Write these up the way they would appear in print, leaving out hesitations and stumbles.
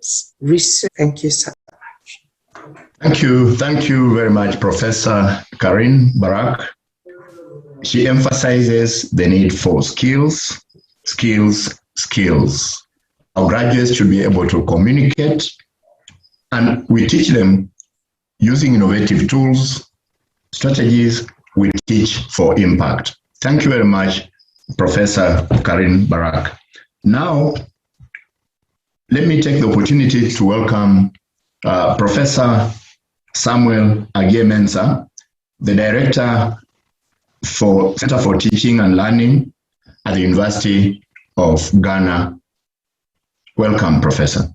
students' research. Thank you so much. Thank you very much, Professor Karin Barak. She emphasizes the need for skills. Our graduates should be able to communicate, and we teach them using innovative tools, strategies. We teach for impact. Thank you very much, Professor Karin Barak. Now, let me take the opportunity to welcome Professor Samuel Agie-Mensah, the Director for Center for Teaching and Learning at the University of Ghana. Welcome, Professor.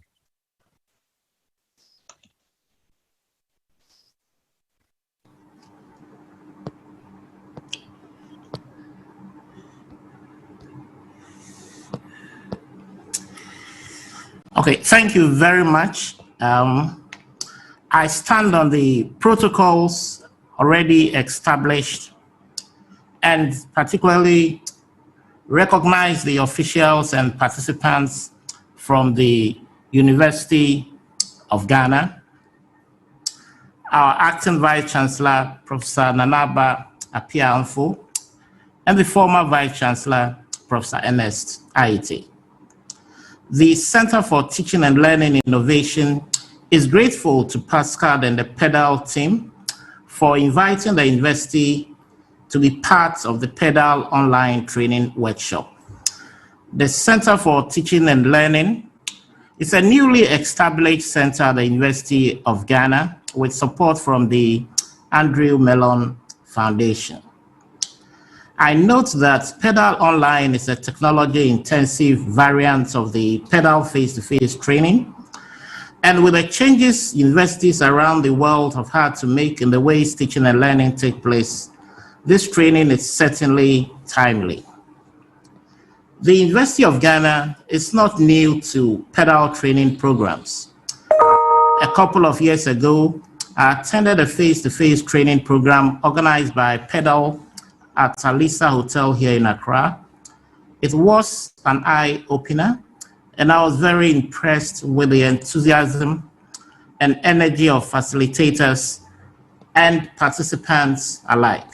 Okay, thank you very much. I stand on the protocols already established and particularly recognize the officials and participants from the University of Ghana, our Acting Vice Chancellor, Professor Nanaba Appiah-Amfo, and the former Vice Chancellor, Professor Ernest Aite. The Center for Teaching and Learning Innovation is grateful to Pascal and the PedaL team for inviting the university to be part of the PedaL online training workshop. The Center for Teaching and Learning is a newly established center at the University of Ghana with support from the Andrew Mellon Foundation. I note that PedaL Online is a technology-intensive variant of the PedaL face-to-face training. And with the changes universities around the world have had to make in the ways teaching and learning take place, this training is certainly timely. The University of Ghana is not new to PedaL training programs. A couple of years ago, I attended a face-to-face training program organized by PedaL at Talisa Hotel here in Accra. It was an eye-opener, and I was very impressed with the enthusiasm and energy of facilitators and participants alike,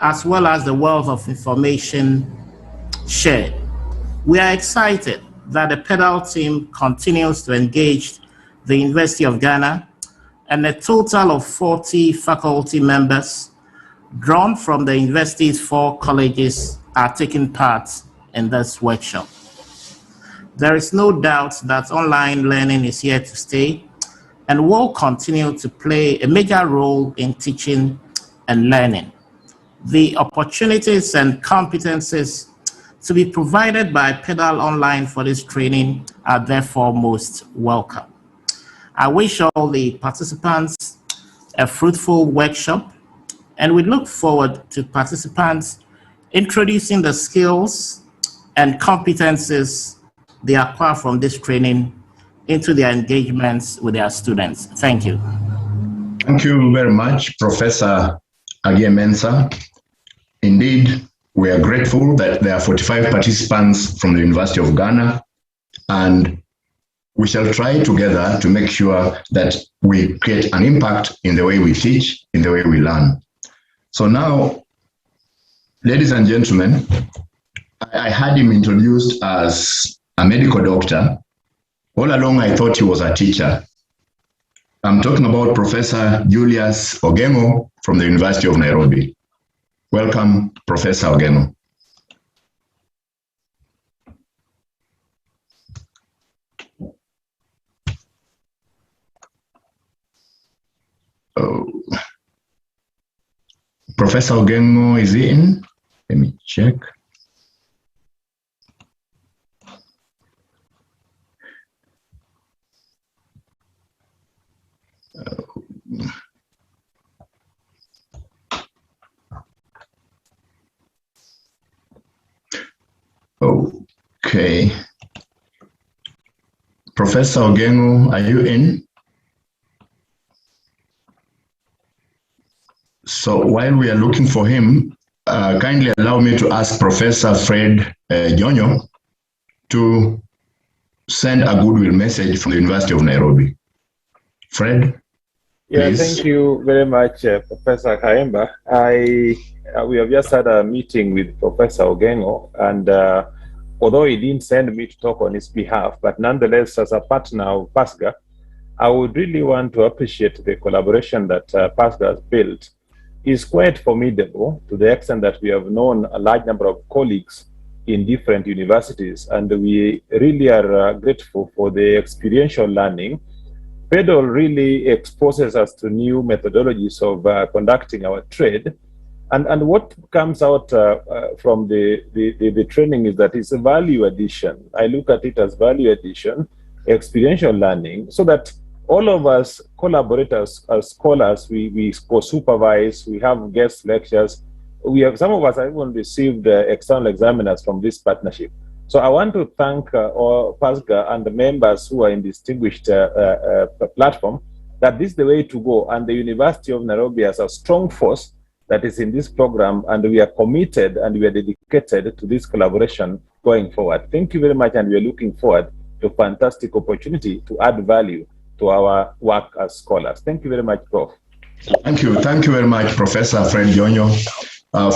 as well as the wealth of information shared. We are excited that the PedaL team continues to engage the University of Ghana, and a total of 40 faculty members drawn from the university's 4 colleges are taking part in this workshop. There is no doubt that online learning is here to stay and will continue to play a major role in teaching and learning. The opportunities and competencies to be provided by PedaL Online for this training are therefore most welcome. I wish all the participants a fruitful workshop, and we look forward to participants introducing the skills and competencies they acquire from this training into their engagements with their students. Thank you. Thank you very much, Professor Agie-Mensah. Indeed, we are grateful that there are 45 participants from the University of Ghana, and we shall try together to make sure that we create an impact in the way we teach, in the way we learn. So now, ladies and gentlemen, I had him introduced as a medical doctor. All along, I thought he was a teacher. I'm talking about Professor Julius Ogengo from the University of Nairobi. Welcome, Professor Ogengo. Oh. Professor Ogengo, is he in? Let me check. Okay. Professor Ogengo, are you in? So while we are looking for him, kindly allow me to ask Professor Fred Jonyo to send a goodwill message from the University of Nairobi. Fred, yeah, please. Thank you very much, Professor Kaemba. We have just had a meeting with Professor Ogengo, and although he didn't send me to talk on his behalf, but nonetheless, as a partner of PASGA, I would really want to appreciate the collaboration that PASGA has built. Is quite formidable to the extent that we have known a large number of colleagues in different universities, and we really are grateful for the experiential learning. PedaL really exposes us to new methodologies of conducting our trade, and what comes out from the training is that it's a value addition. I look at it as value addition, experiential learning, so that all of us collaborators as scholars, we co-supervise, we have guest lectures. We have, some of us have even received external examiners from this partnership. So I want to thank all PASGA and the members who are in distinguished platform, that this is the way to go. And the University of Nairobi has a strong force that is in this program, and we are committed and we are dedicated to this collaboration going forward. Thank you very much, and we are looking forward to a fantastic opportunity to add value to our work as scholars. Thank you very much, Prof. Thank you. Thank you very much, Professor Fred Jonyo.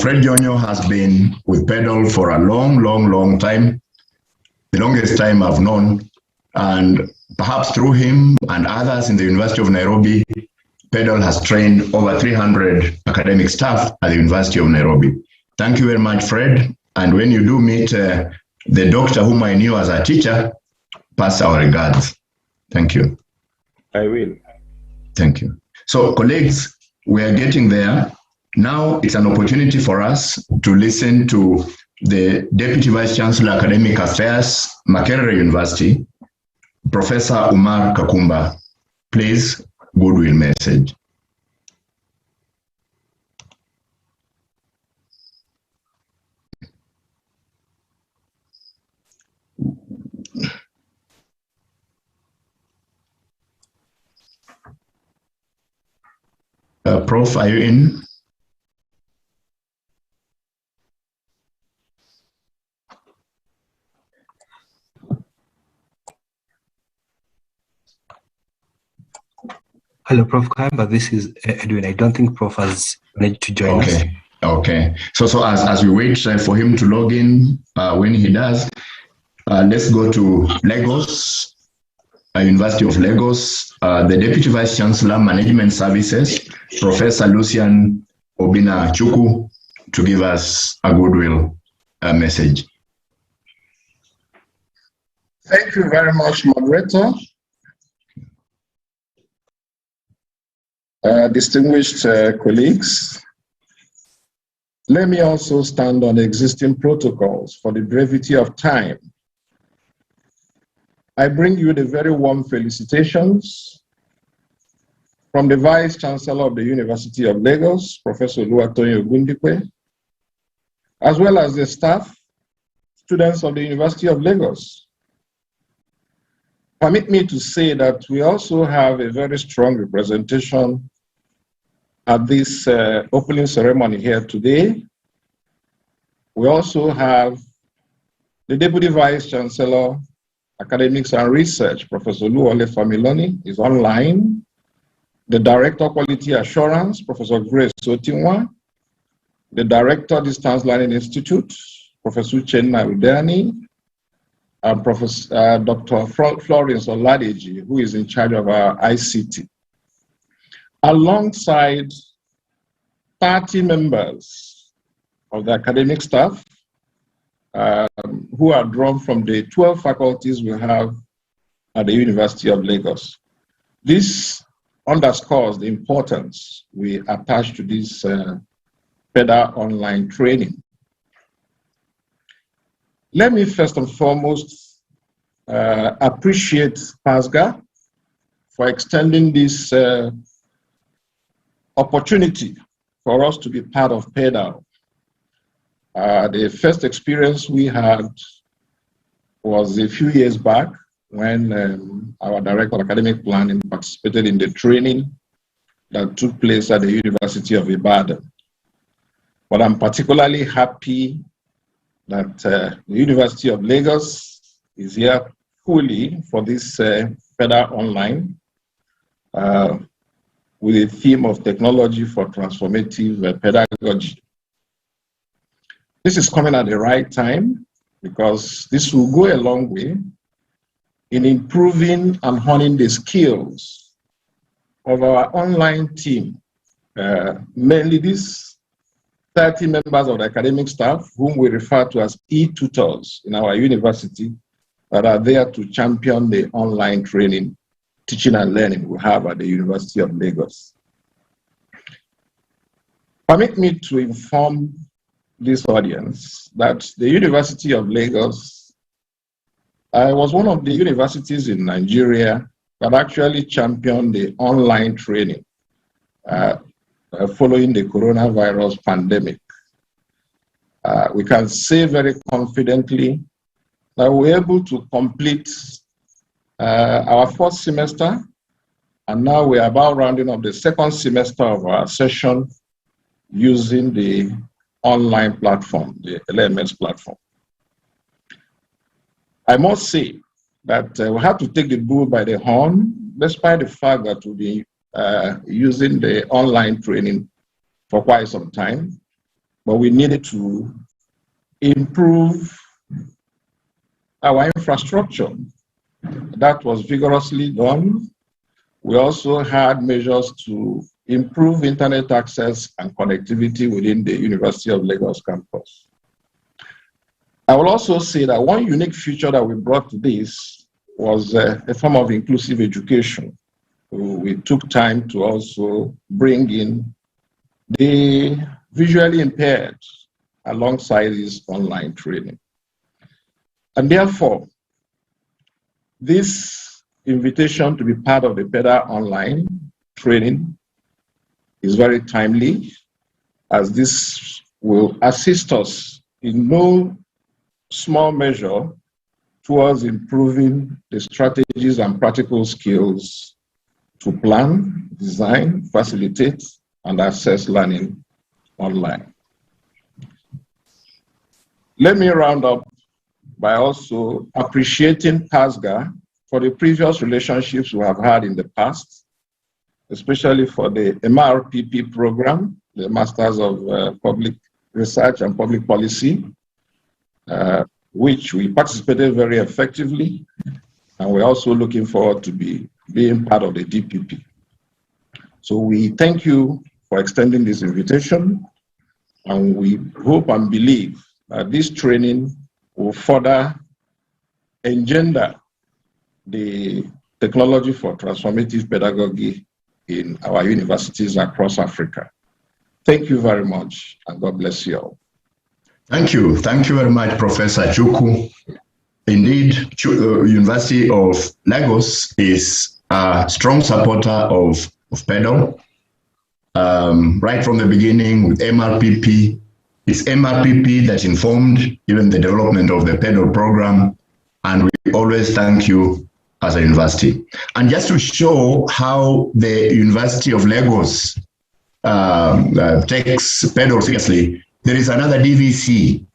Fred Jonyo has been with PedaL for a long time, the longest time I've known, and perhaps through him and others in the University of Nairobi, PedaL has trained over 300 academic staff at the University of Nairobi. Thank you very much, Fred. And when you do meet the doctor whom I knew as a teacher, pass our regards. Thank you. I will. Thank you. So, colleagues, we are getting there. Now it's an opportunity for us to listen to the Deputy Vice Chancellor Academic Affairs, Makerere University, Professor Umar Kakumba. Please, goodwill message. Prof, are you in? Hello, Prof. Kaemba. This is Edwin. I don't think Prof has managed to join us. Okay. So as we wait for him to log in, when he does, let's go to Lagos, University of Lagos, the Deputy Vice Chancellor, Management Services, Professor Lucian Obina Chuku, to give us a goodwill message. Thank you very much, moderator. Distinguished colleagues, let me also stand on existing protocols for the brevity of time. I bring you the very warm felicitations from the Vice Chancellor of the University of Lagos, Professor Oluwatoyin Ogundipe, as well as the staff, students of the University of Lagos. Permit me to say that we also have a very strong representation at this opening ceremony here today. We also have the Deputy Vice Chancellor, Academics and Research, Professor Luole Familoni, is online. The Director of Quality Assurance, Professor Grace Sotinwa. The Director of Distance Learning Institute, Professor Uchenna Udani, and Professor Dr. Florence Oladeji, who is in charge of our ICT. Alongside 30 members of the academic staff who are drawn from the 12 faculties we have at the University of Lagos. This underscores the importance we attach to this PedaL online training. Let me first and foremost appreciate PASGA for extending this opportunity for us to be part of PedaL. The first experience we had was a few years back when our Director of Academic Planning participated in the training that took place at the University of Ibadan. But I'm particularly happy that the University of Lagos is here fully for this PedaL Online with a theme of technology for transformative pedagogy. This is coming at the right time because this will go a long way in improving and honing the skills of our online team, mainly these 30 members of the academic staff, whom we refer to as e-tutors in our university, that are there to champion the online training, teaching and learning we have at the University of Lagos. Permit me to inform this audience that the University of Lagos was one of the universities in Nigeria that actually championed the online training following the coronavirus pandemic. We can say very confidently that we were able to complete our first semester, and now we are about rounding up the second semester of our session using the online platform, the LMS platform. I must say that we have to take the bull by the horn, despite the fact that we'll be using the online training for quite some time, but we needed to improve our infrastructure. That was vigorously done. We also had measures to improve internet access and connectivity within the University of Lagos campus. I will also say that one unique feature that we brought to this was a form of inclusive education. We took time to also bring in the visually impaired alongside this online training. And therefore, this invitation to be part of the PedaL Online training is very timely, as this will assist us in no small measure towards improving the strategies and practical skills to plan, design, facilitate, and assess learning online. Let me round up by also appreciating PASGA for the previous relationships we have had in the past, especially for the MRPP program, the Masters of Public Research and Public Policy, which we participated very effectively, and we're also looking forward to being part of the DPP. So we thank you for extending this invitation, and we hope and believe that this training will further engender the technology for transformative pedagogy in our universities across Africa. Thank you very much, and God bless you all. Thank you. Thank you very much, Professor Chukwu. Indeed, University of Lagos is a strong supporter of PedaL. Right from the beginning with MRPP, it's MRPP that informed even the development of the PedaL program, and we always thank you as a university. And just to show how the University of Lagos takes PedaL seriously, there is another DVC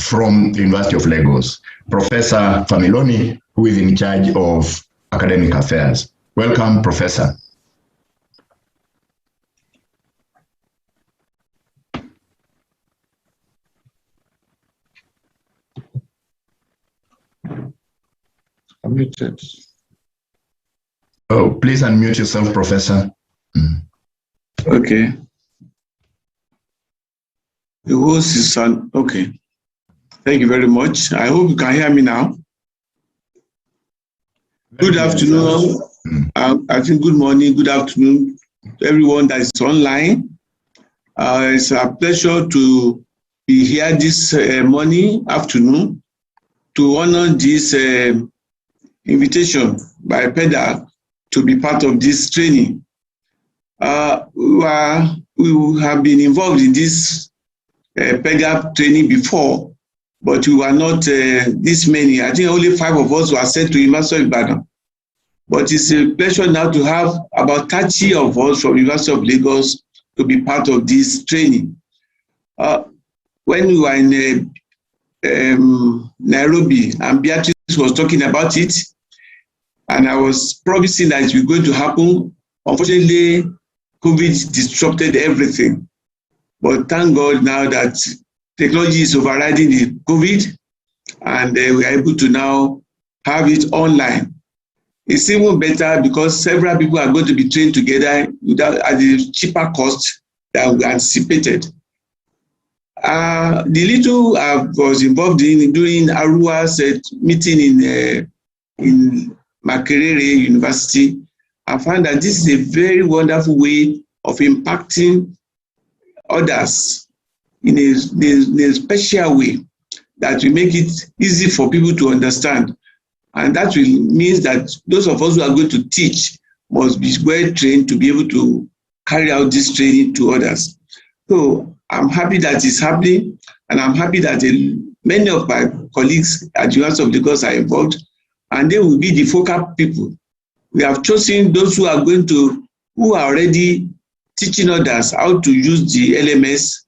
from the University of Lagos, Professor Familoni, who is in charge of academic affairs. Welcome, Professor. Unmuted. Oh, please unmute yourself, Professor. Okay. The host is on. Okay. Thank you very much. I hope you can hear me now. Good afternoon. I think good morning, good afternoon to everyone that is online. It's a pleasure to be here this afternoon, to honor this invitation by PedaL to be part of this training. We have been involved in this PedaL training before, but we were not this many. I think only 5 of us were sent to University of Ibadan. But it's a pleasure now to have about 30 of us from University of Lagos to be part of this training. When we were in Nairobi, and Beatrice was talking about it, and I was promising that it was going to happen. Unfortunately, COVID disrupted everything. But thank God now that technology is overriding the COVID, and we are able to now have it online. It's even better because several people are going to be trained together at a cheaper cost than we anticipated. The little I was involved in during Arua's meeting in Makerere University, I found that this is a very wonderful way of impacting others in a special way that will make it easy for people to understand. And that will mean that those of us who are going to teach must be well trained to be able to carry out this training to others. So I'm happy that it's happening, and I'm happy that many of my colleagues at the University of Lagos are involved, and they will be the focal people. We have chosen those who are already teaching others how to use the LMS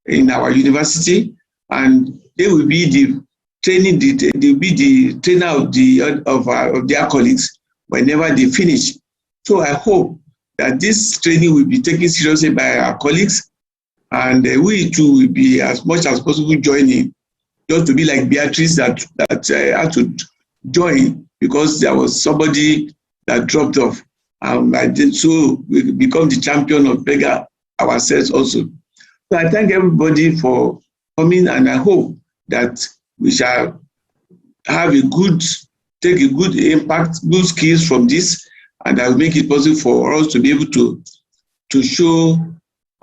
in our university, and they will be the training. They will be the trainer of their colleagues whenever they finish. So I hope that this training will be taken seriously by our colleagues, and we too will be as much as possible joining, just to be like Beatrice that had to join because there was somebody that dropped off. So we become the champion of PedaL ourselves also. So I thank everybody for coming, and I hope that we shall have take a good impact, good skills from this, and that will make it possible for us to be able to show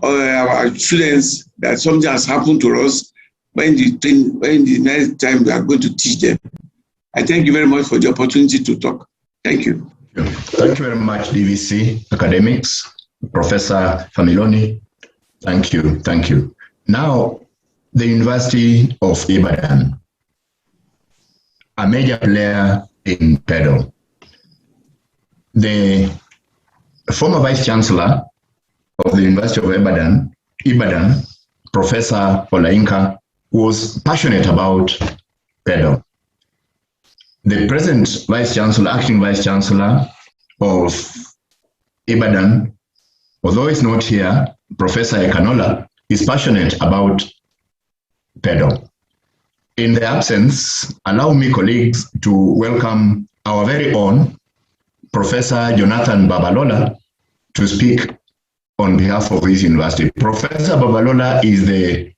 our students that something has happened to us when the next time we are going to teach them. I thank you very much for the opportunity to talk. Thank you. Thank you very much, DVC Academics, Professor Familoni. Thank you. Thank you. Now, the University of Ibadan, a major player in PedaL. The former Vice Chancellor of the University of Ibadan, Professor Wallinger, was passionate about PedaL. The present Vice Chancellor, acting Vice Chancellor of Ibadan, although he's not here, Professor Ekanola, is passionate about PedaL. In the absence, allow me, colleagues, to welcome our very own Professor Jonathan Babalola to speak on behalf of his university. Professor Babalola is the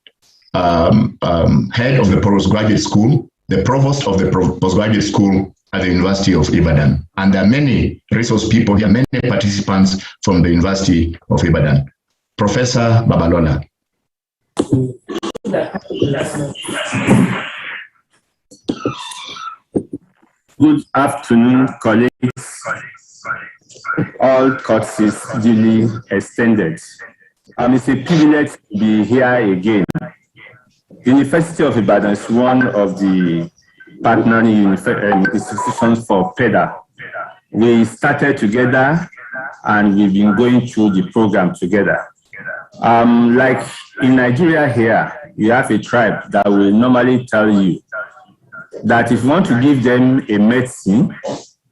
head of the postgraduate school, the provost of the postgraduate school at the University of Ibadan. And there are many resource people here, many participants from the University of Ibadan. Professor Babalola. Good afternoon, colleagues. All courtesies duly extended. It's a privilege to be here again. The University of Ibadan is one of the partnering institutions for PedaL. We started together and we've been going through the program together. Like in Nigeria here, you have a tribe that will normally tell you that if you want to give them a medicine,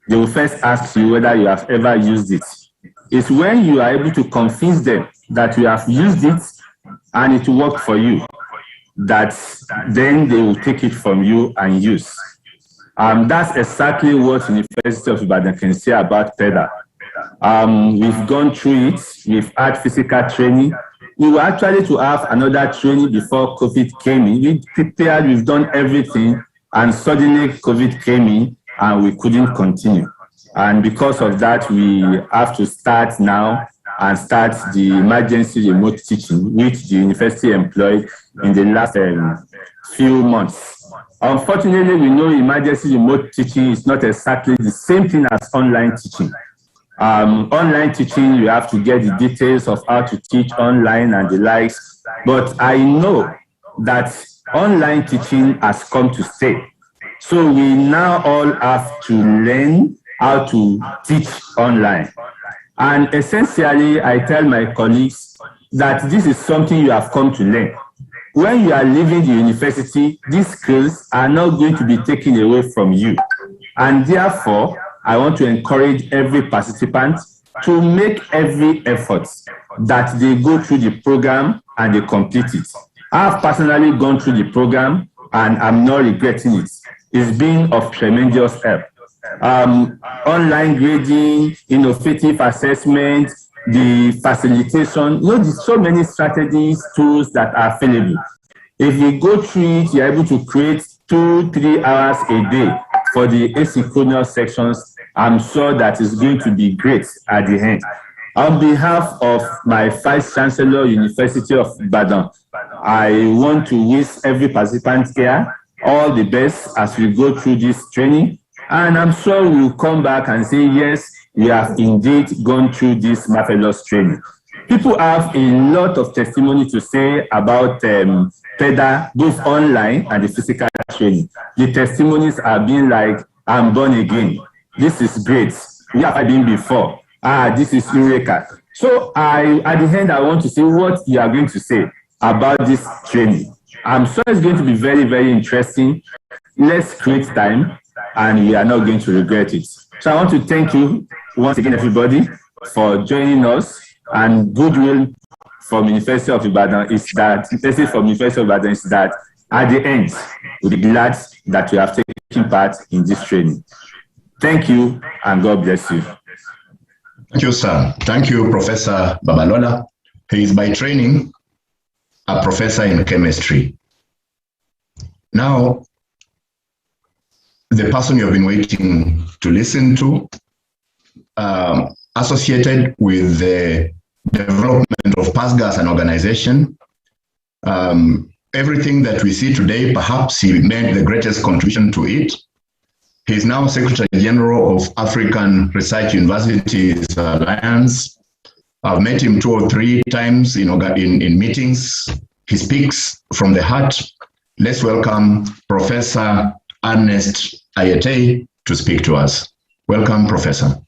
they will first ask you whether you have ever used it. It's when you are able to convince them that you have used it and it worked for you, that then they will take it from you and use. That's exactly what University of Ibadan can say about PedaL. We've gone through it. We've had physical training. We were actually to have another training before COVID came in. We prepared, we've done everything, and suddenly COVID came in and we couldn't continue. And because of that, we have to start now and start the emergency remote teaching, which the university employed in the last few months. Unfortunately, we know emergency remote teaching is not exactly the same thing as online teaching. Online teaching, you have to get the details of how to teach online and the likes. But I know that online teaching has come to stay. So we now all have to learn how to teach online. And essentially, I tell my colleagues that this is something you have come to learn. when you are leaving the university, these skills are not going to be taken away from you. And therefore, I want to encourage every participant to make every effort that they go through the program and they complete it. I've personally gone through the program and I'm not regretting it. It's been of tremendous help. Online grading, innovative assessment, the facilitation, there's so many strategies, tools that are available. If you go through it, you're able to create 2-3 hours a day for the asynchronous sections. I'm sure that is going to be great at the end. On behalf of my Vice Chancellor, University of Ibadan, I want to wish every participant here all the best as we go through this training. And I'm sure we'll come back and say, yes, we have indeed gone through this marvelous training. People have a lot of testimony to say about PedaL, both online and the physical training. The testimonies are being like, I'm born again. This is great. We have been before. This is Eureka. So at the end, I want to see what you are going to say about this training. I'm sure it's going to be very, very interesting. Let's create time, and we are not going to regret it. So I want to thank you once again, everybody, for joining us. And goodwill from University of Ibadan is that, message from University of Ibadan is that at the end, we'll be glad that you have taken part in this training. Thank you, and God bless you. Thank you, sir. Thank you, Professor Babalola. He is by training a professor in chemistry. Now, the person you have been waiting to listen to, associated with the development of PASGA as an organization, everything that we see today, perhaps he made the greatest contribution to it. He is now Secretary General of African Research Universities Alliance. I've met him 2 or 3 times in meetings. He speaks from the heart. Let's welcome Professor Ernest Ayete to speak to us. Welcome, Professor.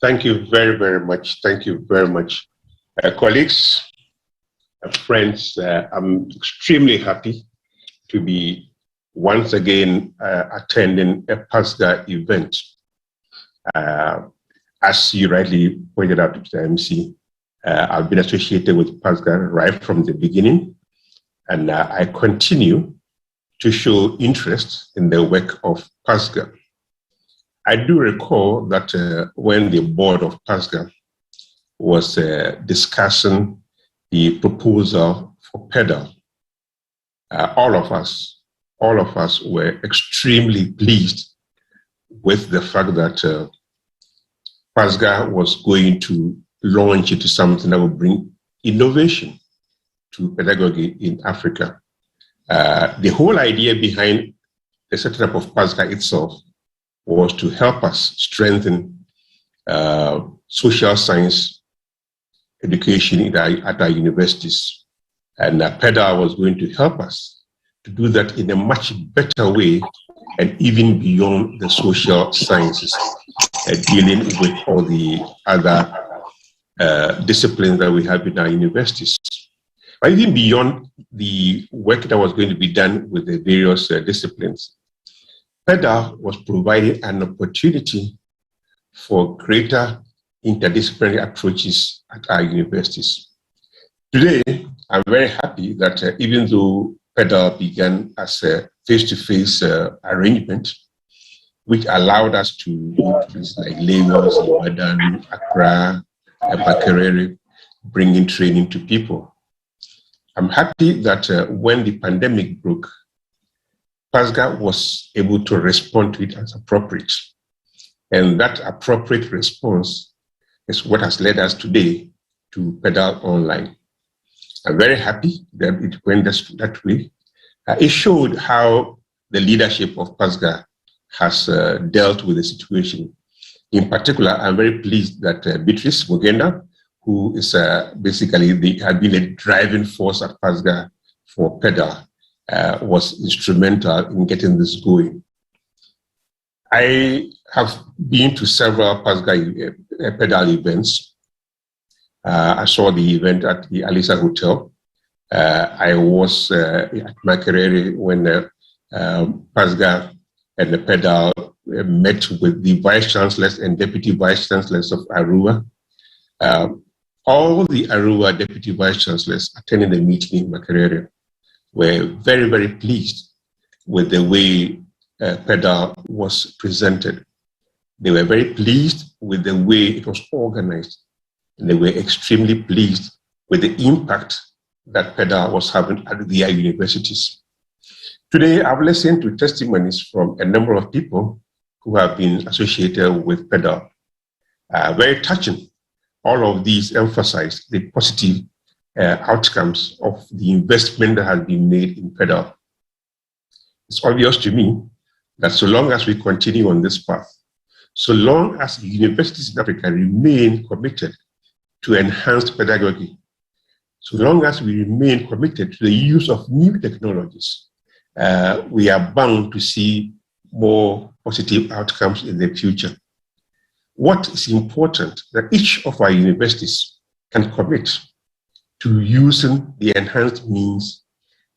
Thank you very, very much. Thank you very much. Colleagues, friends, I'm extremely happy to be once again attending a PASGA event. As you rightly pointed out to the MC, I've been associated with PASGA right from the beginning, and I continue to show interest in the work of PASGA. I do recall that when the board of PASGA was discussing the proposal for PedaL, all of us were extremely pleased with the fact that PASGA was going to launch into something that would bring innovation to pedagogy in Africa. The whole idea behind the setup of PASGA itself was to help us strengthen social science education at our universities. And PedaL was going to help us to do that in a much better way and even beyond the social sciences, dealing with all the other disciplines that we have in our universities. But even beyond the work that was going to be done with the various disciplines, PedaL was providing an opportunity for greater interdisciplinary approaches at our universities. Today, I'm very happy that even though PedaL began as a face-to-face arrangement, which allowed us to go to places like Lagos, Ibadan, Accra, Makerere, bringing training to people. I'm happy that when the pandemic broke, PASGA was able to respond to it as appropriate. And that appropriate response is what has led us today to PedaL Online. I'm very happy that it went that way. It showed how the leadership of PASGA has dealt with the situation. In particular, I'm very pleased that Beatrice Mugenda, who is basically had been a driving force at PASGA for PedaL, was instrumental in getting this going. I have been to several PASGA PedaL events, I saw the event at the Alisa Hotel. I was at Makerere when PASGA and the PedaL met with the vice chancellors and deputy vice chancellors of Arua. All the Arua deputy vice chancellors attending the meeting in Makerere were very, very pleased with the way PedaL was presented. They were very pleased with the way it was organized. And they were extremely pleased with the impact that PedaL was having at their universities. Today, I've listened to testimonies from a number of people who have been associated with PedaL. Very touching. All of these emphasize the positive outcomes of the investment that has been made in PedaL. It's obvious to me that so long as we continue on this path, so long as universities in Africa remain committed to enhanced pedagogy, so long as we remain committed to the use of new technologies, we are bound to see more positive outcomes in the future. What is important that each of our universities can commit to using the enhanced means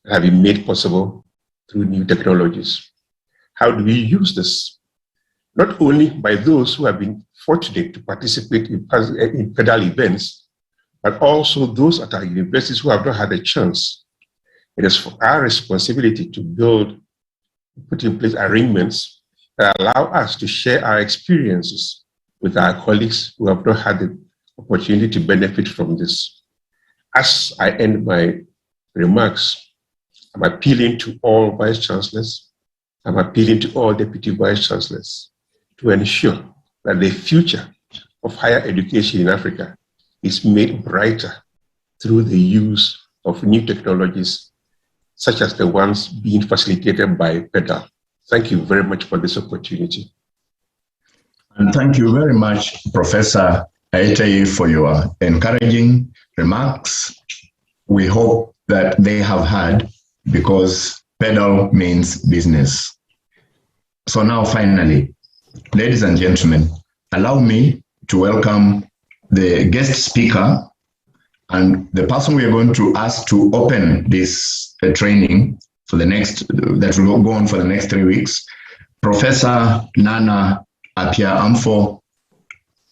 that have been made possible through new technologies. How do we use this? Not only by those who have been fortunate to participate in PedaL events, but also those at our universities who have not had a chance. It is for our responsibility to put in place arrangements that allow us to share our experiences with our colleagues who have not had the opportunity to benefit from this. As I end my remarks, I'm appealing to all vice chancellors, I'm appealing to all deputy vice chancellors to ensure that the future of higher education in Africa is made brighter through the use of new technologies, such as the ones being facilitated by PedaL. Thank you very much for this opportunity. And thank you very much, Professor Aitei, for your encouraging remarks. We hope that they have had, because PedaL means business. So now finally, ladies and gentlemen, allow me to welcome the guest speaker and the person we are going to ask to open this training for the next, that will go on for the next 3 weeks, Professor Nana Apia-Amfo,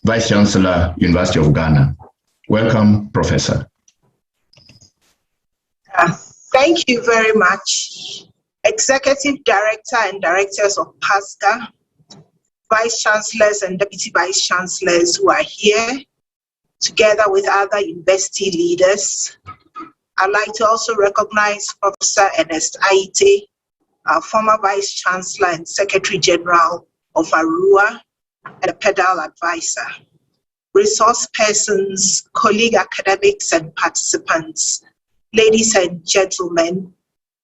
Vice Chancellor, University of Ghana. Welcome, Professor. Thank you very much. Executive Director and Directors of PASGA, Vice Chancellors and Deputy Vice Chancellors who are here, together with other university leaders. I'd like to also recognize Professor Ernest Aitei, our former Vice Chancellor and Secretary General of Arua, and a PedaL advisor, resource persons, colleague academics, and participants. Ladies and gentlemen,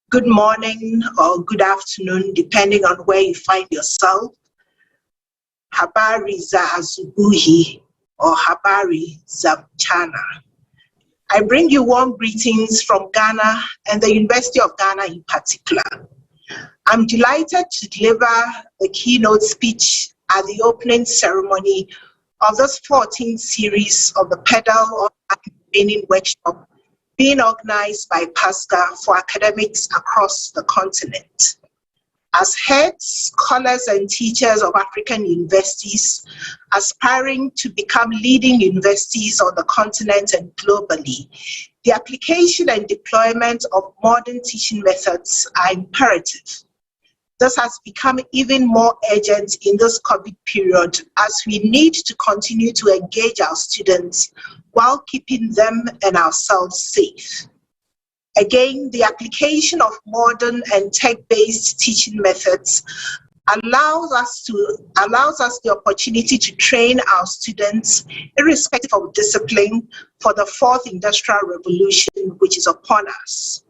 good morning or good afternoon, depending on where you find yourself. Habari za asubuhi or habari za mchana. I bring you warm greetings from Ghana and the University of Ghana in particular. I'm delighted to deliver the keynote speech at the opening ceremony of this 14th series of the PedaL training workshop being organized by PASGA for academics across the continent. As heads, scholars, and teachers of African universities aspiring to become leading universities on the continent and globally, the application and deployment of modern teaching methods are imperative. This has become even more urgent in this COVID period as we need to continue to engage our students while keeping them and ourselves safe. Again, the application of modern and tech-based teaching methods allows us the opportunity to train our students, irrespective of discipline, for the fourth industrial revolution, which is upon us.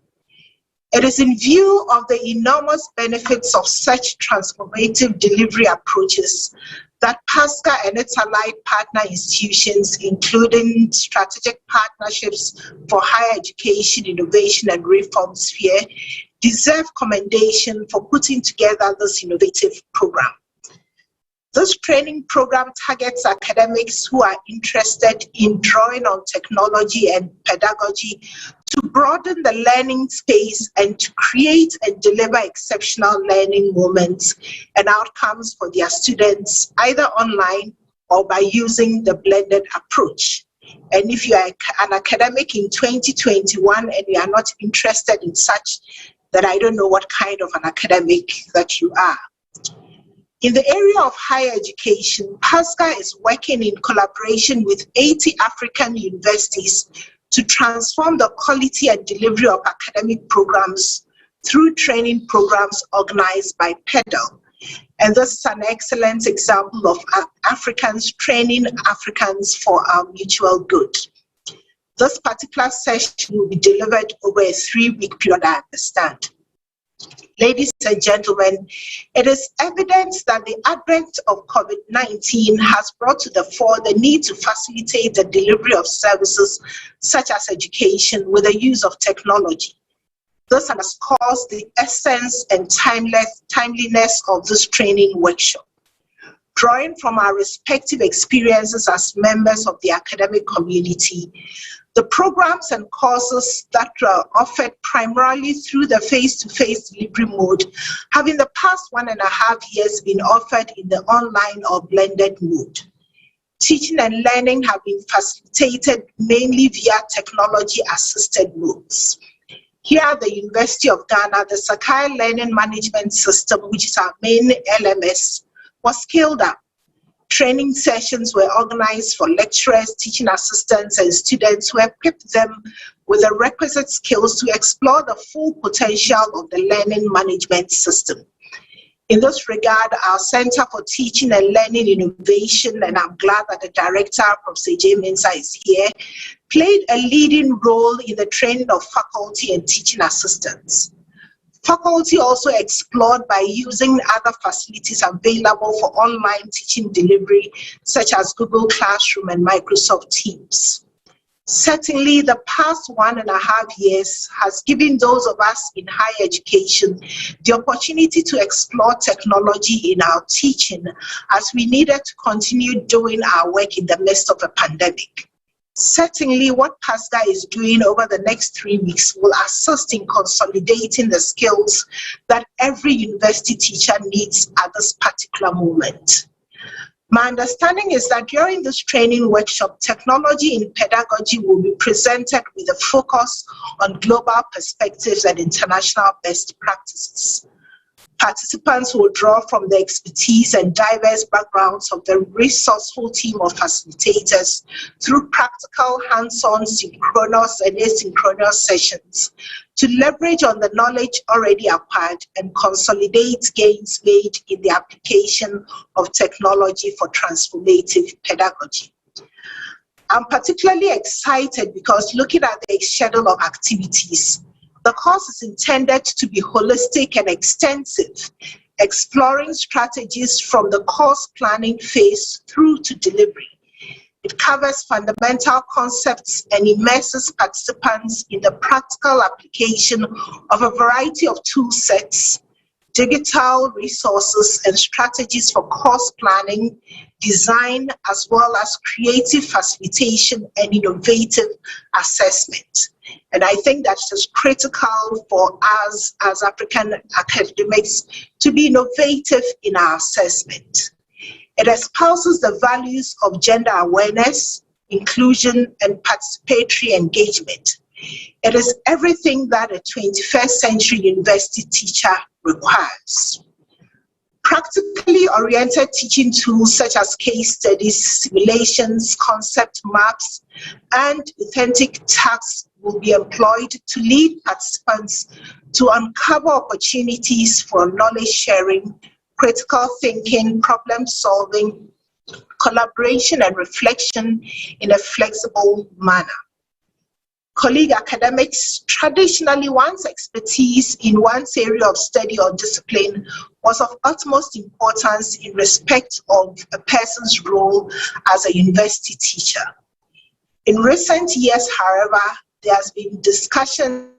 It is in view of the enormous benefits of such transformative delivery approaches that PASGA and its allied partner institutions, including strategic partnerships for higher education, innovation, and reform sphere, deserve commendation for putting together this innovative program. This training program targets academics who are interested in drawing on technology and pedagogy to broaden the learning space and to create and deliver exceptional learning moments and outcomes for their students, either online or by using the blended approach. And if you are an academic in 2021 and you are not interested in such, then I don't know what kind of an academic that you are. In the area of higher education, PASCA is working in collaboration with 80 African universities to transform the quality and delivery of academic programs through training programs organized by PedaL. And this is an excellent example of Africans training Africans for our mutual good. This particular session will be delivered over a 3-week period, I understand. Ladies and gentlemen, it is evident that the advent of COVID-19 has brought to the fore the need to facilitate the delivery of services such as education with the use of technology. This underscores the essence and timeliness of this training workshop. Drawing from our respective experiences as members of the academic community, the programs and courses that were offered primarily through the face-to-face delivery mode have in the past 1.5 years been offered in the online or blended mode. Teaching and learning have been facilitated mainly via technology-assisted modes. Here at the University of Ghana, the Saki Learning Management System, which is our main LMS, was scaled up. Training sessions were organized for lecturers, teaching assistants, and students who equipped them with the requisite skills to explore the full potential of the learning management system. In this regard, our Center for Teaching and Learning Innovation, and I'm glad that the director, Professor J. Mensah, is here, played a leading role in the training of faculty and teaching assistants. Faculty also explored by using other facilities available for online teaching delivery, such as Google Classroom and Microsoft Teams. Certainly, the past 1.5 years has given those of us in higher education the opportunity to explore technology in our teaching, as we needed to continue doing our work in the midst of a pandemic. Certainly, what PASCA is doing over the next 3 weeks will assist in consolidating the skills that every university teacher needs at this particular moment. My understanding is that during this training workshop, technology in pedagogy will be presented with a focus on global perspectives and international best practices. Participants will draw from the expertise and diverse backgrounds of the resourceful team of facilitators through practical, hands-on, synchronous and asynchronous sessions to leverage on the knowledge already acquired and consolidate gains made in the application of technology for transformative pedagogy. I'm particularly excited because looking at the schedule of activities, the course is intended to be holistic and extensive, exploring strategies from the course planning phase through to delivery. It covers fundamental concepts and immerses participants in the practical application of a variety of tool sets, digital resources, and strategies for course planning, design, as well as creative facilitation and innovative assessment. And I think that is critical for us as African academics to be innovative in our assessment. It espouses the values of gender awareness, inclusion, and participatory engagement. It is everything that a 21st century university teacher requires. Practically oriented teaching tools such as case studies, simulations, concept maps, and authentic tasks will be employed to lead participants to uncover opportunities for knowledge sharing, critical thinking, problem solving, collaboration, and reflection in a flexible manner. Colleague academics, traditionally one's expertise in one's area of study or discipline was of utmost importance in respect of a person's role as a university teacher. In recent years, however, there has been discussion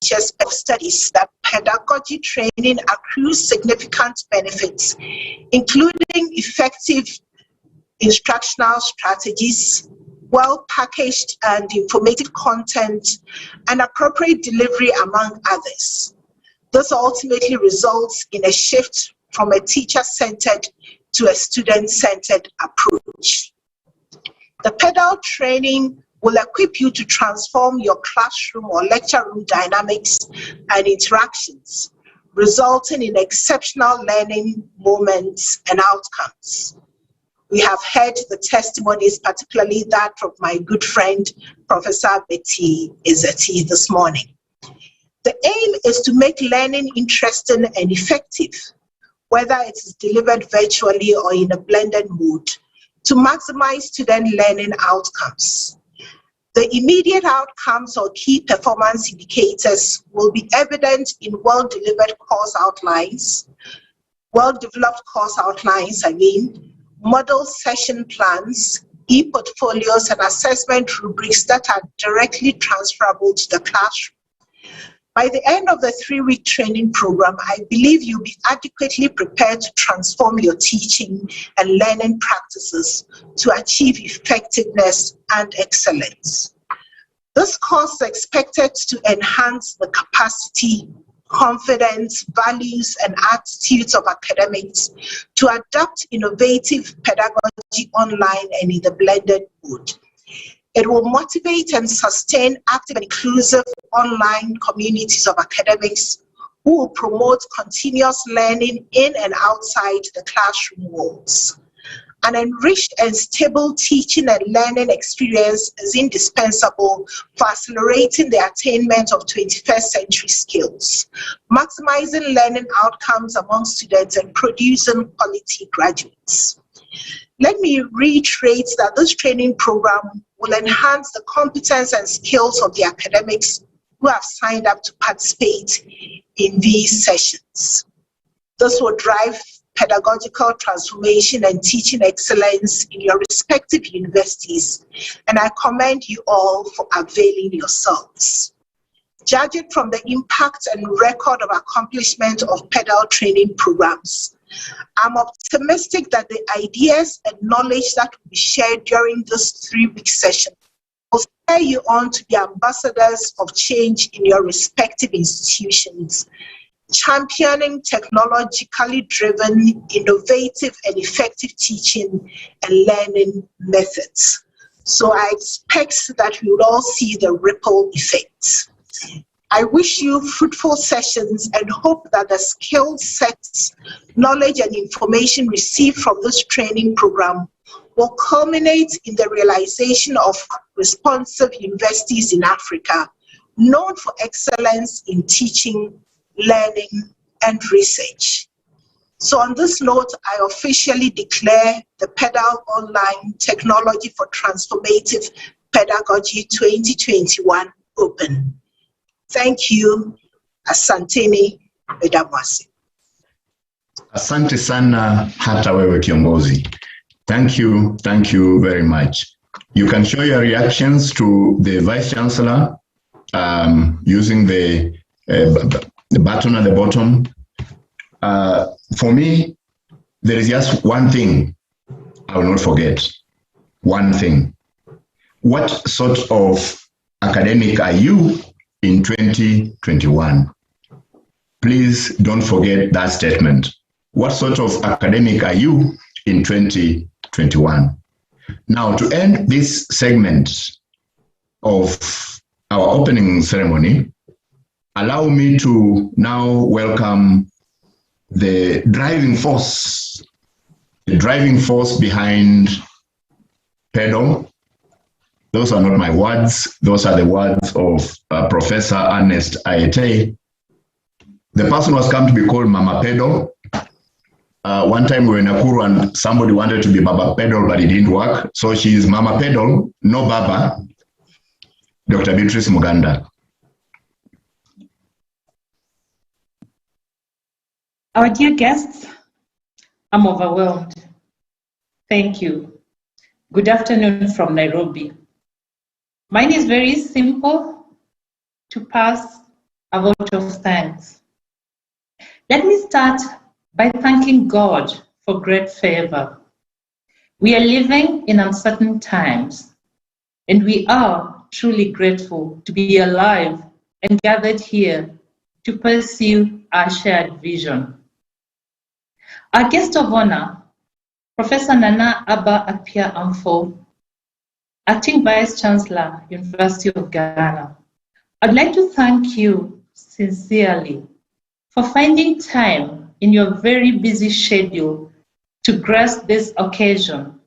studies that pedagogy training accrues significant benefits, including effective instructional strategies, well-packaged and informative content, and appropriate delivery, among others. This ultimately results in a shift from a teacher-centered to a student-centered approach. The PedaL training will equip you to transform your classroom or lecture room dynamics and interactions, resulting in exceptional learning moments and outcomes. We have heard the testimonies, particularly that of my good friend, Professor Betty Izeti, this morning. The aim is to make learning interesting and effective, whether it is delivered virtually or in a blended mode, to maximize student learning outcomes. The immediate outcomes or key performance indicators will be evident in well-developed course outlines, model session plans, e-portfolios, and assessment rubrics that are directly transferable to the classroom. By the end of the 3-week training program, I believe you'll be adequately prepared to transform your teaching and learning practices to achieve effectiveness and excellence. This course is expected to enhance the capacity, confidence, values, and attitudes of academics to adapt innovative pedagogy online and in the blended mode. It will motivate and sustain active and inclusive online communities of academics who will promote continuous learning in and outside the classroom walls. An enriched and stable teaching and learning experience is indispensable for accelerating the attainment of 21st century skills, maximizing learning outcomes among students, and producing quality graduates. Let me reiterate that this training program will enhance the competence and skills of the academics who have signed up to participate in these sessions. This will drive pedagogical transformation and teaching excellence in your respective universities, and I commend you all for availing yourselves. Judging from the impact and record of accomplishment of PedaL training programs, I'm optimistic that the ideas and knowledge that will be shared during this 3-week session will spur you on to be ambassadors of change in your respective institutions, championing technologically driven, innovative, and effective teaching and learning methods. So I expect that we will all see the ripple effects. I wish you fruitful sessions and hope that the skill sets, knowledge, and information received from this training program will culminate in the realization of responsive universities in Africa, known for excellence in teaching, learning, and research. So on this note, I officially declare the PedaL Online Technology for Transformative Pedagogy 2021 open. Thank you. Asanteni Bedamwasi. Asante sana hata wewe kiongozi. Thank you very much. You can show your reactions to the Vice Chancellor using the button at the bottom. For me, there is just one thing I will not forget. One thing. What sort of academic are you in 2021? Please don't forget that statement. What sort of academic are you in 2021? Now, to end this segment of our opening ceremony, allow me to now welcome the driving force behind PedaL. Those are not my words. Those are the words of Professor Ernest Ayete. The person was come to be called Mama PedaL. One time we were in Nakuru and somebody wanted to be Baba PedaL, but it didn't work. So she is Mama PedaL, no Baba, Dr. Beatrice Muganda. Our dear guests, I'm overwhelmed. Thank you. Good afternoon from Nairobi. Mine is very simple: to pass a vote of thanks. Let me start by thanking God for great favor. We are living in uncertain times, and we are truly grateful to be alive and gathered here to pursue our shared vision. Our guest of honor, Professor Nana Abba Apia Amfo, Acting Vice Chancellor, University of Ghana. I'd like to thank you sincerely for finding time in your very busy schedule to grace this occasion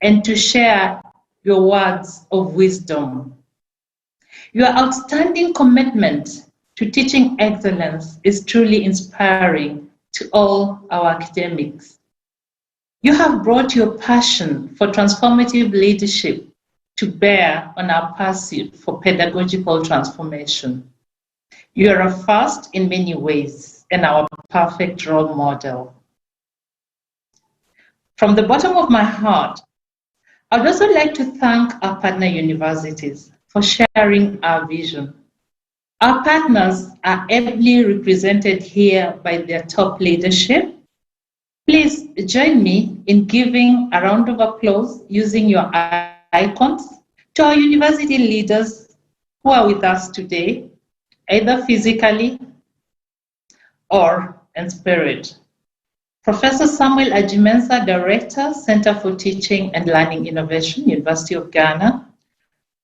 and to share your words of wisdom. Your outstanding commitment to teaching excellence is truly inspiring to all our academics. You have brought your passion for transformative leadership to bear on our pursuit for pedagogical transformation. You are a first in many ways and our perfect role model. From the bottom of my heart, I'd also like to thank our partner universities for sharing our vision. Our partners are ably represented here by their top leadership. Please join me in giving a round of applause using your icons to our university leaders who are with us today, either physically or in spirit. Professor Samuel Ajimensa, Director, Center for Teaching and Learning Innovation, University of Ghana.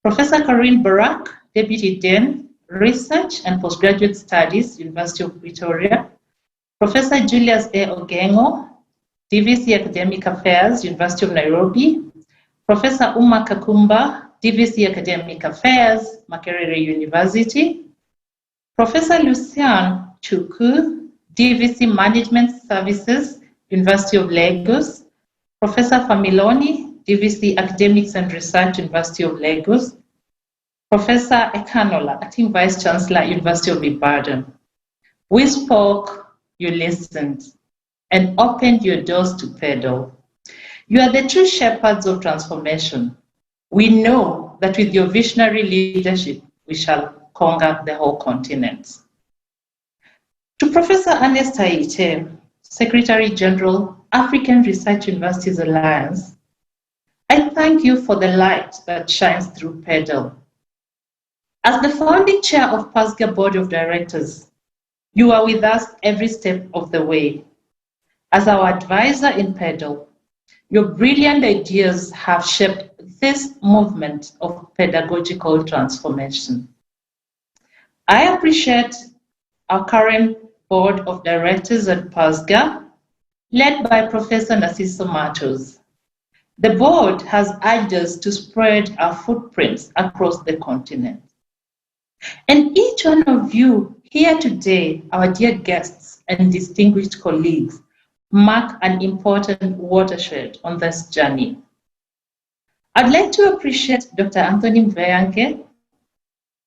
Professor Corinne Barak, Deputy Dean, Research and Postgraduate Studies, University of Pretoria. Professor Julius A. Ogengo, DVC Academic Affairs, University of Nairobi. Professor Uma Kakumba, DVC Academic Affairs, Makerere University. Professor Lucian Chuku, DVC Management Services, University of Lagos. Professor Familoni, DVC Academics and Research, University of Lagos. Professor Ekanola, Acting Vice Chancellor, University of Ibadan. We spoke, you listened, and opened your doors to PedaL. You are the true shepherds of transformation. We know that with your visionary leadership, we shall conquer the whole continent. To Professor Ernest Aiche, Secretary General, African Research Universities Alliance, I thank you for the light that shines through PedaL. As the founding chair of PASGA Board of Directors, you are with us every step of the way. As our advisor in PedaL, your brilliant ideas have shaped this movement of pedagogical transformation. I appreciate our current board of directors at PASGA, led by Professor Narciso Matos. The board has urged us to spread our footprints across the continent. And each one of you here today, our dear guests and distinguished colleagues, mark an important watershed on this journey. I'd like to appreciate Dr. Anthony Mveyange,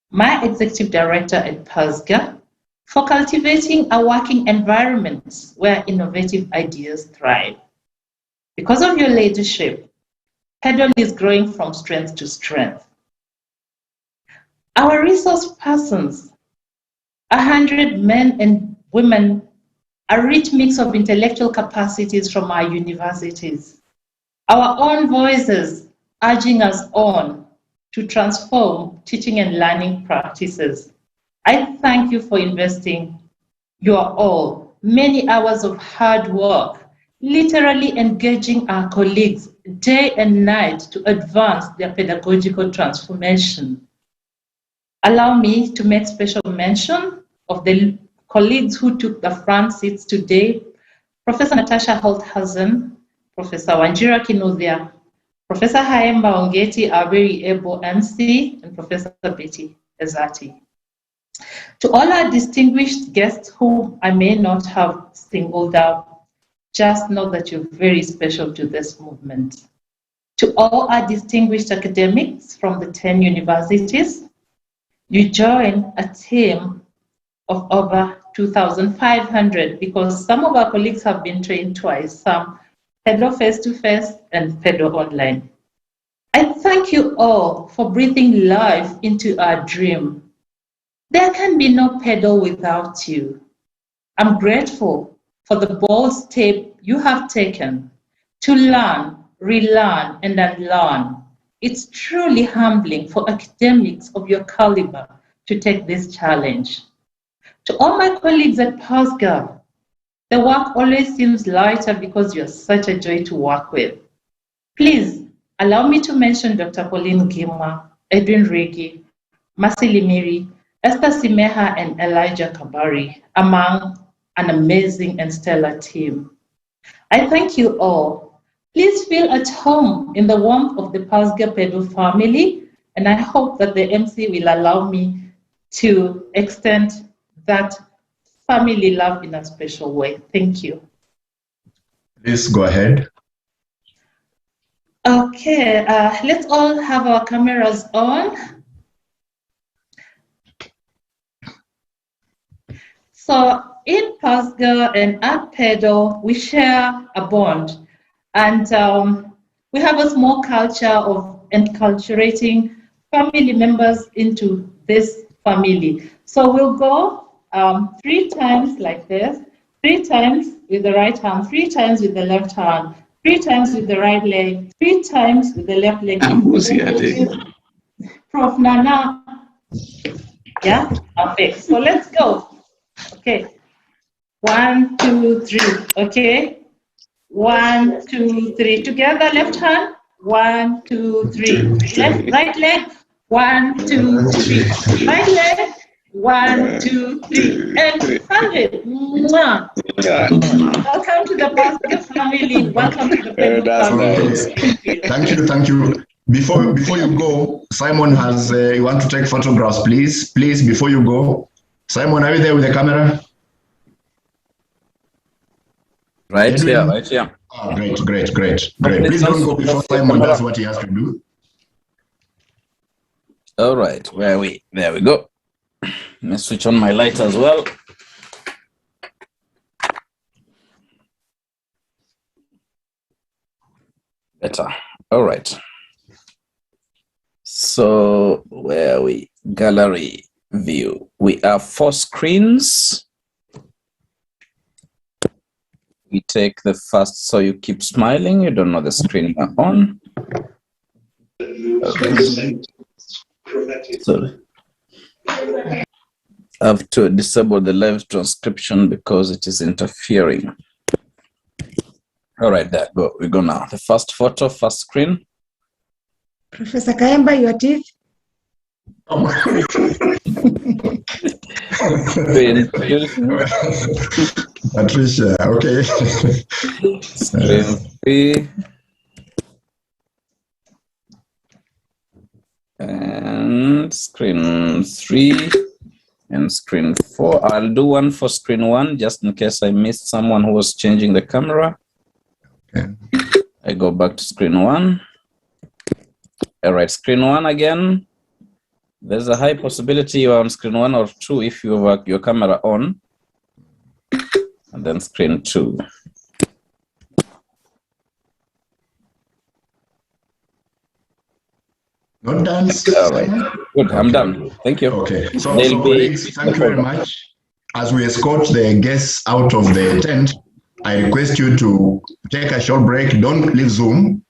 my executive director at PASGA, for cultivating a working environment where innovative ideas thrive. Because of your leadership, PedaL is growing from strength to strength. Our resource persons, 100 men and women, a rich mix of intellectual capacities from our universities, our own voices urging us on to transform teaching and learning practices. I thank you for investing your all, many hours of hard work, literally engaging our colleagues day and night to advance their pedagogical transformation. Allow me to make special mention of the colleagues who took the front seats today: Professor Natasha Holthausen, Professor Wanjira Kinuthia, Professor Haemba Ongeti, our very able MC, and Professor Betty Ezati. To all our distinguished guests whom I may not have singled out, just know that you're very special to this movement. To all our distinguished academics from the 10 universities, you join a team of over 2,500 because some of our colleagues have been trained twice, some PedaL face-to-face and PedaL online. I thank you all for breathing life into our dream. There can be no PedaL without you. I'm grateful for the bold step you have taken to learn, relearn, and unlearn. It's truly humbling for academics of your caliber to take this challenge. To all my colleagues at PASGA, the work always seems lighter because you're such a joy to work with. Please allow me to mention Dr. Pauline Gima, Edwin Regi, Masili Miri, Esther Simeha, and Elijah Kabari, among an amazing and stellar team. I thank you all. Please feel at home in the warmth of the PASGA PedaL family, and I hope that the MC will allow me to extend that family love in a special way. Thank you. Please go ahead. Okay, let's all have our cameras on. So in PASGA and at PedaL, we share a bond, and we have a small culture of enculturating family members into this family. So we'll go 3 times like this, 3 times with the right hand, 3 times with the left hand, 3 times with the right leg, 3 times with the left leg. Prof. Nana. Yeah? Okay, so let's go. Okay. 1, 2, 3. Okay. 1, 2, 3. Together, left hand. 1, 2, 3. Left, right leg. 1, 2, 3. Right leg. 1, 2, 3. And family. Welcome to the PASGA family. Welcome to the PedaL family. Thank you. Before you go, Simon has, you want to take photographs, please? Please, before you go. Simon, are you there with the camera? Right here, right here. Oh, great. Please don't go before Simon does what he has to do. All right, there we go. Let me switch on my light as well. Better. All right. So where are we? Gallery view. We have 4 screens. We take the first, so you keep smiling. You don't know the screen you're on. Okay. Sorry. I have to disable the live transcription because it is interfering. All right, there we go now. The first photo, first screen. Professor Kayemba, your teeth. Patricia, okay. Screen 3. And screen 3. And screen 4. I'll do one for screen 1 just in case I missed someone who was changing the camera. Okay. I go back to screen 1. All right, screen 1 again. There's a high possibility you are on screen 1 or 2 if you have your camera on. And then screen 2. Not done? All right, good, I'm done. Thank you. Okay, so colleagues, thank you very much. As we escort the guests out of the tent, I request you to take a short break. Don't leave Zoom.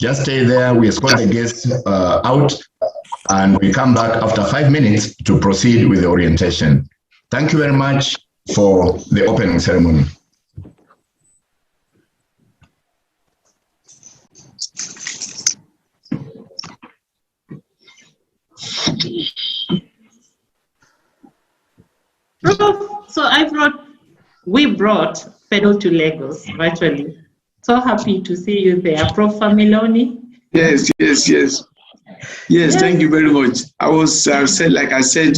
Just stay there. We escort the guests out, and we come back after 5 minutes to proceed with the orientation. Thank you very much for the opening ceremony. So we brought PedaL to Lagos virtually. So happy to see you there, Prof. Familoni. Yes. Thank you very much. Like I said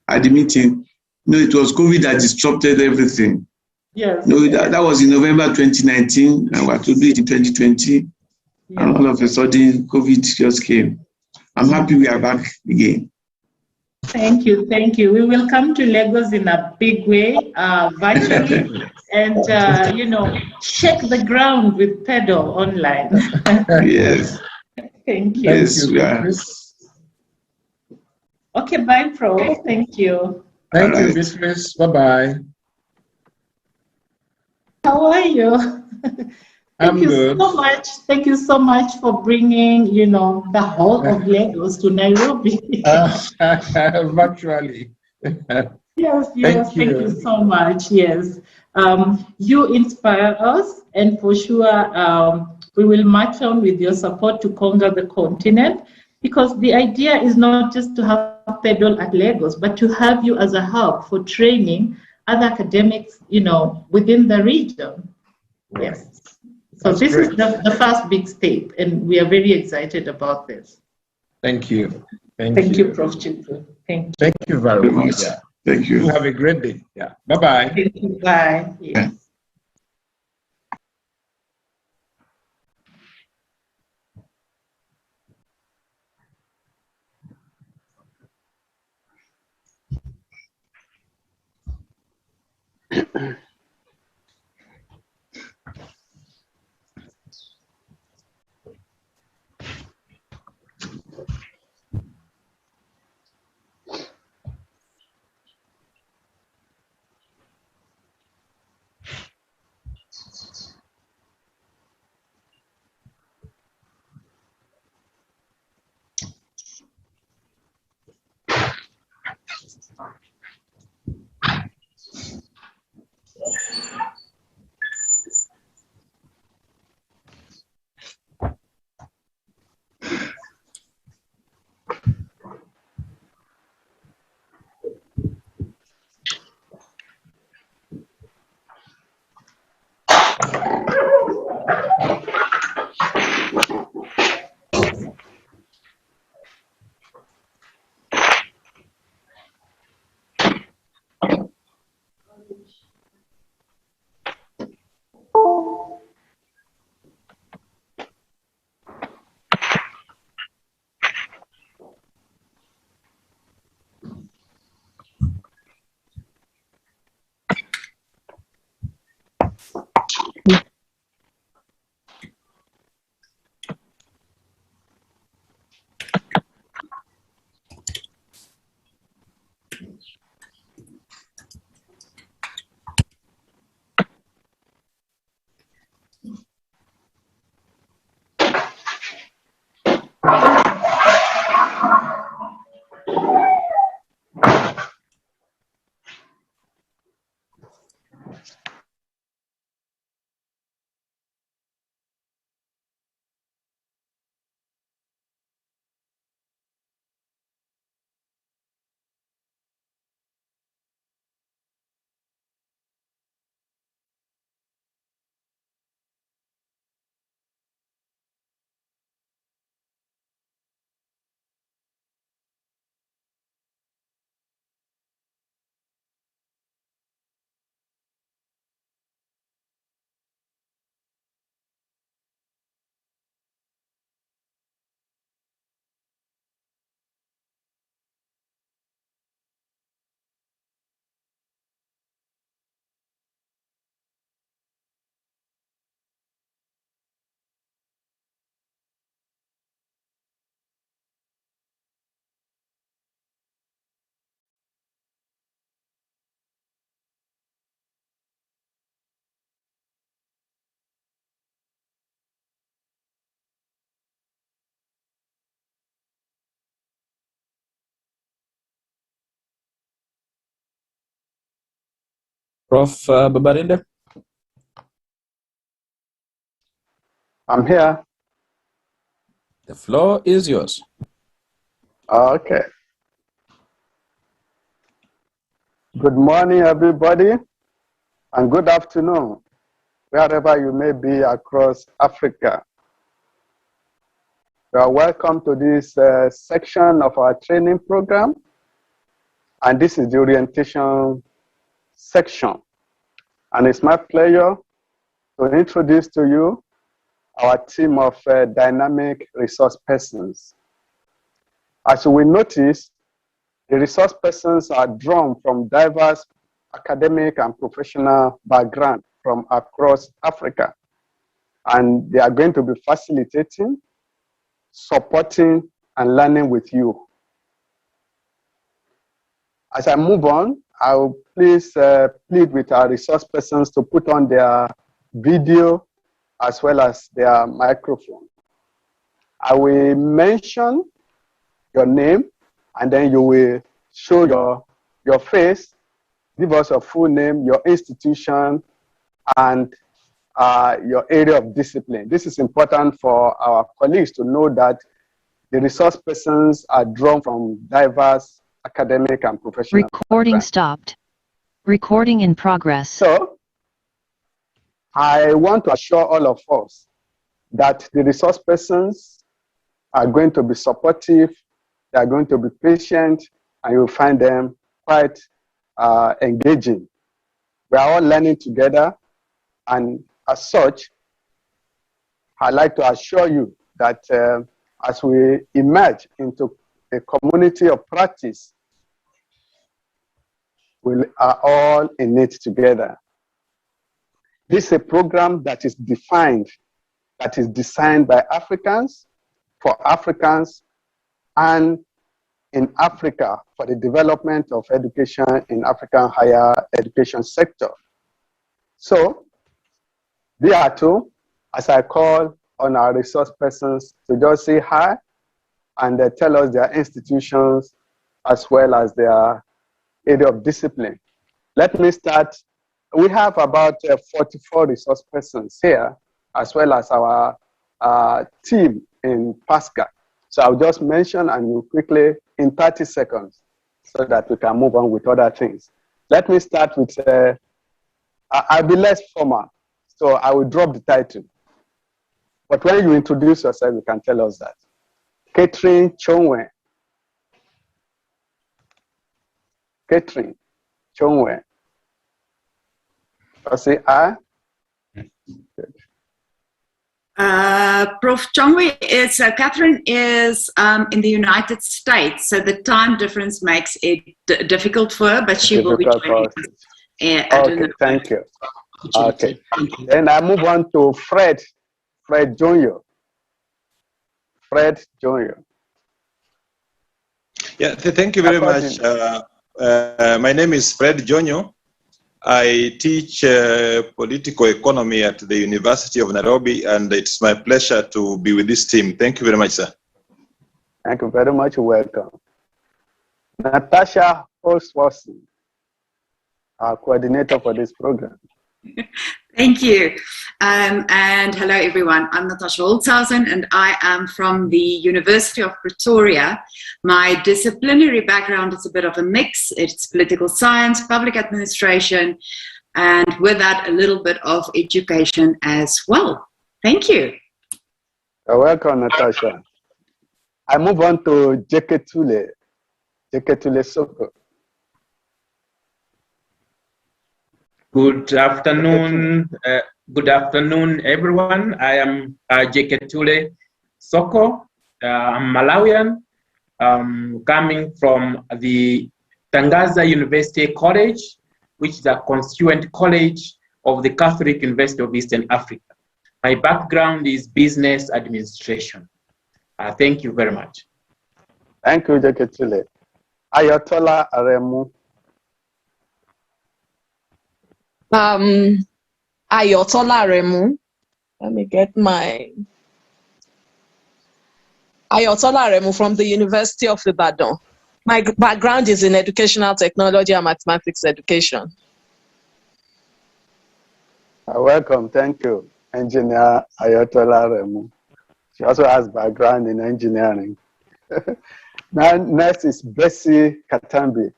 at the meeting, it was COVID that disrupted everything. Yes. That was in November 2019, and we had to do it in 2020. Yeah. And all of a sudden, COVID just came. I'm happy we are back again. Thank you. We will come to Lagos in a big way, virtually, and shake the ground with PedaL online. Yes. Thank you. Yes, we are. Okay, bye, Prof. Thank you. Thank you, Beatrice. Bye-bye. How are you? Thank you good. so much. Thank you so much for bringing, the whole of Lagos to Nairobi. Virtually. Yes, thank you so much. Yes, you inspire us, and for sure, we will march on with your support to conquer the continent, because the idea is not just to have PedaL at Lagos, but to have you as a hub for training other academics, within the region. Right. Yes. So That's this great. is the first big step, and we are very excited about this. Thank you. Thank you, Prof. Chiku. Thank you. Thank you very much. Yeah. Thank you. You have a great day. Yeah. Bye-bye. Thank you. Bye. Yeah. Prof. Babarinde? I'm here. The floor is yours. Okay. Good morning, everybody, and good afternoon, wherever you may be across Africa. You are welcome to this section of our training program, and this is the orientation section. And it's my pleasure to introduce to you our team of dynamic resource persons. As you will notice, the resource persons are drawn from diverse academic and professional background from across Africa. And they are going to be facilitating, supporting, and learning with you. As I move on, I will please plead with our resource persons to put on their video as well as their microphone. I will mention your name, and then you will show your face, give us your full name, your institution, and your area of discipline. This is important for our colleagues to know that the resource persons are drawn from diverse academic and professional Recording backgrounds. stopped. Recording in progress. So, I want to assure all of us that the resource persons are going to be supportive, they are going to be patient, and you'll find them quite engaging. We are all learning together, and as such, I'd like to assure you that as we emerge into a community of practice, we are all in it together. This is a program that is defined, that is designed by Africans, for Africans, and in Africa for the development of education in African higher education sector. So, thereto, as I call on our resource persons to just say hi and tell us their institutions as well as their area of discipline. Let me start. We have about 44 resource persons here, as well as our team in PASCA. So I'll just mention and you quickly in 30 seconds so that we can move on with other things. Let me start with, I'll be less formal, so I will drop the title. But when you introduce yourself, you can tell us that. Catherine Chongwe. Catherine Chongwe. I'll say I. Good. Prof. Chongwe is, Catherine is in the United States, so the time difference makes it difficult for her, but she will be joining us. Okay, thank you. Okay, then I move on to Fred Jr. Fred Jr. Yeah, thank you very much. My name is Fred Jonyo. I teach political economy at the University of Nairobi, and it's my pleasure to be with this team. Thank you very much, sir. Thank you very much. Welcome. Natasha Holsworthy, our coordinator for this program. Thank you. And hello, everyone. I'm Natasha Holzhausen, and I am from the University of Pretoria. My disciplinary background is a bit of a mix. It's political science, public administration, and with that, a little bit of education as well. Thank you. You're welcome, Natasha. I move on to Jeketule Soko. Good afternoon, everyone. I am Jeketule Soko. I'm Malawian, coming from the Tangaza University College, which is a constituent college of the Catholic University of Eastern Africa. My background is business administration. Thank you very much. Thank you, Jeketule. Ayatola Aremu. Ayotola Remu. Let me get my Ayotola Remu from the University of Ibadan. My background is in educational technology and mathematics education. Welcome, thank you, Engineer Ayotola Remu. She also has background in engineering. Now, next is Bessie Katambi.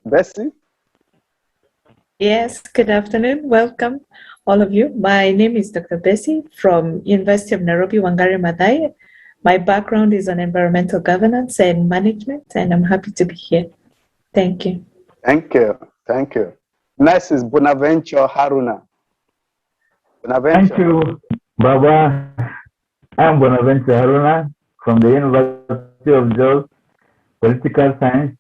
Bessie? Yes, good afternoon. Welcome, all of you. My name is Dr. Bessie from University of Nairobi, Wangari Maathai. My background is on environmental governance and management, and I'm happy to be here. Thank you. Thank you. Thank you. Next is Bonaventure Haruna. Bonaventure. Thank you, Baba. I'm Bonaventure Haruna from the University of Jos, Political Science,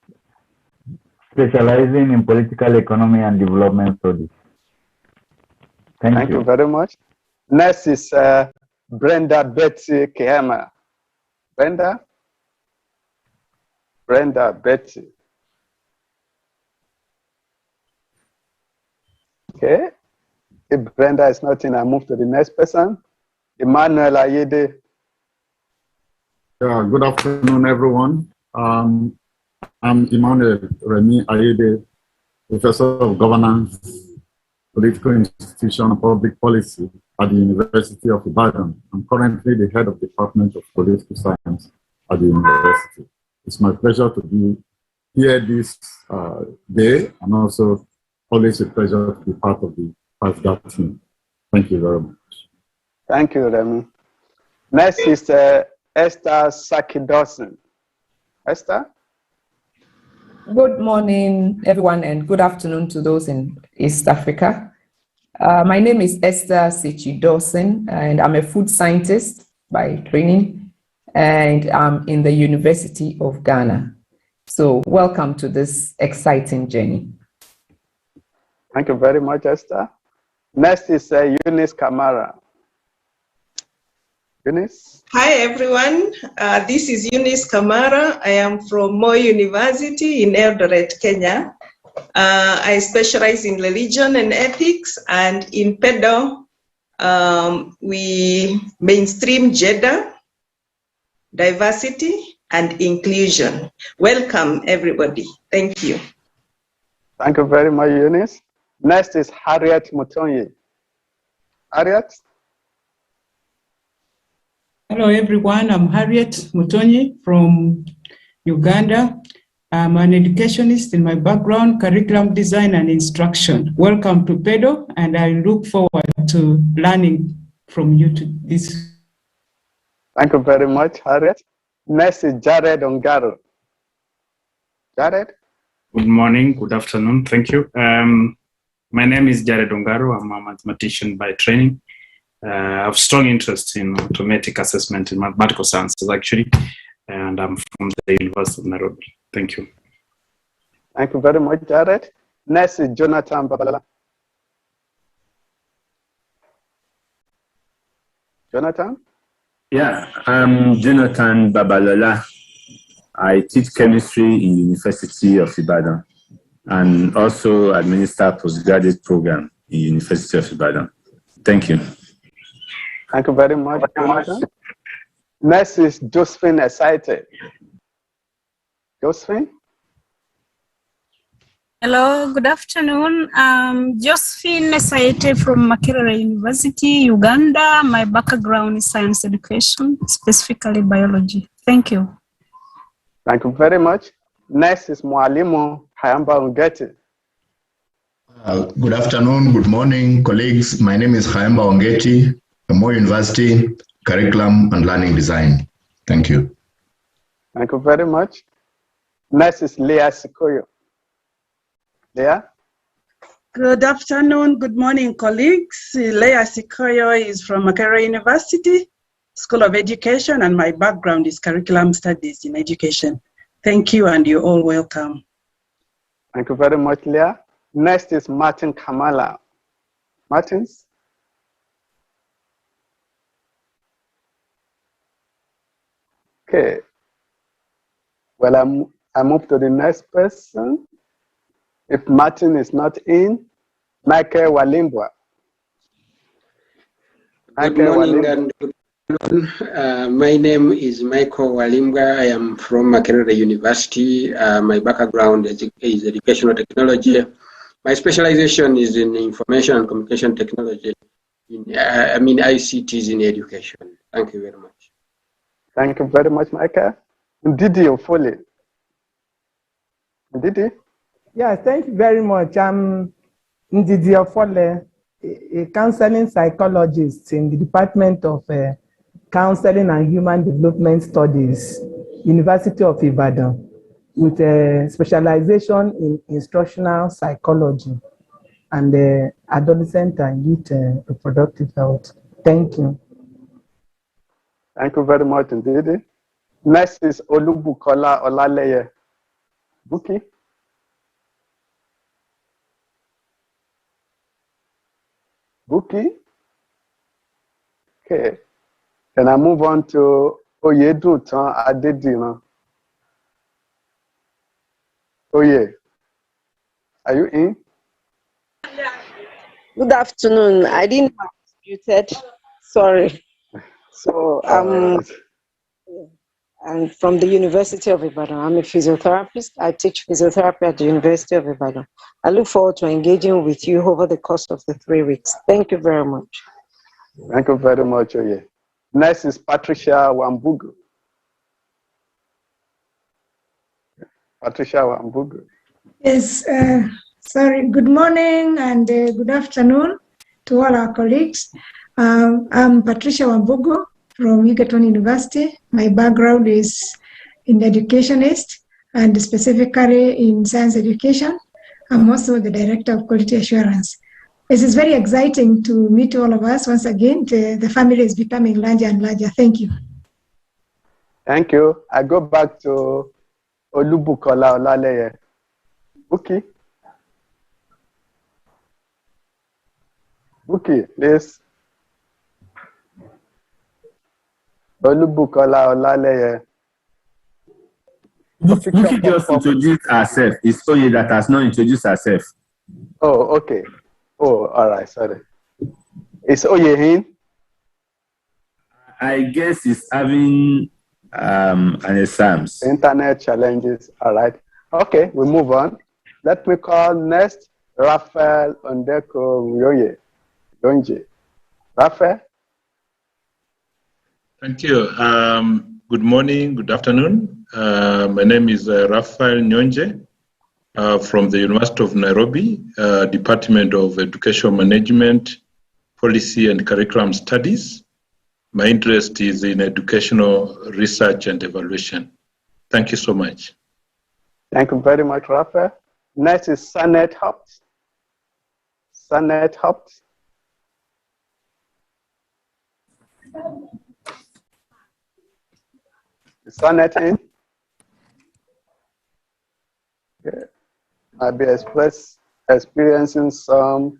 specializing in political economy and development studies. Thank you very much. Next is Brenda Betsy Kehama. Brenda Betsy. Okay. If Brenda is not in, I move to the next person. Emmanuel Ayede. Yeah, good afternoon, everyone. I'm Emmanuel Remy Ayede, Professor of Governance, Political Institution and Public Policy at the University of Ibadan. I'm currently the head of the Department of Political Science at the university. It's my pleasure to be here this day, and also always a pleasure to be part of the PASGA team. Thank you very much. Thank you, Remy. Next is Esther Saki Dawson. Esther? Good morning, everyone, and good afternoon to those in East Africa. My name is Esther Saki Dawson, and I'm a food scientist by training, and I'm in the University of Ghana. So welcome to this exciting journey. Thank you very much, Esther. Next is Eunice Kamara. Eunice? Hi, everyone. This is Eunice Kamara. I am from Moi University in Eldoret, Kenya. I specialize in religion and ethics, and in PedaL, we mainstream gender, diversity, and inclusion. Welcome, everybody. Thank you. Thank you very much, Eunice. Next is Harriet Mutonyi. Harriet? Hello, everyone. I'm Harriet Mutonyi from Uganda. I'm an educationist in my background, curriculum design and instruction. Welcome to PedaL, and I look forward to learning from you to this. Thank you very much, Harriet. Next is Jared Ongaro. Jared? Good morning, good afternoon, thank you. My name is Jared Ongaro. I'm a mathematician by training. I have strong interest in automatic assessment in mathematical sciences, actually, and I'm from the University of Nairobi. Thank you. Thank you very much, Jared. Next is Jonathan Babalola. Jonathan? Yeah, I'm Jonathan Babalola. I teach chemistry in University of Ibadan and also administer postgraduate program in University of Ibadan. Thank you. Thank you very much, Jonathan. Next is Josephine Esaite. Josephine? Hello, good afternoon. Josephine Esaite from Makerere University, Uganda. My background is science education, specifically biology. Thank you. Thank you very much. Next is Mwalimu Hayamba Ongeti. Good afternoon, good morning, colleagues. My name is Hayamba Ongeti, Moi University, Curriculum and Learning Design. Thank you. Thank you very much. Next is Leah Sikoyo. Leah? Good afternoon, good morning, colleagues. Leah Sikoyo is from Makerere University, School of Education, and my background is curriculum studies in education. Thank you, and you're all welcome. Thank you very much, Leah. Next is Martin Kamala. Martins? Okay. Well, I move to the next person. If Martin is not in, Michael Walimbwa. Good morning and good afternoon. My name is Michael Wallinger. I am from Makerere University. My background is educational technology. My specialization is in information and communication technology. ICTs in education. Thank you very much. Thank you very much, Michael. Ndidi Ofole. Ndidi? Yeah, thank you very much. I'm Ndidi Ofole, a counseling psychologist in the Department of Counseling and Human Development Studies, University of Ibadan, with a specialization in instructional psychology and adolescent and youth reproductive health. Thank you. Thank you very much indeed. Next is Olubukola Olaleye. Buki? Buki? Okay. Can I move on to Oyedutan Adedina? Oye, are you in? Good afternoon. I didn't have it muted. Sorry. So I'm from the University of Ibadan. I'm a physiotherapist. I teach physiotherapy at the University of Ibadan. I look forward to engaging with you over the course of the 3 weeks. Thank you very much. Thank you very much, Oye. Next is Patricia Vambogo. Patricia Vambogo. Yes, sorry. Good morning and good afternoon to all our colleagues. I'm Patricia Vambogo from Egerton University. My background is in educationist and specifically in science education. I'm also the Director of Quality Assurance. It is very exciting to meet all of us once again. The family is becoming larger and larger. Thank you. Thank you. I go back to Olubukola Olaleye. Buki. Buki, please. Olubukola Olaleye. Buki just introduced herself. It's Oye that has not introduced herself. Oh, okay. Oh, all right. Sorry. Is Oye in? I guess he's having an exams. Internet challenges. All right. Okay, we move on. Let me call next Raphael Ondeko Yonje. Raphael. Thank you. Good morning, good afternoon. My name is Raphael Nyonje from the University of Nairobi, Department of Education Management, Policy and Curriculum Studies. My interest is in educational research and evaluation. Thank you so much. Thank you very much, Raphael. Next is Sanet Hopt. Sanet Hopt. Is Sanet in? Okay. Might be experiencing some.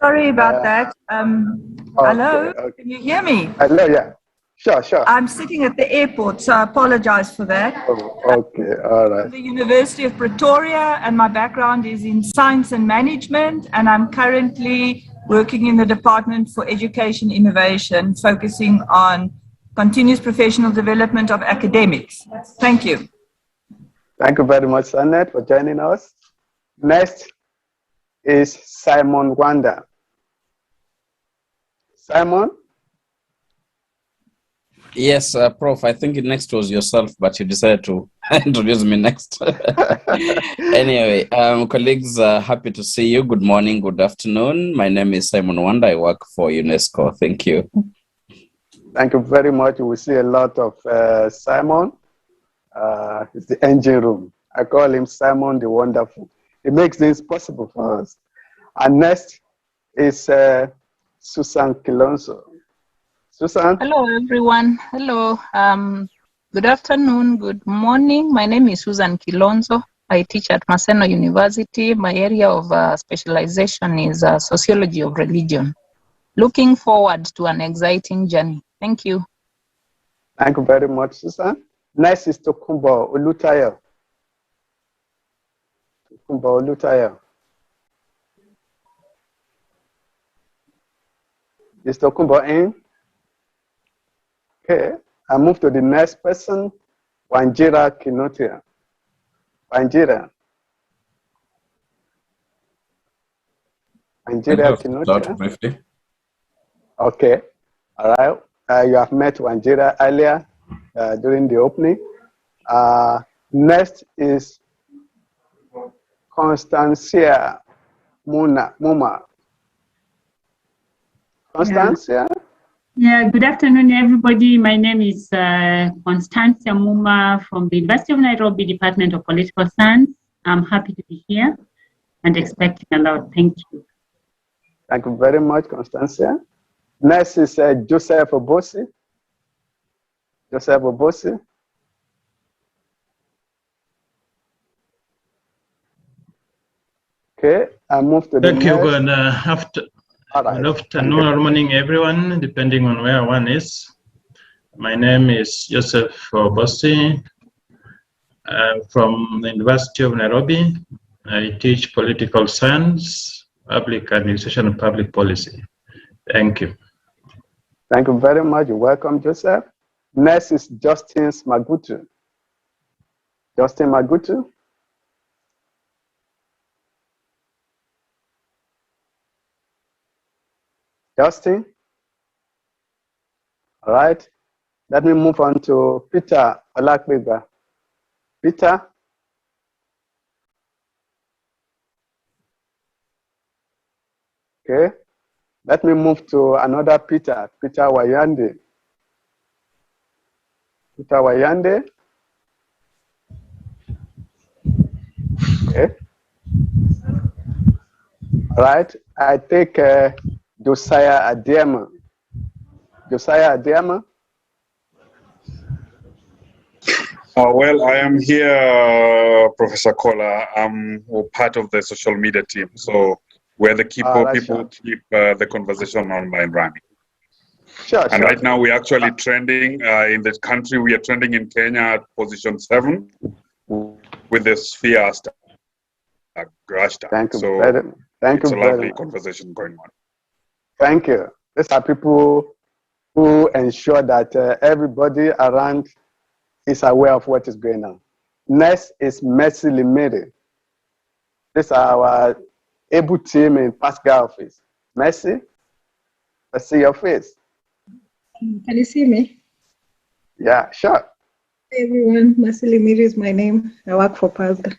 Sorry about that. Hello, okay. Can you hear me? Hello, yeah. Sure. I'm sitting at the airport, so I apologize for that. Oh, okay, all right. The University of Pretoria, and my background is in science and management, and I'm currently working in the Department for Education Innovation, focusing on continuous professional development of academics. Thank you. Thank you very much, Sanet, for joining us. Next is Simon Wanda. Simon? Yes, Prof. I think next was yourself, but you decided to introduce me next. Anyway, colleagues, happy to see you. Good morning, good afternoon. My name is Simon Wanda. I work for UNESCO. Thank you. Thank you very much. We see a lot of Simon. It's the engine room. I call him Simon the Wonderful. He makes this possible for us. And next is Susan Kilonzo. Susan? Hello, everyone. Hello. Good afternoon. Good morning. My name is Susan Kilonzo. I teach at Maseno University. My area of specialization is sociology of religion. Looking forward to an exciting journey. Thank you. Thank you very much, Susan. Next is Tokumbo Olutayo. Tokumbo Olutayo. Is Tokumbo in? Okay, I move to the next person, Wanjira Kinotia. Wanjira. Wanjira Kinotia. Okay, all right. You have met Wanjira earlier during the opening. Next is Constancia Muma. Constancia? Yeah, good afternoon, everybody. My name is Constancia Muma from the University of Nairobi, Department of Political Science. I'm happy to be here and expecting a lot. Thank you. Thank you very much, Constancia. Next is Joseph Obosi. Joseph Obosi. Okay, I move to the next. Thank you. Good afternoon or morning, everyone, depending on where one is. My name is Joseph Obosi. I'm from the University of Nairobi. I teach political science Public Administration and Public Policy. Thank you. Thank you very much. You're welcome, Joseph. Next is Justin Magutu. Justin Magutu. Justin. All right. Let me move on to Peter Olakbega. Peter. Okay. Let me move to another Peter, Peter Wayande. Peter Wayande. Okay. All right. I take Josiah Adiema. Josiah Adiema. Well, I am here, Professor Kola. I'm part of the social media team. So we're the people who keep the conversation online running. Sure, and right now we're actually trending in the country. We are trending in Kenya at position 7 with the sphere hashtag. Thank you. So Thank it's you a very lovely much. conversation going on. Thank you. These are people who ensure that everybody around is aware of what is going on. Next is Mercy Limere. This is our able team in Pascal office. Mercy, let's see your face. Can you see me? Yeah, sure. Hey everyone, Mercy Limere is my name. I work for PedaL.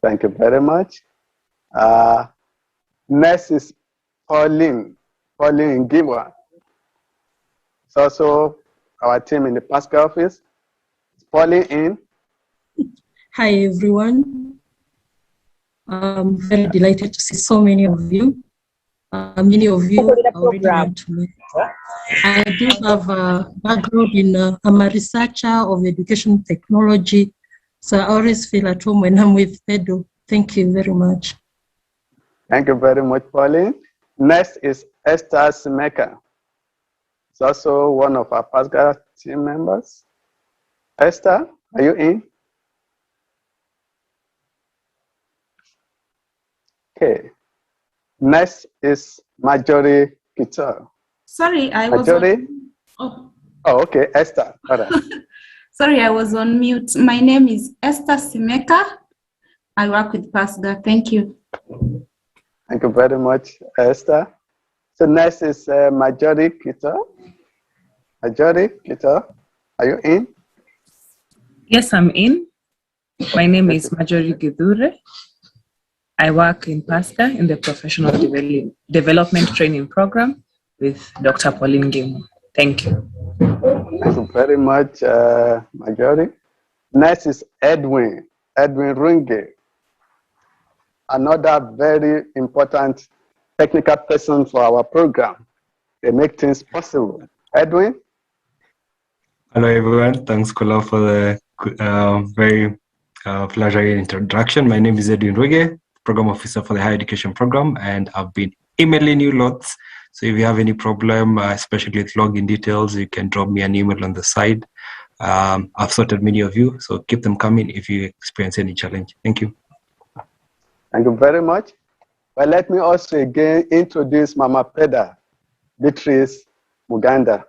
Thank you very much. Next is Pauline Ngimwa. It's also our team in the Pascal office. Is Pauline in? Hi everyone. I'm very delighted to see so many of you. Many of you already know to me. I do have a background in, I'm a researcher of education technology. So I always feel at home when I'm with PedaL. Thank you very much. Thank you very much, Pauline. Next is Esther Simeka. It's also one of our Pascal team members. Esther, are you in? Okay. Next is Marjorie Kitor. Sorry, I was Marjorie? on. Oh, okay. Esther. All right. Sorry, I was on mute. My name is Esther Simeka. I work with PASGA. Thank you. Thank you very much, Esther. So next is Marjorie Kitor. Marjorie Kitor, are you in? Yes, I'm in. My name is Marjorie Gidure. I work in PASGA in the Professional Development Training Program with Dr. Pauline Ngimwa. Thank you. Thank you very much, Marjorie. Next is Edwin Runge, another very important technical person for our program. They make things possible. Edwin? Hello, everyone. Thanks, Kola, for the very flattering introduction. My name is Edwin Runge, Program Officer for the Higher Education Program, and I've been emailing you lots. So if you have any problem, especially with login details, you can drop me an email on the side. I've sorted many of you, so keep them coming if you experience any challenge. Thank you. Thank you very much. Well, let me also again introduce Mama PedaL, Beatrice Muganda.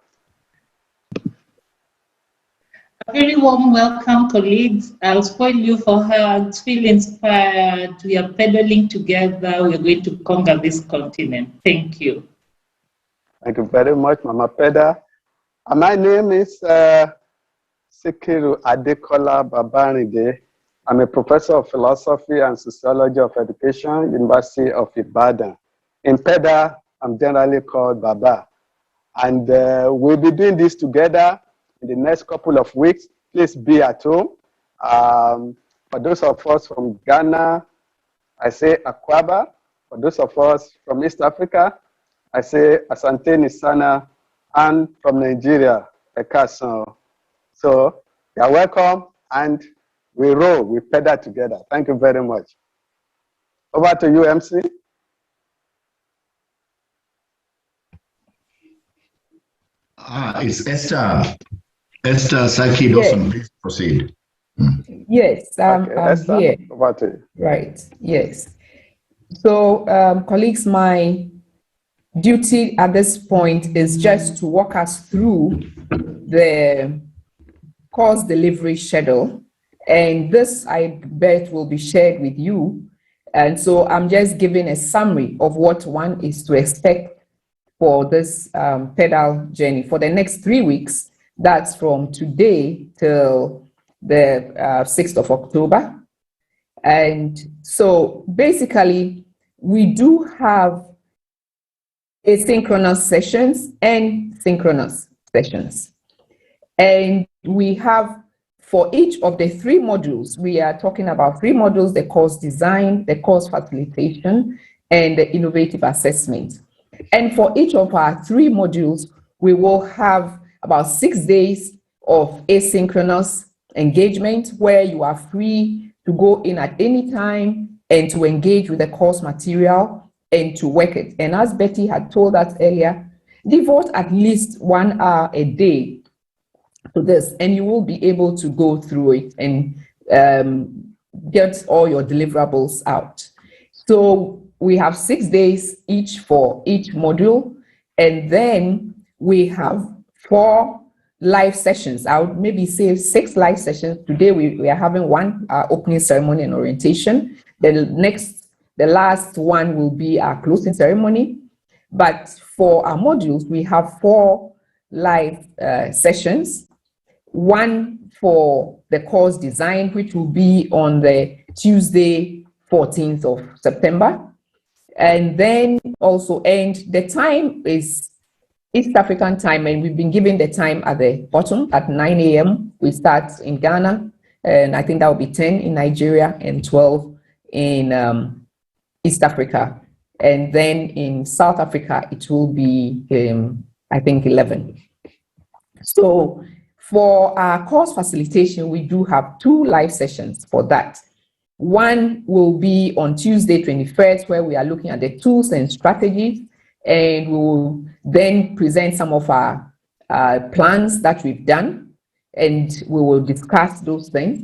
A very warm welcome, colleagues. I'll spoil you for her. Feel inspired. We are pedaling together. We are going to conquer this continent. Thank you. Thank you very much, Mama PedaL. My name is Sikiru Adekola Babarinde. I'm a professor of philosophy and sociology of education, University of Ibadan. In PedaL, I'm generally called Baba. And we'll be doing this together in the next couple of weeks. Please be at home. For those of us from Ghana, I say Akwaba. For those of us from East Africa, I say Asante Nisana. And from Nigeria, Ekason. So you're welcome, and we roll, we PedaL together. Thank you very much. Over to you, MC. It's Esther. Esther Saki Dawson, Yes. please proceed. Yes, I'm Esther, here. over to you. Right, yes. So, colleagues, my duty at this point is just to walk us through the course delivery schedule. And this, I bet, will be shared with you. And so I'm just giving a summary of what one is to expect for this PedaL journey for the next 3 weeks. That's from today till the 6th of October. And so basically, we do have asynchronous sessions and synchronous sessions. And we have, for each of the 3 modules, we are talking about 3 modules: the course design, the course facilitation, and the innovative assessment. And for each of our 3 modules, we will have about 6 days of asynchronous engagement where you are free to go in at any time and to engage with the course material and to work it. And as Betty had told us earlier, devote at least 1 hour a day to this, and you will be able to go through it and get all your deliverables out. So we have 6 days each for each module, and then we have 4 live sessions. I would maybe say 6 live sessions. Today we are having 1 opening ceremony and orientation. The last one will be our closing ceremony. But for our modules, we have 4 live sessions. 1 for the course design, which will be on the Tuesday, 14th of September. And then also, and the time is East African time, and we've been given the time at the bottom at 9 a.m. We start in Ghana, and I think that will be 10 in Nigeria and 12 in East Africa. And then in South Africa, it will be, I think, 11. So for our course facilitation, we do have 2 live sessions for that. 1 will be on Tuesday, 21st, where we are looking at the tools and strategies, and we will then present some of our plans that we've done, and we will discuss those things.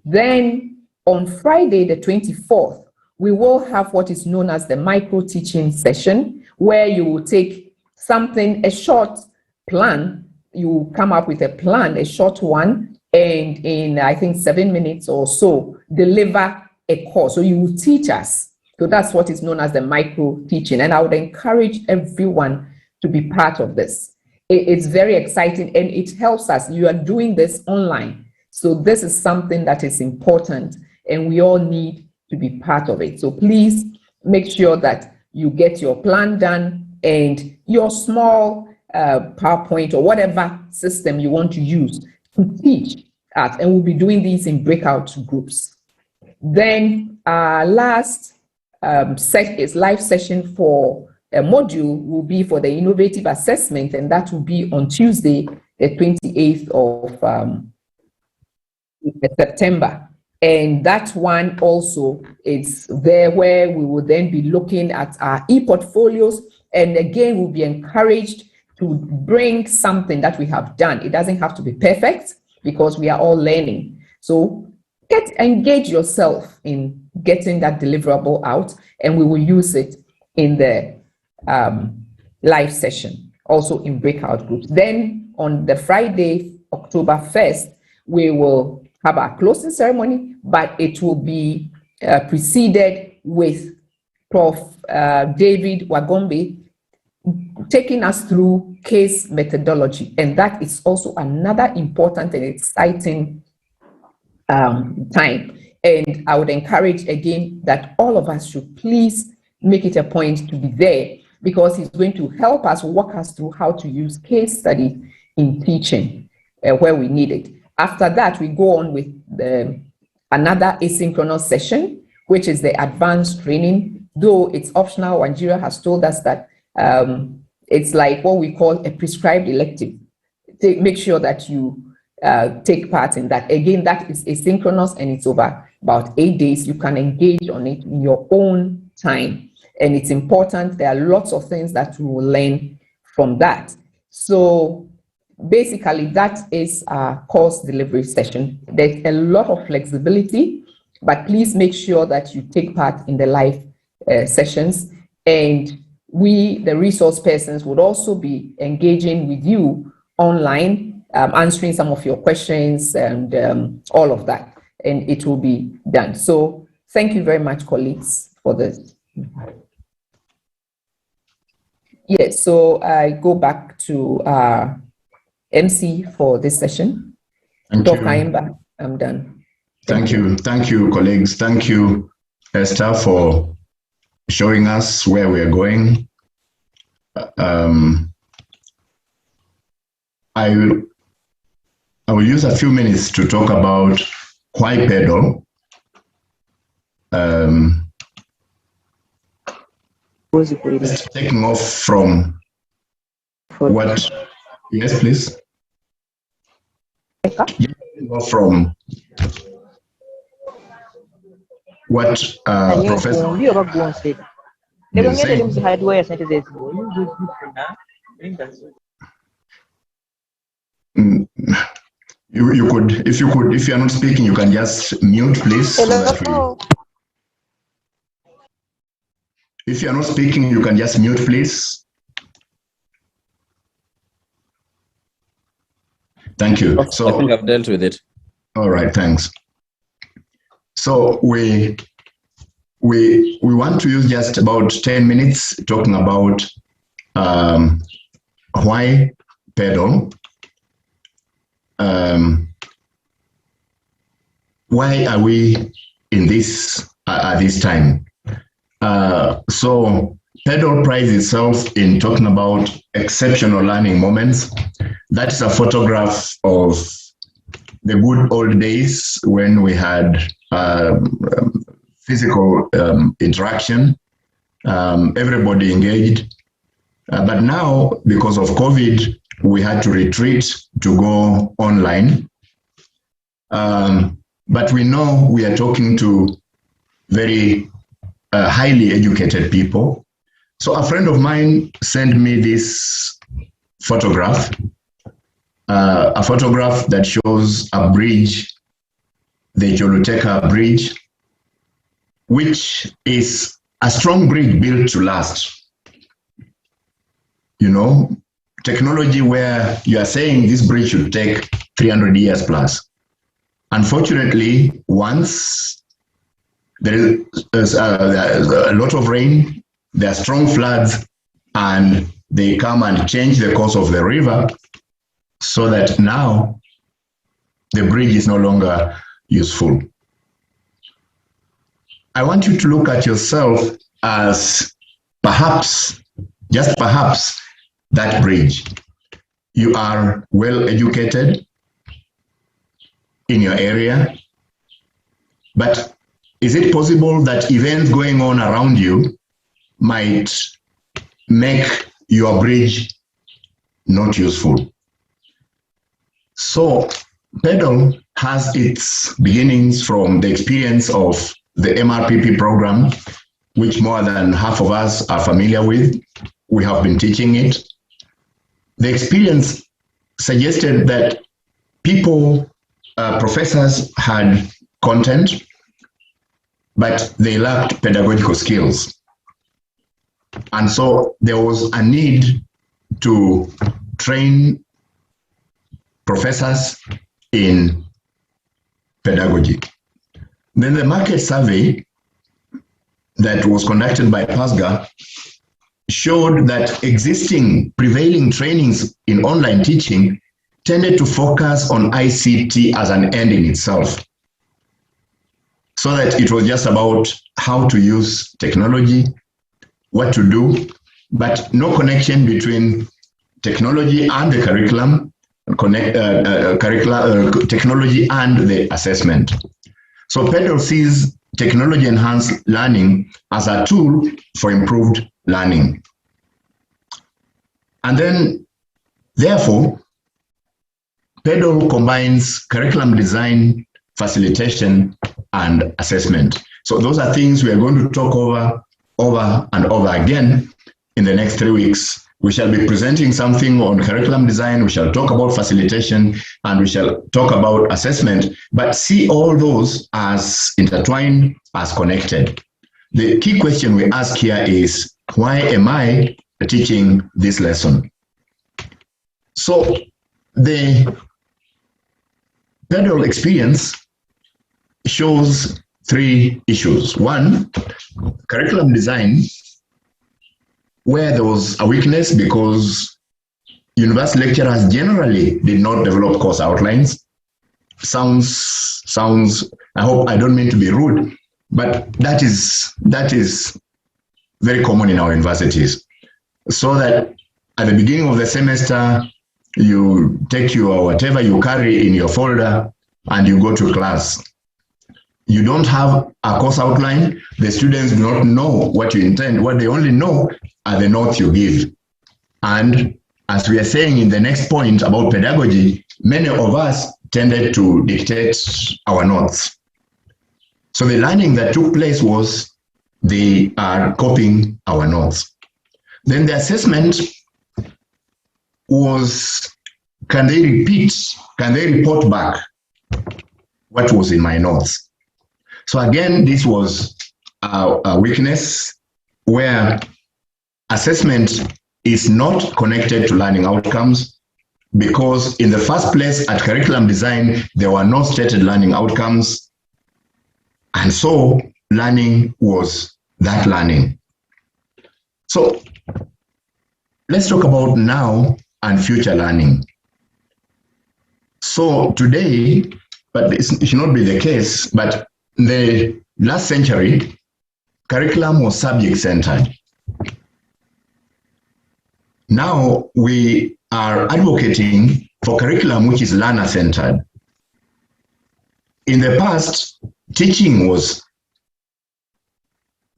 Then on Friday, the 24th, we will have what is known as the micro teaching session, where you will take something, a short plan, you come up with a plan, a short one, and in, I think, 7 minutes or so, deliver a course. So you will teach us. So that's what is known as the micro teaching. And I would encourage everyone to be part of this. It's very exciting, and it helps us. You are doing this online. So this is something that is important, and we all need to be part of it. So please make sure that you get your plan done and your small PowerPoint or whatever system you want to use to teach at, and we'll be doing these in breakout groups. Then our last live session for a module will be for the innovative assessment, and that will be on Tuesday, the 28th of September. And that one also is there where we will then be looking at our e-portfolios, and again, we'll be encouraged to bring something that we have done. It doesn't have to be perfect because we are all learning. So engage yourself in getting that deliverable out, and we will use it in the live session, also in breakout groups. Then on the Friday, October 1st, we will have our closing ceremony, but it will be preceded with Prof. David Wagombe taking us through case methodology. And that is also another important and exciting time. And I would encourage again that all of us should please make it a point to be there, because he's going to help us, walk us through how to use case studies in teaching where we need it. After that, we go on with another asynchronous session, which is the advanced training. Though it's optional, Nigeria has told us that it's like what we call a prescribed elective. Make sure that you take part in that. Again, that is asynchronous, and it's over about 8 days. You can engage on it in your own time. And it's important. There are lots of things that you will learn from that. So basically, that is our course delivery session. There's a lot of flexibility, but please make sure that you take part in the live sessions. And we, the resource persons, would also be engaging with you online, answering some of your questions and all of that. And it will be done. So thank you very much, colleagues, for this. Yes, so I go back to MC for this session. Dr. Imba, I'm done. Thank you, colleagues. Thank you, Esther, for showing us where we are going. I will use a few minutes to talk about why PedaL. Taking off from what? Yes, please. From what Professor you could, if you are not speaking, you can just mute, please. So that if you are not speaking, you can just mute, please. Thank you. So I think I've dealt with it. All right, thanks. So we want to use just about 10 minutes talking about why PedaL. Why are we in this at this time? So PedaL prides itself in talking about exceptional learning moments. That's a photograph of the good old days when we had physical interaction, everybody engaged. But now, because of COVID, we had to retreat to go online. But we know we are talking to very highly educated people. So a friend of mine sent me this photograph, a photograph that shows a bridge, the Joluteka Bridge, which is a strong bridge built to last. You know, technology where you are saying this bridge should take 300 years plus. Unfortunately, once there is a lot of rain, there are strong floods, and they come and change the course of the river so that now the bridge is no longer useful. I want you to look at yourself as perhaps, just perhaps, that bridge. You are well educated in your area, but is it possible that events going on around you might make your bridge not useful? So PedaL has its beginnings from the experience of the MRPP program, which more than half of us are familiar with. We have been teaching it. The experience suggested that people, professors had content, but they lacked pedagogical skills. And so there was a need to train professors in pedagogy. Then the market survey that was conducted by PASGA showed that existing prevailing trainings in online teaching tended to focus on ICT as an end in itself, so that it was just about how to use technology, what to do, but no connection between technology and the curriculum, technology and the assessment. So PedaL sees technology-enhanced learning as a tool for improved learning. And then, therefore, PedaL combines curriculum design, facilitation, and assessment. So those are things we are going to talk over and over again in the next 3 weeks. We shall be presenting something on curriculum design, we shall talk about facilitation, and we shall talk about assessment, but see all those as intertwined, as connected. the key question we ask here is, why am I teaching this lesson? So the PedaL experience shows three issues. One, curriculum design, where there was a weakness because university lecturers generally did not develop course outlines. Sounds, I hope I don't mean to be rude, but that is very common in our universities. So that at the beginning of the semester, you take your whatever you carry in your folder and you go to class. You don't have a course outline. The students do not know what you intend. What they only know are the notes you give. And as we are saying in the next point about pedagogy, many of us tended to dictate our notes. So the learning that took place was they are copying our notes. Then the assessment was, can they report back what was in my notes? So again, this was a weakness where assessment is not connected to learning outcomes, because in the first place at curriculum design, there were no stated learning outcomes. And so learning was that learning. So let's talk about now and future learning. So today, but it should not be the case, but in the last century, curriculum was subject-centered. Now we are advocating for curriculum which is learner-centered. In the past, teaching was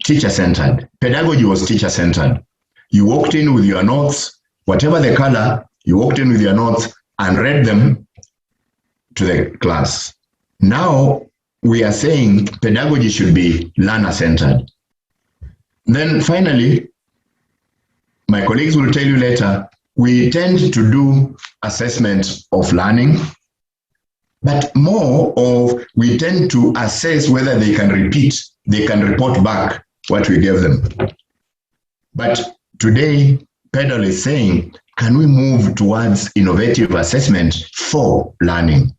teacher-centered. Pedagogy was teacher-centered. You walked in with your notes, whatever the color, you walked in with your notes and read them to the class. Now we are saying pedagogy should be learner-centered. Then finally, my colleagues will tell you later, we tend to do assessment of learning, but more of we tend to assess whether they can repeat, they can report back what we gave them. But today, PedaL is saying, can we move towards innovative assessment for learning?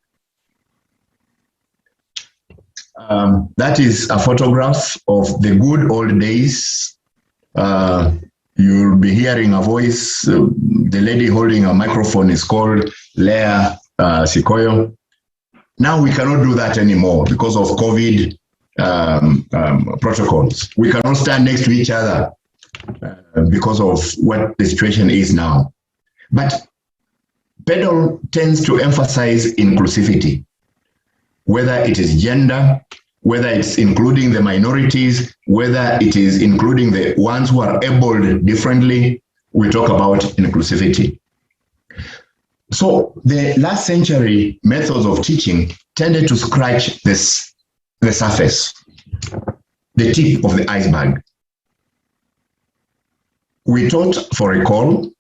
That is a photograph of the good old days. You'll be hearing a voice. The lady holding a microphone is called Leah Sikoyo. Now we cannot do that anymore because of COVID protocols. We cannot stand next to each other because of what the situation is now. But PedaL tends to emphasize inclusivity, whether it is gender, whether it's including the minorities, whether it is including the ones who are abled differently, we talk about inclusivity. So the last century methods of teaching tended to scratch the surface, the tip of the iceberg. We taught for recall.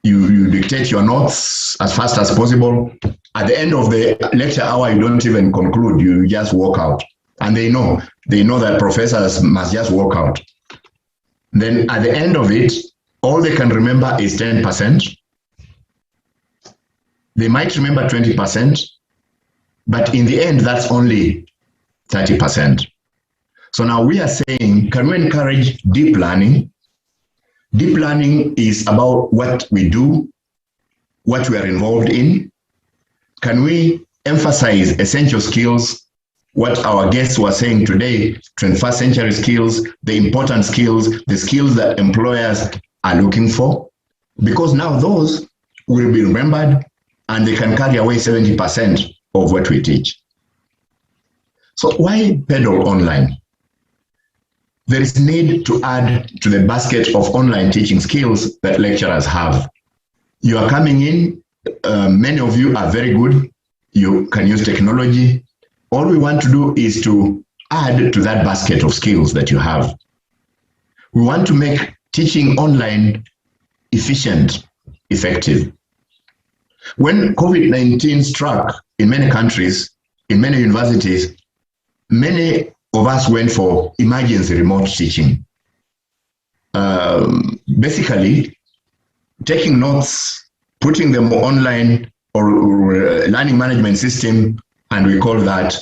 You dictate your notes as fast as possible. At the end of the lecture hour, you don't even conclude, you just walk out. And they know that professors must just walk out. Then at the end of it, all they can remember is 10%. They might remember 20%, but in the end, that's only 30%. So now we are saying, can we encourage deep learning? Deep learning is about what we do, what we are involved in. Can we emphasize essential skills, what our guests were saying today, 21st century skills, the important skills, the skills that employers are looking for? Because now those will be remembered and they can carry away 70% of what we teach. So why PedaL online? There is need to add to the basket of online teaching skills that lecturers have. You are coming in, many of you are very good, you can use technology. All we want to do is to add to that basket of skills that you have. We want to make teaching online efficient, effective. When COVID-19 struck in many countries, in many universities, many of us went for emergency remote teaching. Basically, taking notes, putting them online or learning management system, and we call that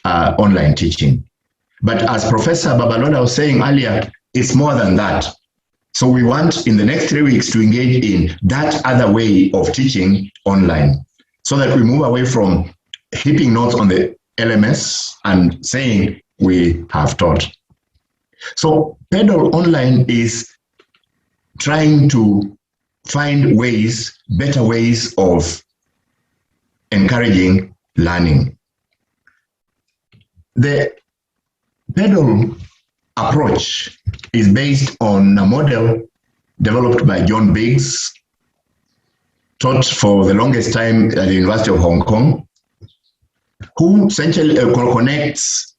online teaching. But as Professor Babalola was saying earlier, it's more than that. So we want in the next 3 weeks to engage in that other way of teaching online, so that we move away from heaping notes on the LMS and saying we have taught. So PedaL Online is trying to find ways, better ways of encouraging learning. The PedaL approach is based on a model developed by John Biggs, taught for the longest time at the University of Hong Kong, who essentially connects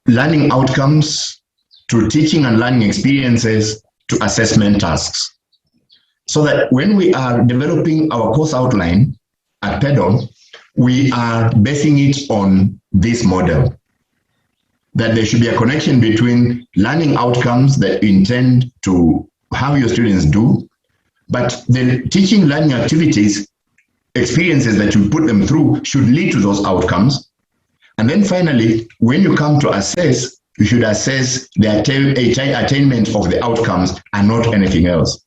learning outcomes to teaching and learning experiences to assessment tasks. So that when we are developing our course outline at PedaL, we are basing it on this model, that there should be a connection between learning outcomes that you intend to have your students do, but the teaching learning activities, experiences that you put them through should lead to those outcomes. And then finally, when you come to assess, you should assess the attainment of the outcomes and not anything else.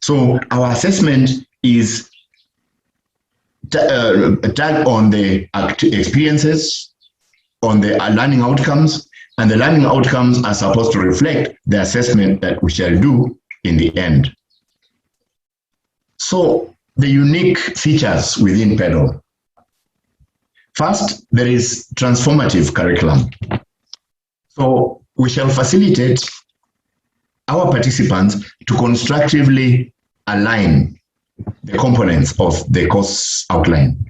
So our assessment is tagged on the experiences, on the learning outcomes, and the learning outcomes are supposed to reflect the assessment that we shall do in the end. So the unique features within PedaL. First, there is transformative curriculum. So we shall facilitate our participants to constructively align the components of the course outline,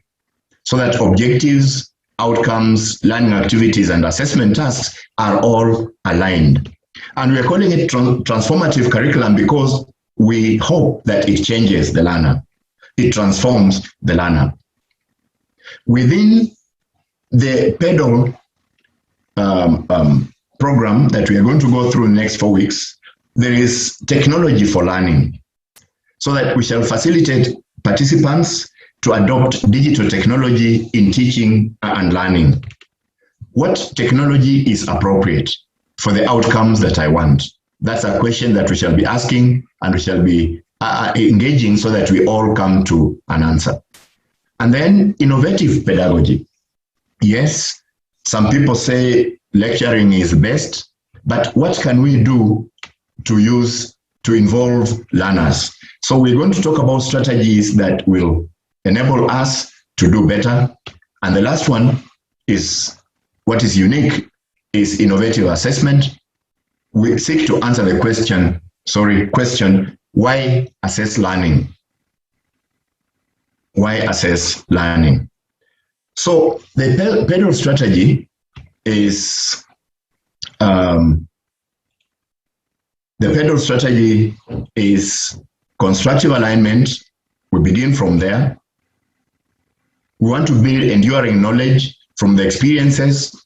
so that objectives, outcomes, learning activities, and assessment tasks are all aligned. And we're calling it transformative curriculum because we hope that it changes the learner. It transforms the learner. Within the PedaL program that we are going to go through in the next 4 weeks, there is technology for learning, so that we shall facilitate participants to adopt digital technology in teaching and learning. What technology is appropriate for the outcomes that I want? That's a question that we shall be asking, and we shall be engaging so that we all come to an answer. And then innovative pedagogy. Yes, some people say lecturing is best, but what can we do to involve learners? So we're going to talk about strategies that will enable us to do better. And the last one is, what is unique is innovative assessment. We seek to answer the question, why assess learning? Why assess learning? So the PedaL strategy is, constructive alignment. We begin from there. We want to build enduring knowledge from the experiences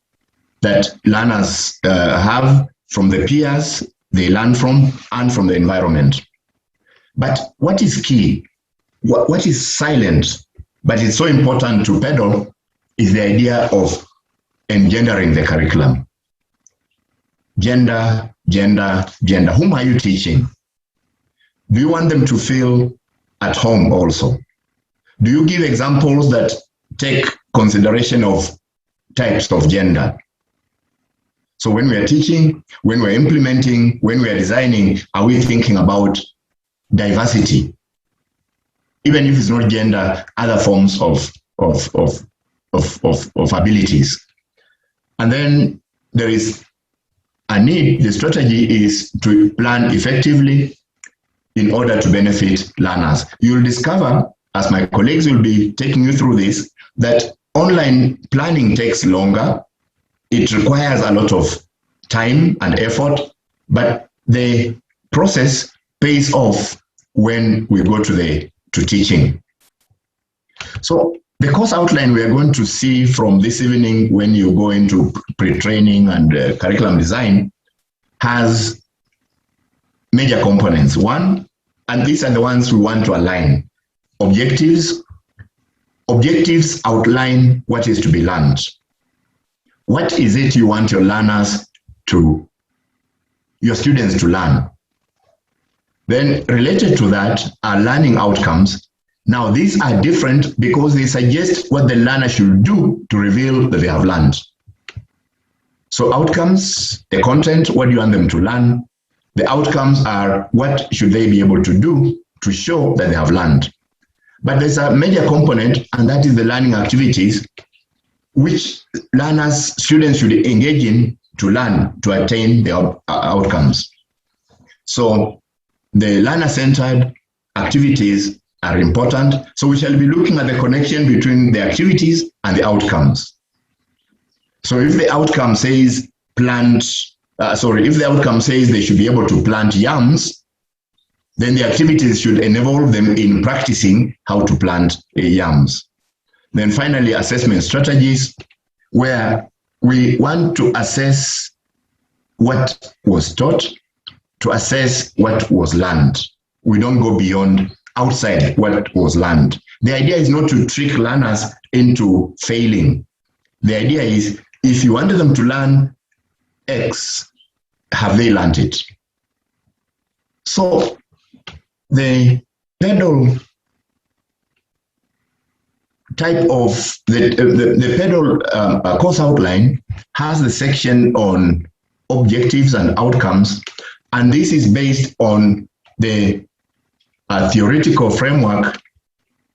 that learners have, from the peers they learn from, and from the environment. But what is key, what is silent, but it's so important to PedaL, is the idea of engendering the curriculum. Gender, gender, gender. Whom are you teaching? Do you want them to feel at home also? Do you give examples that take consideration of types of gender? So when we are teaching, when we're implementing, when we are designing, are we thinking about diversity? Even if it's not gender, other forms of abilities. And then there is a need, the strategy is to plan effectively in order to benefit learners. You'll discover, as my colleagues will be taking you through this, that online planning takes longer. It requires a lot of time and effort, but the process pays off when we go to teaching. So The course outline we are going to see from this evening when you go into pre-training and curriculum design has major components. One, and these are the ones we want to align. Objectives. Objectives outline what is to be learned. What is it you want your students to learn? Then related to that are learning outcomes. Now these are different because they suggest what the learner should do to reveal that they have learned. So outcomes, the content, what do you want them to learn? The outcomes are what should they be able to do to show that they have learned. But there's a major component, and that is the learning activities, which students should engage in to learn, to attain the outcomes. So the learner-centered activities are important. So we shall be looking at the connection between the activities and the outcomes. So if the outcome says if the outcome says they should be able to plant yams, then the activities should enable them in practicing how to plant yams. Then finally, assessment strategies, where we want to assess what was taught, to assess what was learned. We don't go beyond outside what was learned. The idea is not to trick learners into failing. The idea is, if you wanted them to learn X, have they learned it? So the PedaL type of the PedaL course outline has the section on objectives and outcomes, and this is based on the theoretical framework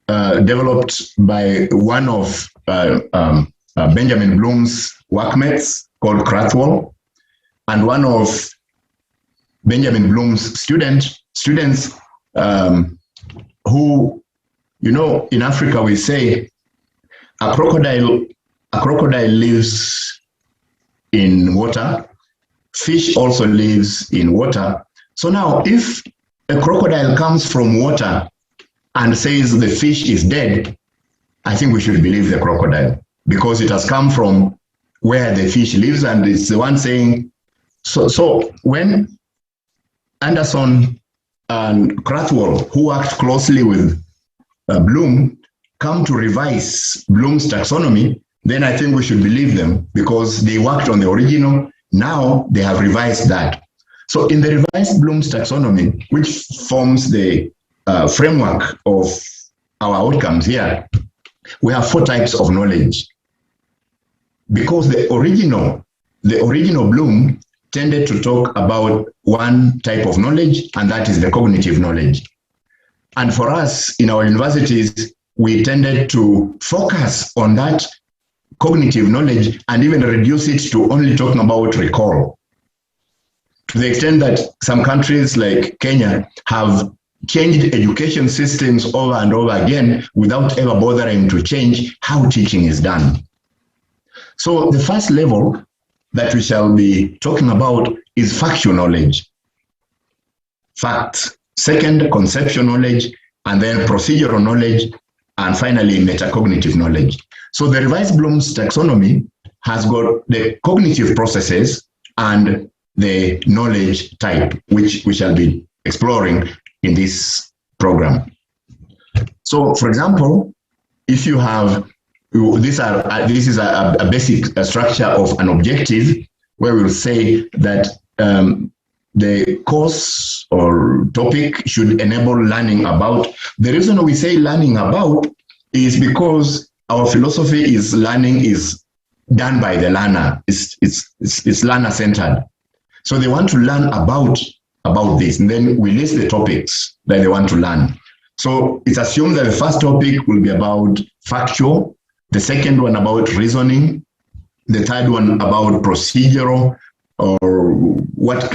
developed by one of Benjamin Bloom's workmates called Krathwohl, and one of Benjamin Bloom's students who, in Africa we say a crocodile lives in water, fish also lives in water. So now if a crocodile comes from water and says the fish is dead, I think we should believe the crocodile, because it has come from where the fish lives, and it's the one saying, so when Anderson and Krathwohl, who worked closely with Bloom, come to revise Bloom's taxonomy, then I think we should believe them, because they worked on the original. Now they have revised that. So in the revised Bloom's taxonomy, which forms the framework of our outcomes here, we have 4 types of knowledge. Because the original Bloom tended to talk about one type of knowledge, and that is the cognitive knowledge. And for us in our universities, we tended to focus on that cognitive knowledge and even reduce it to only talking about recall. To the extent that some countries like Kenya have changed education systems over and over again without ever bothering to change how teaching is done. So the first level that we shall be talking about is factual knowledge. Facts. Second, conceptual knowledge, and then procedural knowledge, and finally, metacognitive knowledge. So the revised Bloom's taxonomy has got the cognitive processes and the knowledge type, which we shall be exploring in this program. So, for example, if you have, this is a basic structure of an objective, where we'll say that the course or topic should enable learning about. The reason we say learning about is because our philosophy is learning is done by the learner. It's learner-centered. So they want to learn about this, and then we list the topics that they want to learn. So it's assumed that the first topic will be about factual, the second one about reasoning, the third one about procedural, or what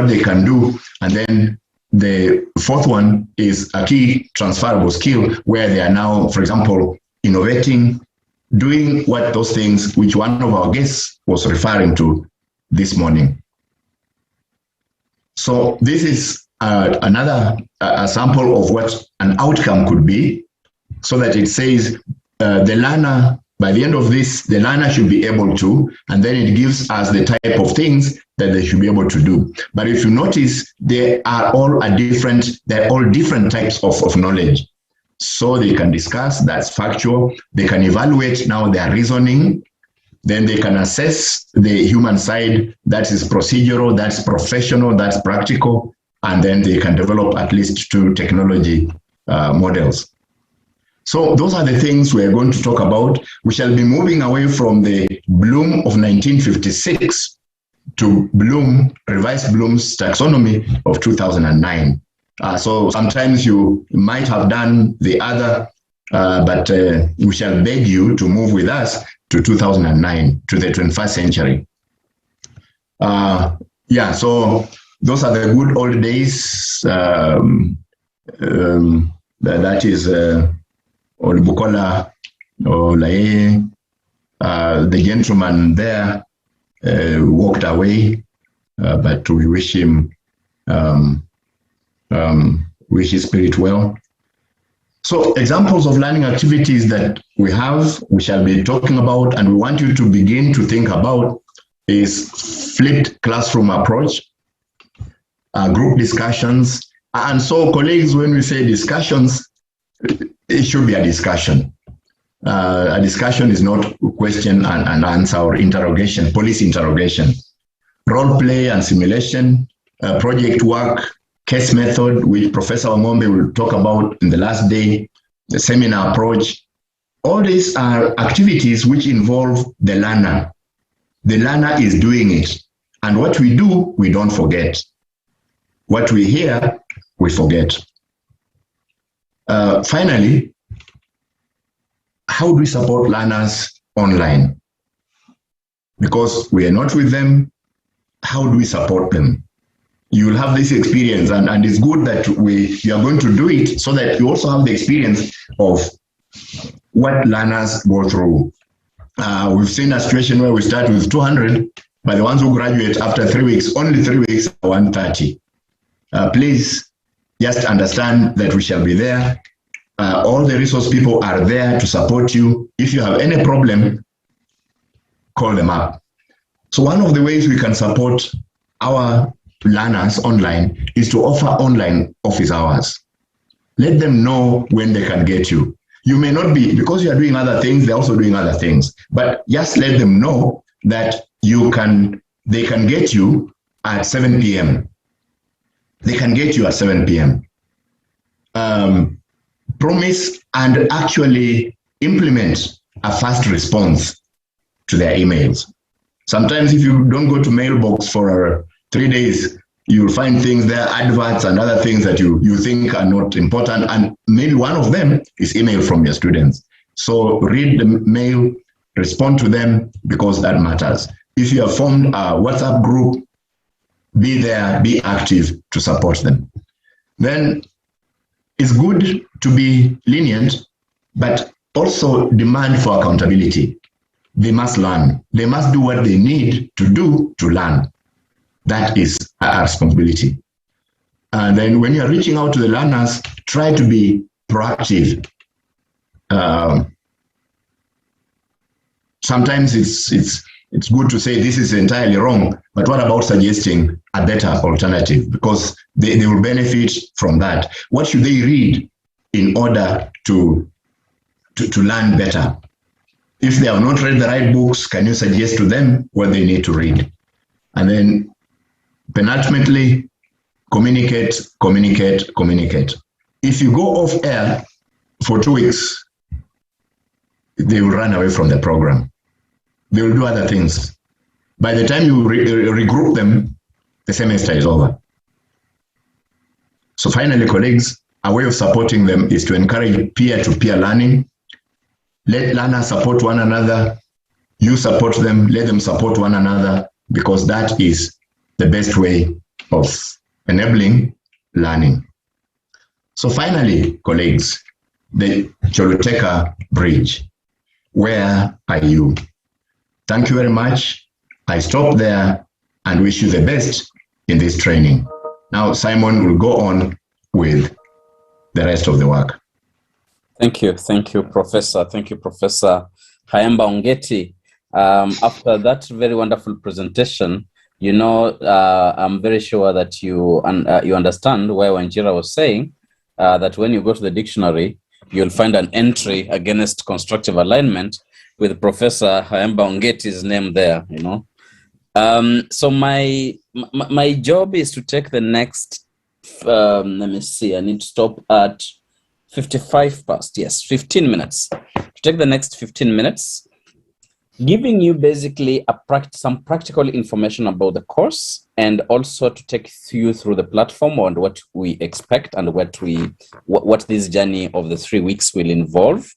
they can do, and then the fourth one is a key transferable skill, where they are now, for example, innovating, doing what those things which one of our guests was referring to this morning. So this is another sample of what an outcome could be, so that it says the learner, by the end of this, the learner should be able to, and then it gives us the type of things that they should be able to do. But if you notice, they're all different types of knowledge. So they can discuss, that's factual. They can evaluate now their reasoning. Then they can assess the human side, that is procedural, that's professional, that's practical. And then they can develop at least 2 technology models. So those are the things we are going to talk about. We shall be moving away from the Bloom of 1956 to revised Bloom's taxonomy of 2009. So sometimes you might have done the other, but we shall beg you to move with us to 2009, to the 21st century. Yeah, so those are the good old days. That is Olubukola Olaye, the gentleman there walked away, but we wish him, wish his spirit well. So examples of learning activities that we shall be talking about, and we want you to begin to think about is flipped classroom approach, group discussions. And so colleagues, when we say discussions, it should be a discussion. A discussion is not question and answer or interrogation, police interrogation. Role play and simulation, project work, case method, which Professor Omombe will talk about in the last day, the seminar approach. All these are activities which involve the learner. The learner is doing it. And what we do, we don't forget. What we hear, we forget. Finally, how do we support learners online? Because we are not with them, how do we support them? You will have this experience, and it's good that you are going to do it so that you also have the experience of what learners go through. We've seen a situation where we start with 200, but the ones who graduate after 3 weeks, only 3 weeks, 130. Please just understand that we shall be there. All the resource people are there to support you. If you have any problem, call them up. So one of the ways we can support our learners online is to offer online office hours. Let them know when they can get you. You may not be, because you are doing other things, they're also doing other things. But just let them know that they can get you at 7 p.m. They can get you at 7 p.m. Promise and actually implement a fast response to their emails. Sometimes if you don't go to mailbox for 3 days, you'll find things there, adverts and other things that you think are not important. And maybe one of them is email from your students. So read the mail, respond to them, because that matters. If you have formed a WhatsApp group, be there, be active to support them. Then it's good to be lenient, but also demand for accountability. They must learn. They must do what they need to do to learn. That is our responsibility. And then when you're reaching out to the learners, try to be proactive. Sometimes it's good to say this is entirely wrong, but what about suggesting a better alternative? Because they will benefit from that. What should they read in order to learn better? If they have not read the right books, can you suggest to them what they need to read? And then penultimately, communicate. If you go off air for 2 weeks, they will run away from the program. They will do other things. By the time you regroup them, the semester is over. So finally, colleagues, a way of supporting them is to encourage peer-to-peer learning. Let learners support one another. You support them, let them support one another, because that is the best way of enabling learning. So finally, colleagues, the Choluteca Bridge. Where are you? Thank you very much. I stop there and wish you the best in this training. Now, Simon will go on with the rest of the work. Thank you, Professor. Thank you, Professor Hayamba Ongeti. After that very wonderful presentation, you know, I'm very sure that you understand why Wanjira was saying that when you go to the dictionary, you'll find an entry against constructive alignment with Professor Hayamba Ongeti's name there, you know. So my job is to take the next, let me see, I need to stop at 55 past, yes, 15 minutes. To take the next 15 minutes, giving you basically some practical information about the course, and also to take you through the platform and what we expect and what this journey of the 3 weeks will involve.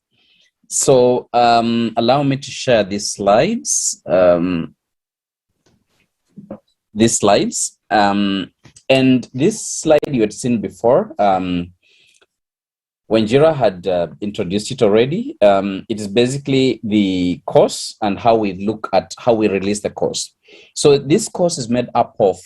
So allow me to share these slides. And this slide you had seen before, Wanjira had introduced it already. It is basically the course and how we look at how we release the course. So this course is made up of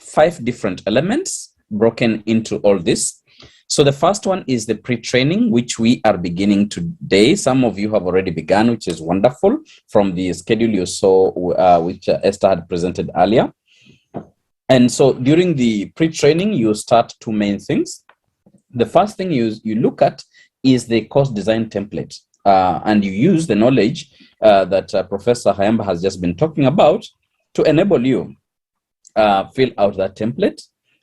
5 different elements broken into all this. So the first one is the pre-training, which we are beginning today. Some of you have already begun, which is wonderful, from the schedule you saw, which Esther had presented earlier. And so during the pre-training, you start 2 main things. The first thing you look at is the course design template, and you use the knowledge that Professor Hayamba has just been talking about to enable you fill out that template.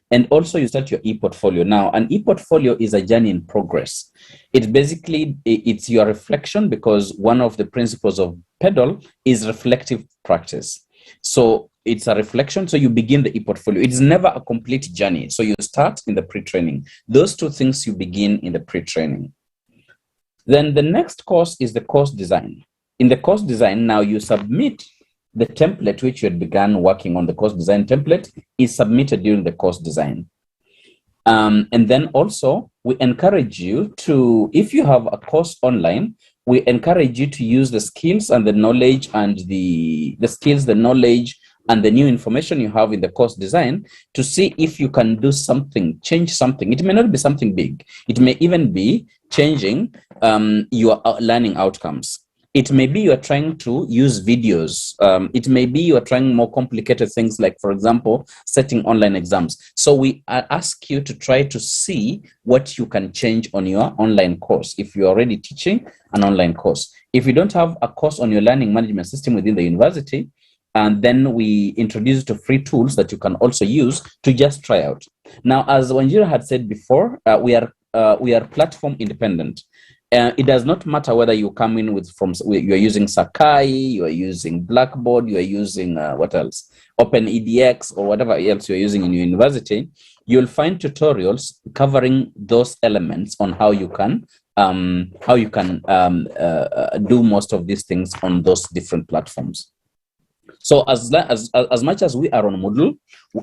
And also you start your e-portfolio. Now, an e-portfolio is a journey in progress. It's your reflection, because one of the principles of PedaL is reflective practice. So it's a reflection. So you begin the e-portfolio. It's never a complete journey. So you start in the pre-training. Those 2 things you begin in the pre-training. Then the next course is the course design. In the course design, now you submit the template which you had begun working on. The course design template is submitted during the course design. And then also we encourage you to, if you have a course online, we encourage you to use the skills and the knowledge and the skills, the knowledge, and the new information you have in the course design to see if you can do something, change something. It may not be something big. It may even be changing your learning outcomes. It may be you're trying to use videos. It may be you're trying more complicated things, like, for example, setting online exams. So we ask you to try to see what you can change on your online course if you're already teaching an online course. If you don't have a course on your learning management system within the university, and then we introduce to free tools that you can also use to just try out. Now, as Wanjira had said before, we are platform independent. It does not matter whether you come in you are using Saki, you are using Blackboard, you are using what else? OpenEDX, or whatever else you're using in your university. You'll find tutorials covering those elements on how you can do most of these things on those different platforms. So as much as we are on Moodle,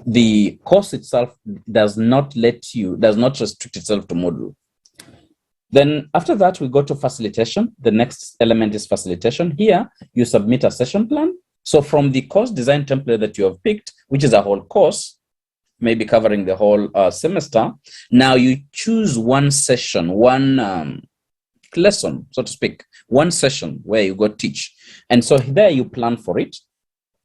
the course itself does not restrict itself to Moodle. Then after that, we go to facilitation. The next element is facilitation. Here, you submit a session plan. So from the course design template that you have picked, which is a whole course, maybe covering the whole semester, now you choose one session, one lesson, so to speak, one session where you go teach. And so there you plan for it.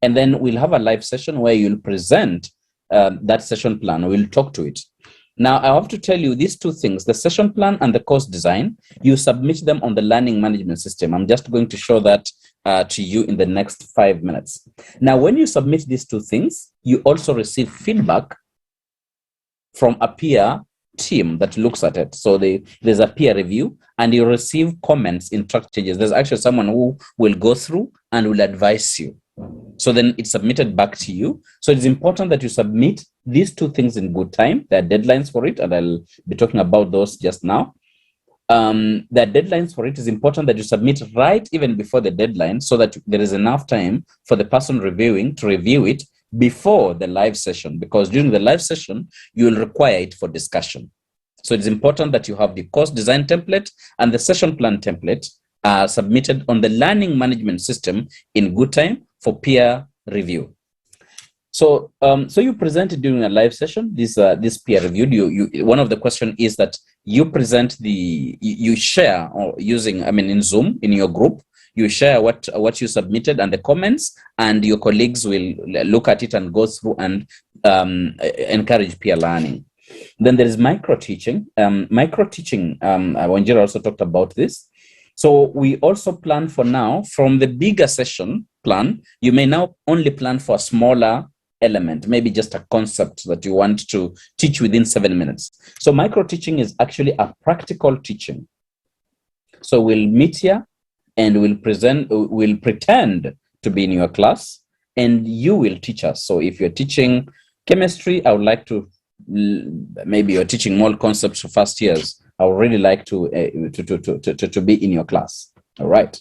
And then we'll have a live session where you'll present that session plan. We'll talk to it. Now, I have to tell you these 2 things, the session plan and the course design, you submit them on the learning management system. I'm just going to show that to you in the next 5 minutes. Now, when you submit these 2 things, you also receive feedback from a peer team that looks at it. So there's a peer review, and you receive comments in track changes. There's actually someone who will go through and will advise you. So then it's submitted back to you. So it's important that you submit these 2 things in good time. There are deadlines for it, and I'll be talking about those just now. There are deadlines for it. It's important that you submit right even before the deadline, so that there is enough time for the person reviewing to review it before the live session, because during the live session, you will require it for discussion. So it's important that you have the course design template and the session plan template submitted on the learning management system in good time for peer review. So, so you presented during a live session. This peer reviewed. One of the question is that you present you share or using, I mean, in Zoom in your group, you share what you submitted and the comments, and your colleagues will look at it and go through and encourage peer learning. Then there is micro teaching. Wanjira also talked about this. So we also plan for now from the bigger session plan. You may now only plan for a smaller element, maybe just a concept that you want to teach within 7 minutes. So micro teaching is actually a practical teaching. So we'll meet here and we'll pretend to be in your class and you will teach us. So if you're teaching chemistry, I would like to, maybe you're teaching more concepts for first years. I would really like to be in your class. All right.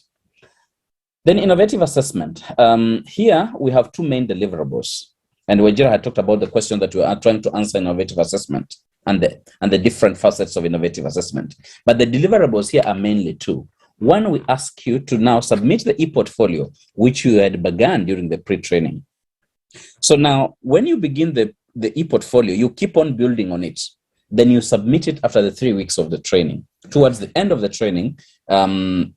Then innovative assessment. Here we have two main deliverables. And Wajira had talked about the question that we are trying to answer innovative assessment and the different facets of innovative assessment. But the deliverables here are mainly two. One, we ask you to now submit the e-portfolio, which you had begun during the pre-training. So now, when you begin the e-portfolio, you keep on building on it. Then you submit it after the 3 weeks of the training. Towards the end of the training,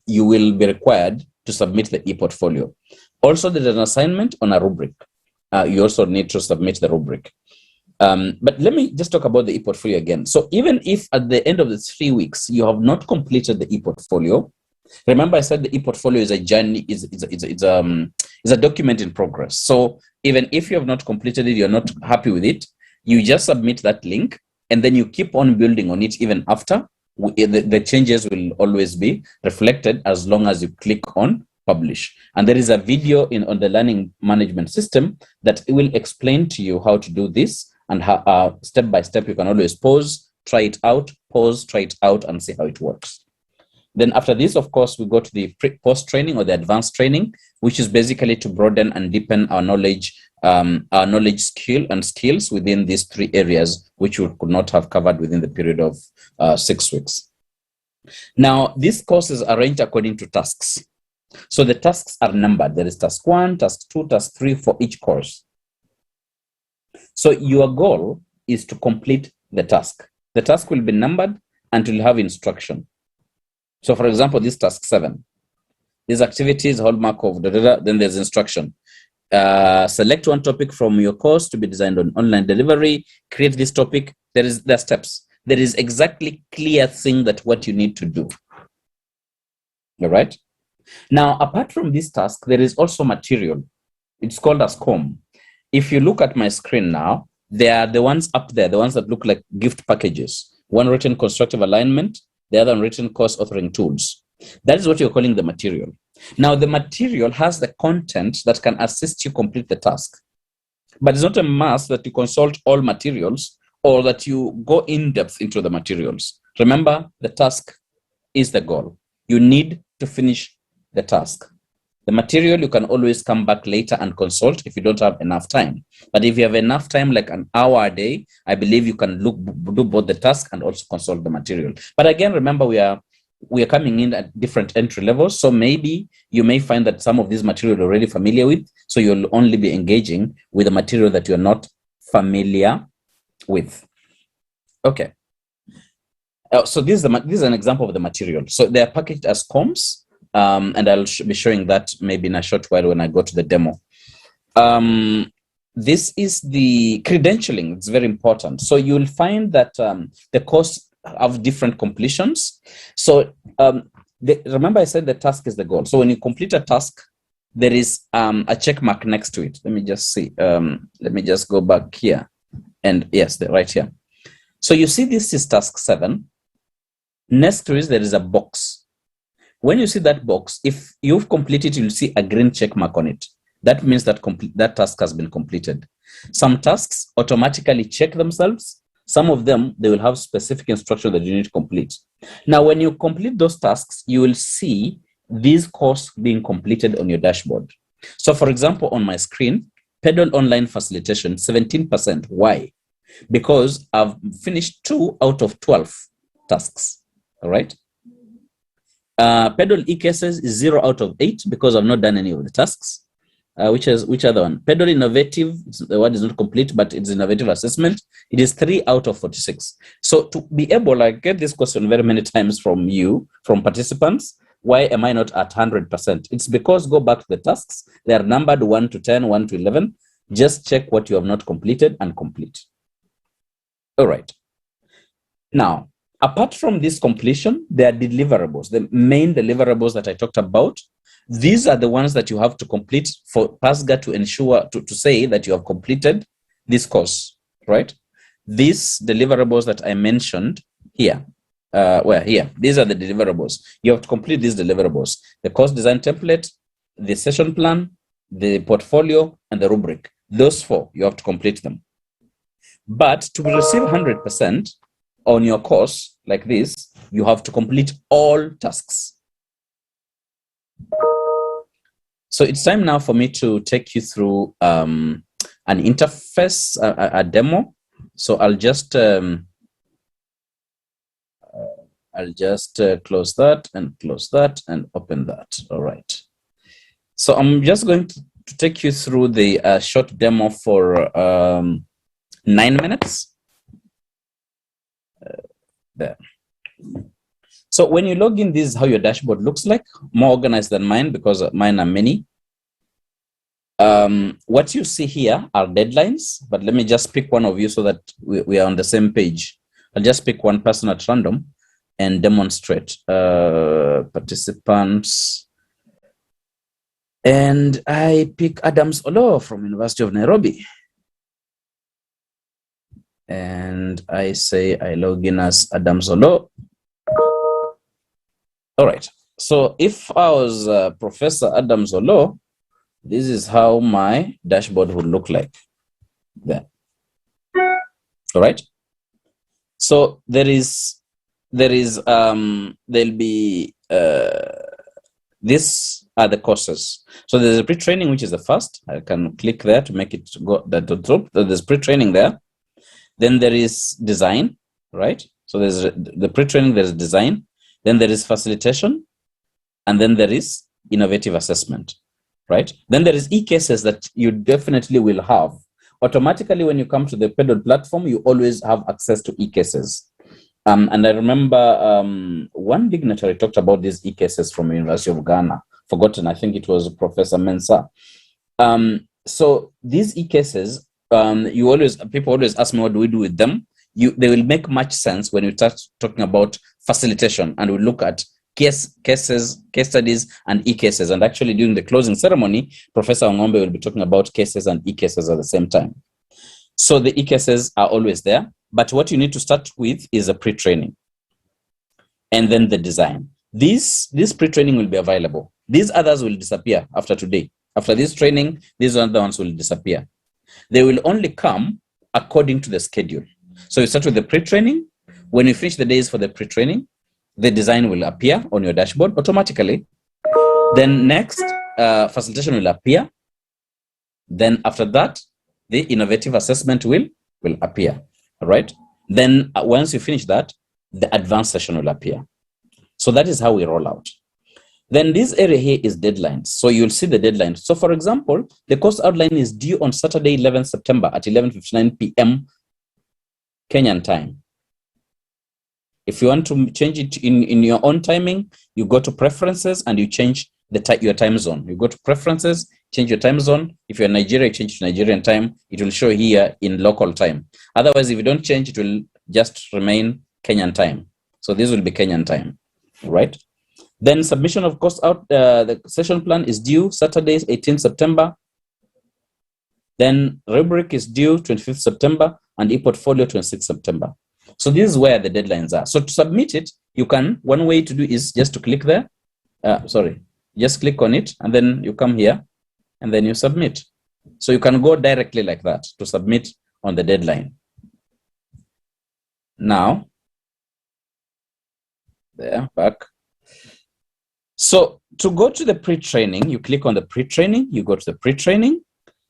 you will be required to submit the e-portfolio. Also, there's an assignment on a rubric. You also need to submit the rubric. But let me just talk about the e-portfolio again. So even if at the end of the 3 weeks, you have not completed the e-portfolio, remember I said the e-portfolio is a journey, is a document in progress. So even if you have not completed it, you're not happy with it, you just submit that link and then you keep on building on it even after. The changes will always be reflected as long as you click on publish. And there is a video on the learning management system that will explain to you how to do this, and how step by step you can always pause, try it out, pause, try it out, and see how it works. Then after this, of course, we go to the post training or the advanced training, which is basically to broaden and deepen our knowledge skills within these 3 areas, which we could not have covered within the period of 6 weeks. Now, these courses are arranged according to tasks. So the tasks are numbered. There is task 1, task 2, task 3 for each course. So your goal is to complete the task. The task will be numbered and will have instruction. So for example, this task 7, these activities, hallmark of then there's instruction. Select one topic from your course to be designed on online delivery, create this topic. There are steps. There is exactly clear thing that what you need to do. All right. Now, apart from this task, there is also material. It's called a SCORM. If you look at my screen now, they are the ones up there, the ones that look like gift packages. One written constructive alignment, the other one written course authoring tools. That is what you're calling the material. Now, the material has the content that can assist you complete the task. But it's not a must that you consult all materials or that you go in depth into the materials. Remember, the task is the goal. You need to finish the task. The material, you can always come back later and consult if you don't have enough time. But if you have enough time, like an hour a day, I believe you can do both the task and also consult the material. But again, remember, we are coming in at different entry levels. So maybe you may find that some of these material you're already familiar with. So you'll only be engaging with the material that you're not familiar with. Okay. So this is an example of the material. So they are packaged as SCORMs. And I'll be showing that maybe in a short while when I go to the demo. This is the credentialing. It's very important. So you'll find that the course have different completions. So remember I said the task is the goal. So when you complete a task, there is a check mark next to it. Let me just see. Let me just go back here. And yes, they're right here. So you see this is task 7. Next to it, there is a box. When you see that box, if you've completed, you'll see a green check mark on it. That means that that task has been completed. Some tasks automatically check themselves. Some of them, they will have specific instruction that you need to complete. Now, when you complete those tasks, you will see these courses being completed on your dashboard. So for example, on my screen, PedaL online facilitation, 17%. Why? Because I've finished 2 out of 12 tasks, all right? PedaL e-cases is 0 out of 8 because I've not done any of the tasks. which other one? PedaL Innovative, the word is not complete, but it's innovative assessment. It is 3 out of 46. So to be able, I get this question very many times from participants, why am I not at 100%? It's because, go back to the tasks, they are numbered 1 to 10, 1 to 11. Just check what you have not completed and complete. All right. Now, apart from this completion, there are deliverables, the main deliverables that I talked about. These are the ones that you have to complete for PASGA to ensure, to say that you have completed this course, right? These deliverables that I mentioned here, these are the deliverables. You have to complete these deliverables: the course design template, the session plan, the portfolio, and the rubric. Those 4, you have to complete them. But to receive 100% on your course like this, you have to complete all tasks. So it's time now for me to take you through an interface, a demo. So I'll just close that and open that. All right. So I'm just going to take you through the short demo for 9 minutes. There. So when you log in, this is how your dashboard looks like, more organized than mine because mine are many. What you see here are deadlines, but let me just pick one of you so that we are on the same page. I'll just pick one person at random and demonstrate participants. And I pick Adams Olo from University of Nairobi. And I say I log in as Adams Olo. All right. So if I was Professor Adams Olo, this is how my dashboard would look like. There. All right. So there'll be these are the courses. So there's a pre-training, which is the first. I can click there to make it go that to top. There's pre-training there. Then there is design, right? So there's the pre-training, there's design. Then there is facilitation. And then there is innovative assessment, right? Then there is e-cases that you definitely will have. Automatically, when you come to the PedaL platform, you always have access to e-cases. And I remember one dignitary talked about these e-cases from the University of Ghana. Forgotten, I think it was Professor Mensah. So these e-cases, people always ask me, what do we do with them? They will make much sense when you start talking about facilitation, and we look at case studies, and e-cases. And actually, during the closing ceremony, Professor Ongombe will be talking about cases and e-cases at the same time. So the e-cases are always there, but what you need to start with is a pre-training, and then the design. This pre-training will be available. These others will disappear after today. After this training, these other ones will disappear. They will only come according to the schedule. So you start with the pre-training. When you finish the days for the pre-training, the design will appear on your dashboard automatically. Then next, facilitation will appear. Then after that, the innovative assessment will appear, all right? Then once you finish that, the advanced session will appear. So that is how we roll out. Then this area here is deadlines. So you'll see the deadline. So for example, the course outline is due on Saturday, 11th September at 11:59 p.m. Kenyan time. If you want to change it in your own timing, you go to preferences and you change your time zone. You go to preferences, change your time zone. If you're in Nigeria, you change to Nigerian time. It will show here in local time. Otherwise, if you don't change, it will just remain Kenyan time. So this will be Kenyan time, right? Then submission of course out, the session plan is due Saturday, 18th September. Then rubric is due 25th September and e-portfolio 26th September. So this is where the deadlines are. So to submit it, you can, one way to do is just to click there. Just click on it and then you come here and then you submit. So you can go directly like that to submit on the deadline. Now, there, back. So to go to the pre-training, you click on the pre-training, you go to the pre-training.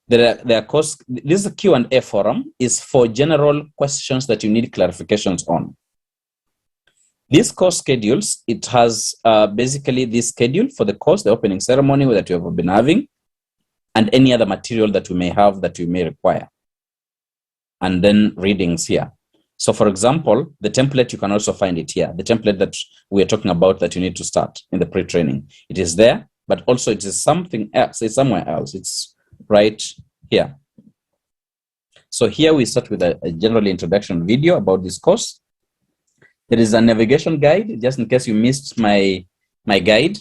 There are course, this Q&A forum is for general questions that you need clarifications on. This course schedules, it has basically this schedule for the course, the opening ceremony that you have been having. and any other material that we may have that you may require. And then readings here. So for example, the template, you can also find it here. The template that we are talking about that you need to start in the pre-training. It is there, but also it is something else. It's somewhere else. It's right here. So here we start with a general introduction video about this course. There is a navigation guide, just in case you missed my guide.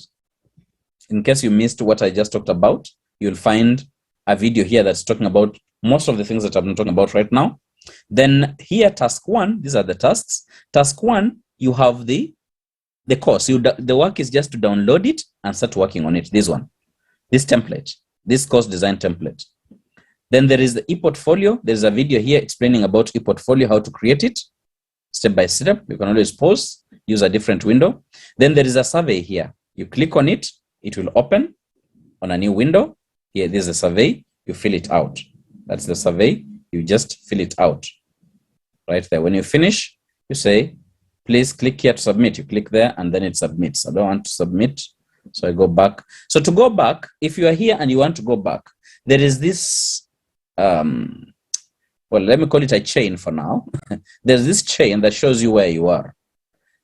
In case you missed what I just talked about, you'll find a video here that's talking about most of the things that I've been talking about right now. Then here, task 1, these are the tasks. Task 1, you have the course. The work is just to download it and start working on it. This one, this template, this course design template. Then there is the e-portfolio. There's a video here explaining about e-portfolio, how to create it step by step. You can always pause, use a different window. Then there is a survey here. You click on it, it will open on a new window. Here, there's a survey. You fill it out. That's the survey. You just fill it out right there. When you finish, you say, please click here to submit. You click there and then it submits. I don't want to submit, so I go back. So to go back, if you are here and you want to go back, there is this, well, let me call it a chain for now. There's this chain that shows you where you are.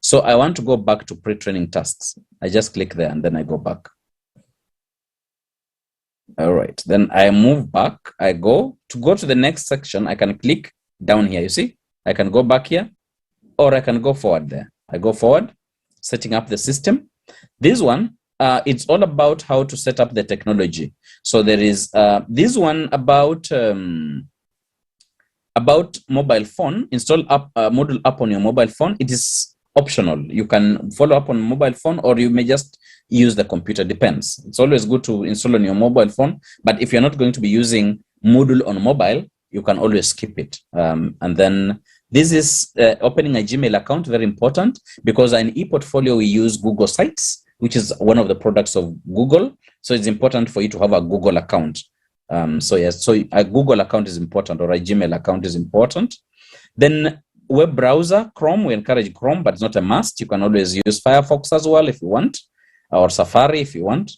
So I want to go back to pre-training tasks. I just click there and then I go back. All right, then I move back. I go to the next section. I can click down here. You see, I can go back here or I can go forward there. I go forward, setting up the system. This one, it's all about how to set up the technology. So there is this one about mobile phone. Install Moodle app on your mobile phone. It is optional. You can follow up on mobile phone or you may just use the computer, depends. It's always good to install on your mobile phone, but if you're not going to be using Moodle on mobile, you can always skip it. And then this is opening a Gmail account, very important, because in ePortfolio we use Google Sites, which is one of the products of Google. So it's important for you to have a Google account. So yes, so a Google account is important or a Gmail account is important. Then web browser, Chrome, we encourage Chrome, but it's not a must. You can always use Firefox as well if you want, or Safari if you want.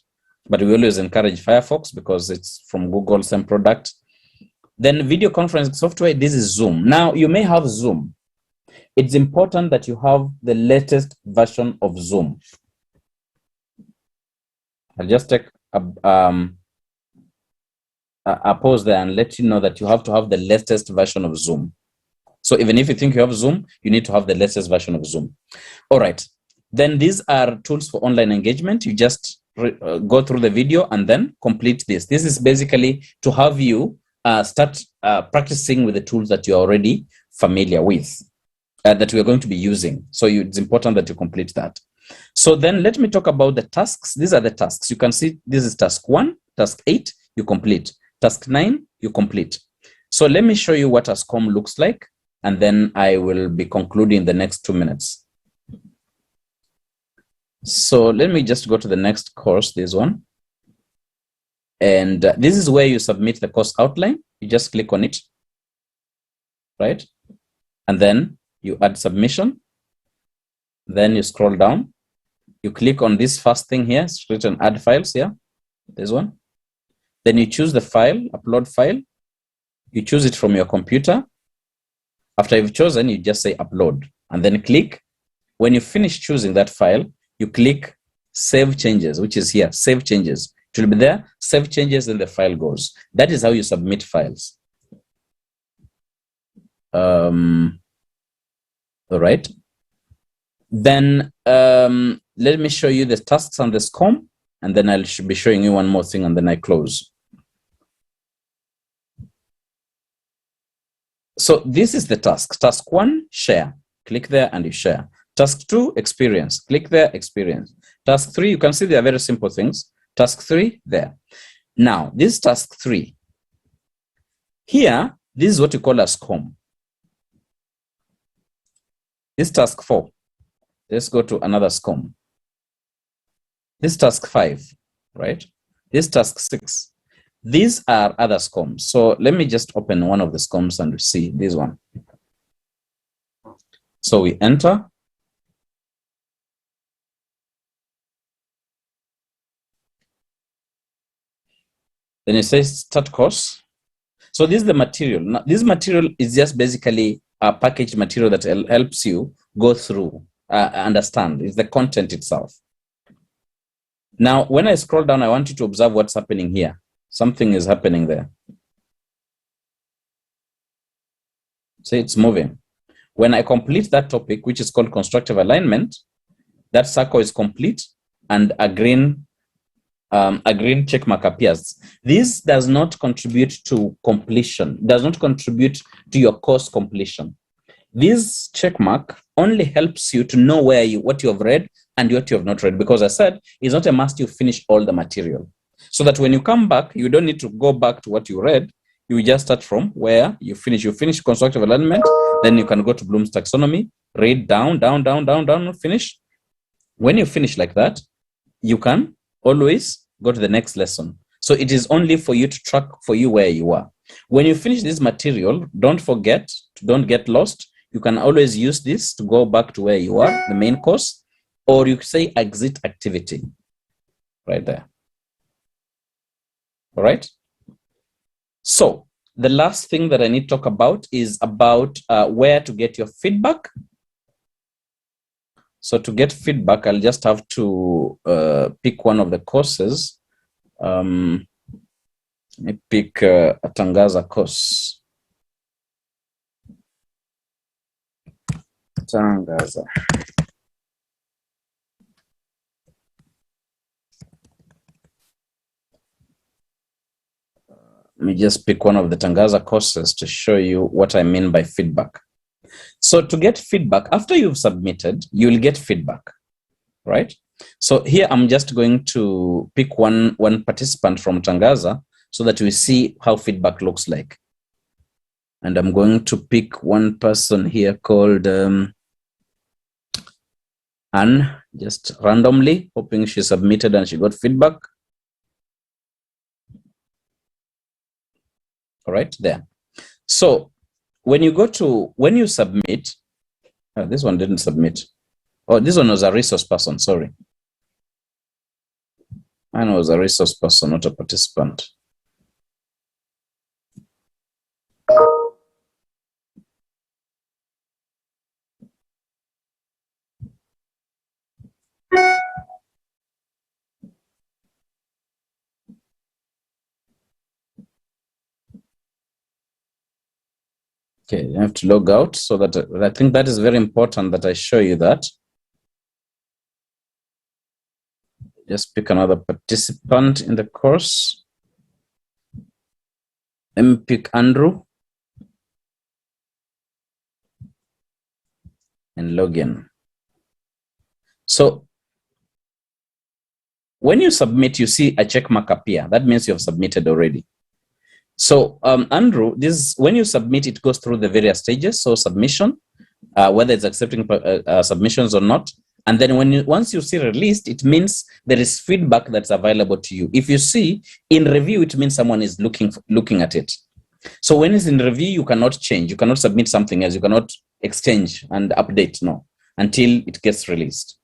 But we always encourage Firefox because it's from Google, same product. Then video conferencing software, this is Zoom. Now, you may have Zoom. It's important that you have the latest version of Zoom. I'll just take a pause there and let you know that you have to have the latest version of Zoom. So even if you think you have Zoom, you need to have the latest version of Zoom. All right. Then these are tools for online engagement. You just go through the video and then complete this. This is basically to have you start practicing with the tools that you're already familiar with, that we're going to be using. So it's important that you complete that. So then let me talk about the tasks. These are the tasks. You can see this is task 1, task 8, you complete. Task 9, you complete. So let me show you what ASCOM looks like, and then I will be concluding the next 2 minutes. So let me just go to the next course, this one. And this is where you submit the course outline. You just click on it, right? And then you add submission. Then you scroll down. You click on this first thing here, it's written add files here, this one. Then you choose the file, upload file. You choose it from your computer. After you've chosen, you just say upload and then click. When you finish choosing that file, you click save changes, which is here, save changes. It will be there, save changes, then the file goes. That is how you submit files. All right. Then let me show you the tasks on the SCOM, and then I should be showing you one more thing, and then I close. So this is the task. Task 1, share. Click there and you share. Task 2, experience. Click there, experience. Task 3, you can see they are very simple things. Task 3, there. Now, this is task 3. Here, this is what you call a SCOM. This is task 4. Let's go to another SCOM. This is task 5, right? This is task 6. These are other SCOMs. So let me just open one of the SCOMs and see this one. So we enter. Then you say start course. So this is the material. Now, this material is just basically a packaged material that helps you go through, understand. It's the content itself. Now, when I scroll down, I want you to observe what's happening here. Something is happening there. See, it's moving. When I complete that topic, which is called constructive alignment, that circle is complete and a green check mark appears. This does not contribute to completion, does not contribute to your course completion. This check mark only helps you to know what you have read and what you have not read, because I said it's not a must you finish all the material. So that when you come back, you don't need to go back to what you read. You just start from where you finish. You finish constructive alignment, then you can go to Bloom's taxonomy, read down, finish. When you finish like that, you can always go to the next lesson. So it is only for you to track for you where you are. When you finish this material, don't forget, don't get lost. You can always use this to go back to where you are, the main course, or you say exit activity right there. All right. So the last thing that I need to talk about is about where to get your feedback. So to get feedback, I'll just have to pick one of the courses. Let me pick a Tangaza course. Tangaza. Let me just pick one of the Tangaza courses to show you what I mean by feedback. So to get feedback, after you've submitted, you'll get feedback, right? So here I'm just going to pick one participant from Tangaza so that we see how feedback looks like. And I'm going to pick one person here called Anne, just randomly, hoping she submitted and she got feedback. All right, there. So when you submit, this one didn't submit. Oh, this one was a resource person, sorry. Mine was a resource person, not a participant. Okay, you have to log out so that I think that is very important that I show you that. Just pick another participant in the course. Let me pick Andrew and log in. So when you submit, you see a check mark appear. That means you have submitted already. So Andrew, when you submit, it goes through the various stages. So submission, whether it's accepting submissions or not. And then once you see released, it means there is feedback that's available to you. If you see in review, it means someone is looking at it. So when it's in review, you cannot change. You cannot submit something else. You cannot exchange and update, no, until it gets released.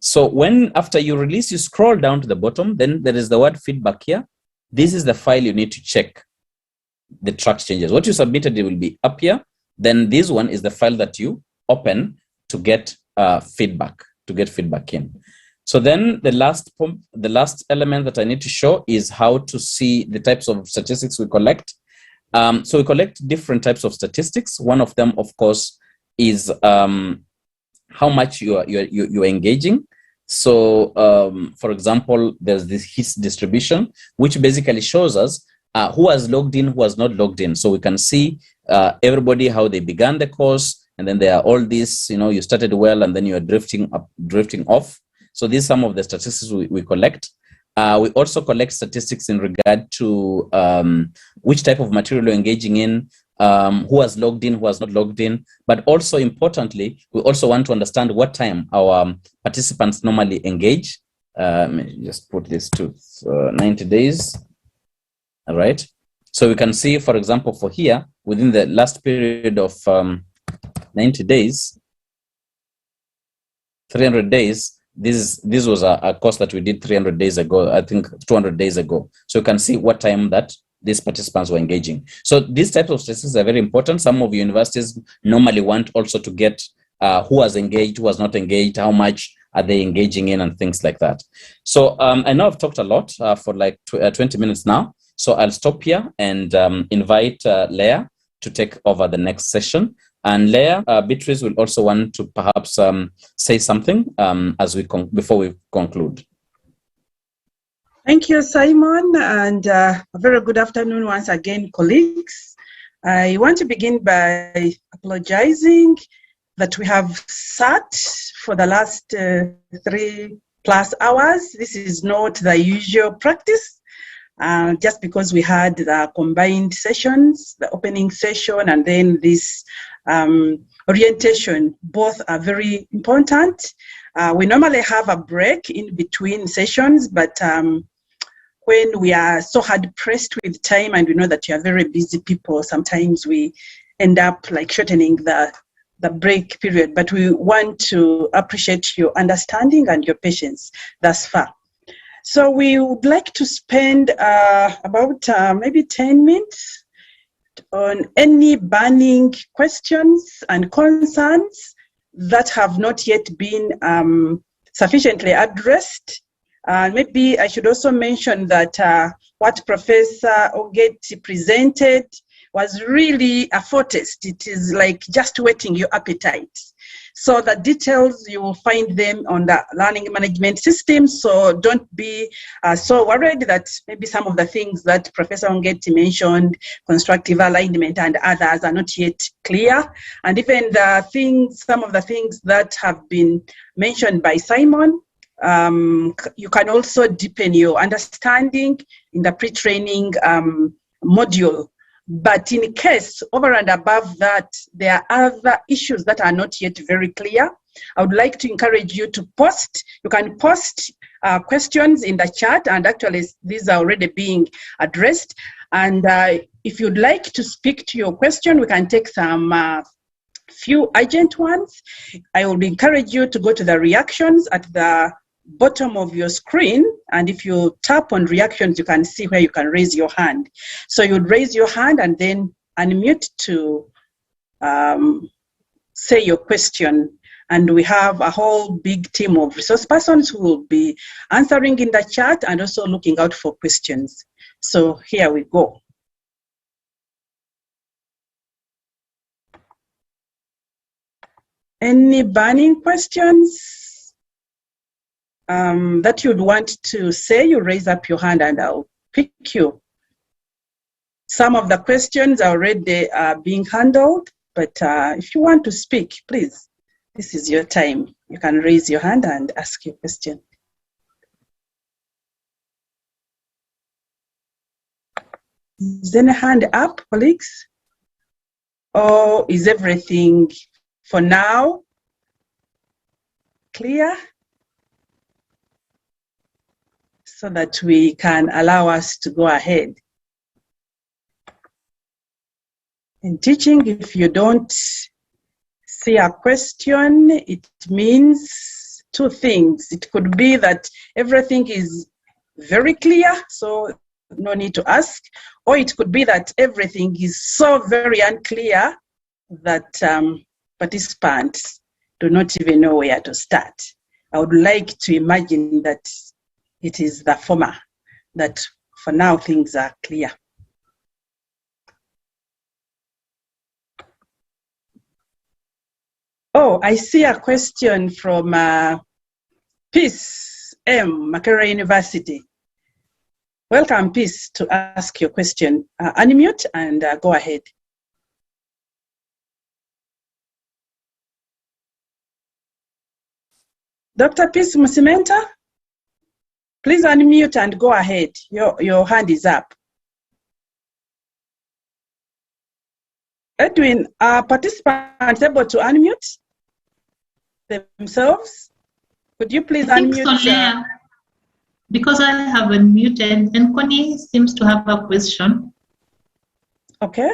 So after you release, you scroll down to the bottom, then there is the word feedback here. This is the file you need to check the track changes. What you submitted, it will be up here. Then this one is the file that you open to get feedback, in. So then the last element that I need to show is how to see the types of statistics we collect. So we collect different types of statistics. One of them, of course, is how much you're engaging. So, for example, there's this hits distribution, which basically shows us who has logged in, who has not logged in. So we can see everybody, how they began the course, and then there are all these, you started well, and then you are drifting off. So these are some of the statistics we collect. We also collect statistics in regard to which type of material you're engaging in, who has logged in, who has not logged in. But also importantly, we also want to understand what time our participants normally engage. Let me just put this to 90 days. All right. So we can see, for example, for here, within the last period of 90 days, 300 days, This was a course that we did 300 days ago, I think 200 days ago. So you can see what time that these participants were engaging. So these types of statistics are very important. Some of universities normally want also to get who was engaged, who was not engaged, how much are they engaging in, and things like that. So I know I've talked a lot for like 20 minutes now. So I'll stop here and invite Leah to take over the next session. And Leah, Beatrice will also want to perhaps say something before we conclude. Thank you, Simon, and a very good afternoon once again, colleagues. I want to begin by apologizing that we have sat for the last 3+ hours. This is not the usual practice, just because we had the combined sessions, the opening session, and then this orientation. Both are very important. We normally have a break in between sessions, but when we are so hard pressed with time and we know that you are very busy people, sometimes we end up like shortening the break period, but we want to appreciate your understanding and your patience thus far. So we would like to spend about maybe 10 minutes on any burning questions and concerns that have not yet been sufficiently addressed. Maybe I should also mention that what Professor Ogeti presented was really a foretaste. It is like just whetting your appetite. So the details, you will find them on the learning management system. So don't be so worried that maybe some of the things that Professor Ogeti mentioned, constructive alignment and others, are not yet clear. And even some of the things that have been mentioned by Simon, you can also deepen your understanding in the pre-training module. But in case, over and above that, there are other issues that are not yet very clear, I would like to encourage you to post. You can post questions in the chat, and actually these are already being addressed. And if you'd like to speak to your question, we can take some few urgent ones. I would encourage you to go to the reactions at the bottom of your screen, and if you tap on reactions, you can see where you can raise your hand. So you'd raise your hand and then unmute to say your question. And we have a whole big team of resource persons who will be answering in the chat and also looking out for questions. So here we go. Any burning questions that you'd want to say? You raise up your hand and I'll pick you. Some of the questions are already being handled, but if you want to speak, please, this is your time. You can raise your hand and ask your question. Is any hand up, colleagues? Or is everything for now clear, so that we can allow us to go ahead? In teaching, if you don't see a question, it means two things. It could be that everything is very clear, so no need to ask, or it could be that everything is so very unclear that participants do not even know where to start. I would like to imagine that it is the former, that for now things are clear. Oh, I see a question from Peace M, Makerere University. Welcome, Peace, to ask your question. Unmute and go ahead. Dr. Peace Musimenta, please unmute and go ahead. Your hand is up. Edwin, are participants able to unmute themselves? Could you please unmute? So, because I have unmuted, and Connie seems to have a question. Okay.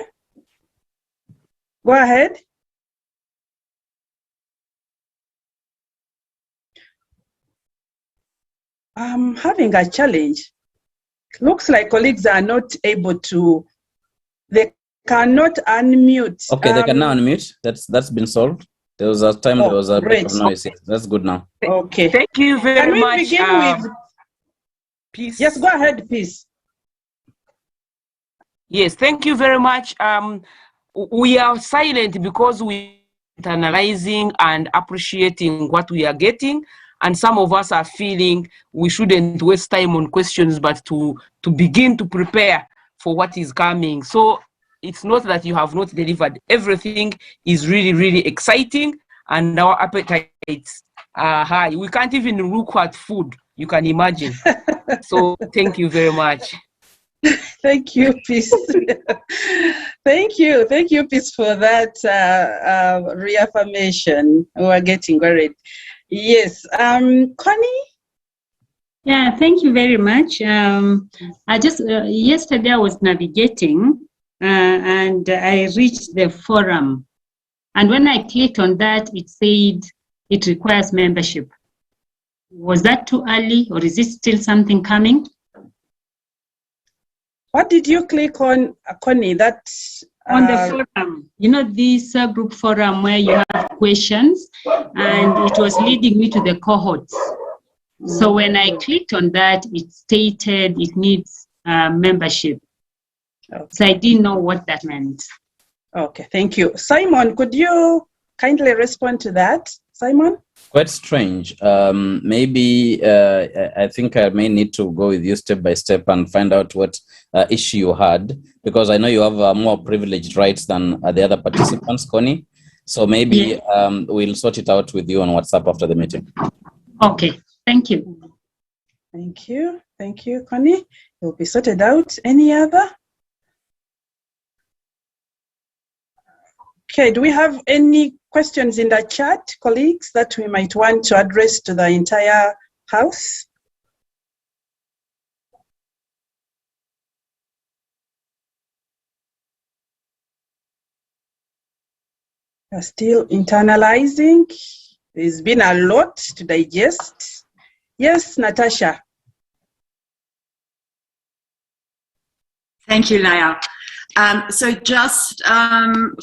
Go ahead. I'm having a challenge. Looks like colleagues are not able to, they cannot unmute. Okay, they can now unmute. That's been solved. There was a time there was a bit of noise. Yes, that's good now. Okay. Thank you very much. Can we begin with? Peace. Yes, go ahead, please. Yes, thank you very much. We are silent because we are analyzing and appreciating what we are getting. And some of us are feeling we shouldn't waste time on questions, but to begin to prepare for what is coming. So it's not that you have not delivered. Everything is really, really exciting, and our appetites are high. We can't even look at food, you can imagine. So thank you very much. Thank you, Peace. Thank you, Peace, for that reaffirmation. We are getting worried. Yes, Connie? Yeah, thank you very much. I just, yesterday I was navigating and I reached the forum. And when I clicked on that, it said it requires membership. Was that too early, or is it still something coming? What did you click on, Connie? That on the forum, you know, this group forum where you have questions, and it was leading me to the cohorts. So when I clicked on that, it stated it needs membership. Okay. So I didn't know what that meant. Okay, thank you. Simon, could you kindly respond to that? Simon? Quite strange. Maybe I think I may need to go with you step by step and find out what issue you had, because I know you have more privileged rights than the other participants, Connie. So maybe we'll sort it out with you on WhatsApp after the meeting. Okay, thank you. Thank you. Thank you, Connie. It will be sorted out. Any other? Okay, do we have any questions in the chat, colleagues, that we might want to address to the entire house? We're still internalizing. There's been a lot to digest. Yes, Natasha. Thank you, Leah. So just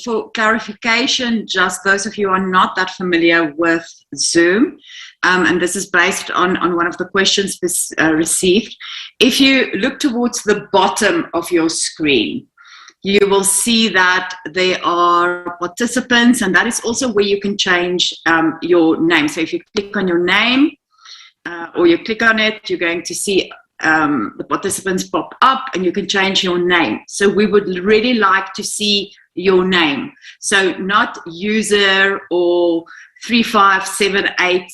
for clarification, just those of you who are not that familiar with Zoom, and this is based on one of the questions received. If you look towards the bottom of your screen, you will see that there are participants, and that is also where you can change your name. So if you click on your name or you click on it, you're going to see the participants pop up and you can change your name. So we would really like to see your name. So not user or 3578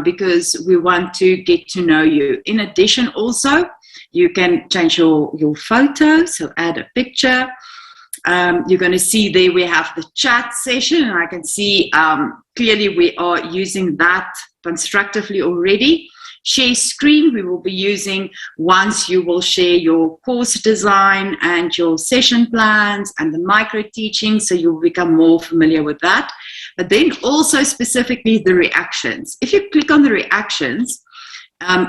because we want to get to know you. In addition, also, you can change your photo, so add a picture. You're going to see there we have the chat session, and I can see clearly we are using that constructively already. Share screen we will be using once you will share your course design and your session plans and the micro teaching, so you'll become more familiar with that. But then also specifically the reactions. If you click on the reactions,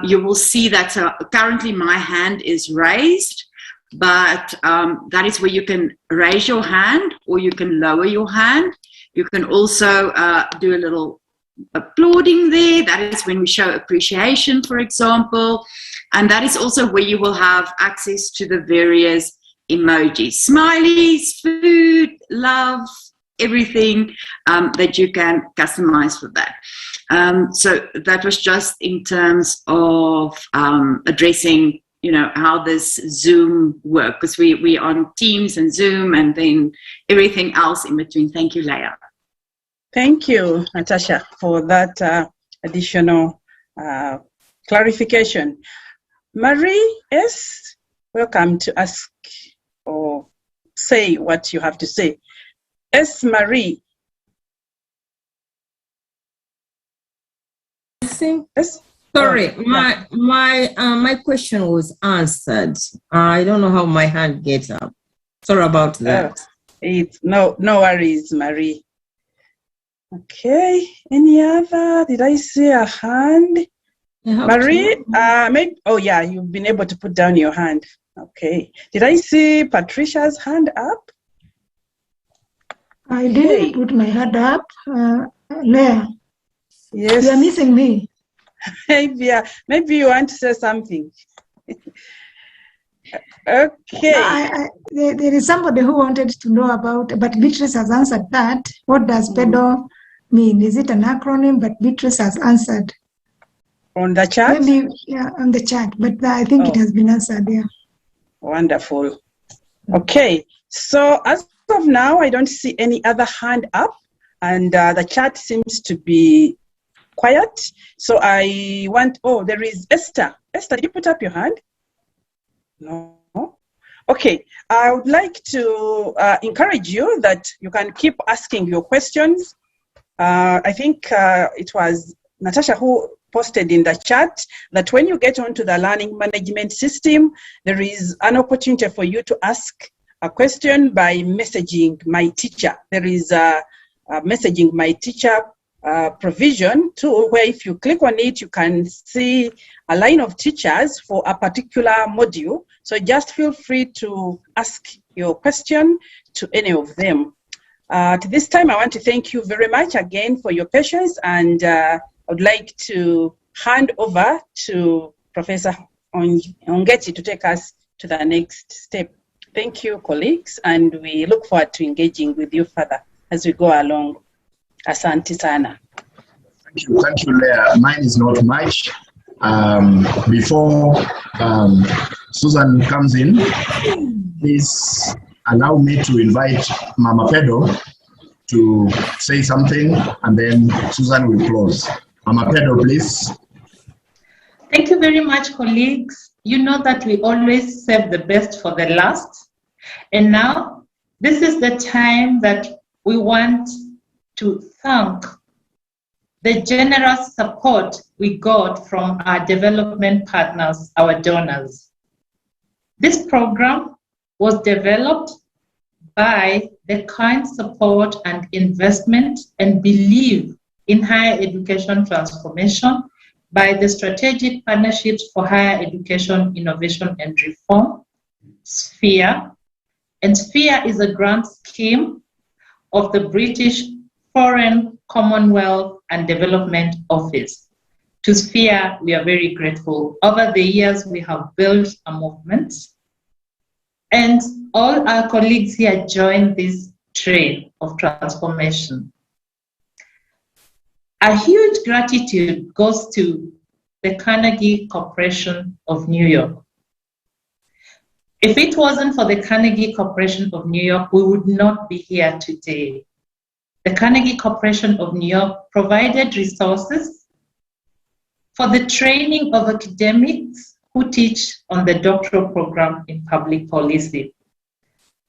you will see that currently my hand is raised, but that is where you can raise your hand or you can lower your hand. You can also do a little applauding there. That is when we show appreciation, for example. And that is also where you will have access to the various emojis, smileys, food, love, everything that you can customize for that. So that was just in terms of addressing, you know, how this Zoom works, because we on Teams and Zoom and then everything else in between. Thank you, Leah. Thank you, Natasha, for that additional clarification. Marie S., welcome to ask or say what you have to say. S. Marie. Yes. Sorry, my question was answered. I don't know how my hand gets up. Sorry about that. No worries, Marie. Okay, any other? Did I see a hand? Marie, maybe, oh yeah, you've been able to put down your hand. Okay. Did I see Patricia's hand up? I didn't put my hand up. Leah. Yes. You are missing me. Maybe you want to say something. Okay. There is somebody who wanted to know about, but Beatrice has answered that. What does PedaL mean? Is it an acronym? But Beatrice has answered. On the chat? Maybe, yeah, on the chat, but I think it has been answered, yeah. Wonderful. Okay, so as of now, I don't see any other hand up, and the chat seems to be quiet. So I want, oh, there is Esther. Esther, did you put up your hand? No. Okay, I would like to encourage you that you can keep asking your questions. I think it was Natasha who posted in the chat that when you get onto the learning management system, there is an opportunity for you to ask a question by messaging my teacher. There is a messaging my teacher provision tool where if you click on it, you can see a line of teachers for a particular module. So just feel free to ask your question to any of them. At this time, I want to thank you very much again for your patience, and I would like to hand over to Professor Ongeti to take us to the next step. Thank you, colleagues, and we look forward to engaging with you further as we go along. Asante sana. Thank you, Leah. Mine is not much. Before Susan comes in, please allow me to invite Mama PedaL to say something, and then Susan will close. Mama PedaL, please. Thank you very much, colleagues. You know that we always save the best for the last. And now, this is the time that we want to thank the generous support we got from our development partners, our donors. This program was developed by the kind support and investment and belief in higher education transformation by the Strategic Partnerships for Higher Education, Innovation and Reform, SPHERE. And SPHERE is a grant scheme of the British Foreign, Commonwealth and Development Office. To SPHERE, we are very grateful. Over the years, we have built a movement, and all our colleagues here join this train of transformation. A huge gratitude goes to the Carnegie Corporation of New York. If it wasn't for the Carnegie Corporation of New York, we would not be here today. The Carnegie Corporation of New York provided resources for the training of academics who teach on the doctoral program in public policy.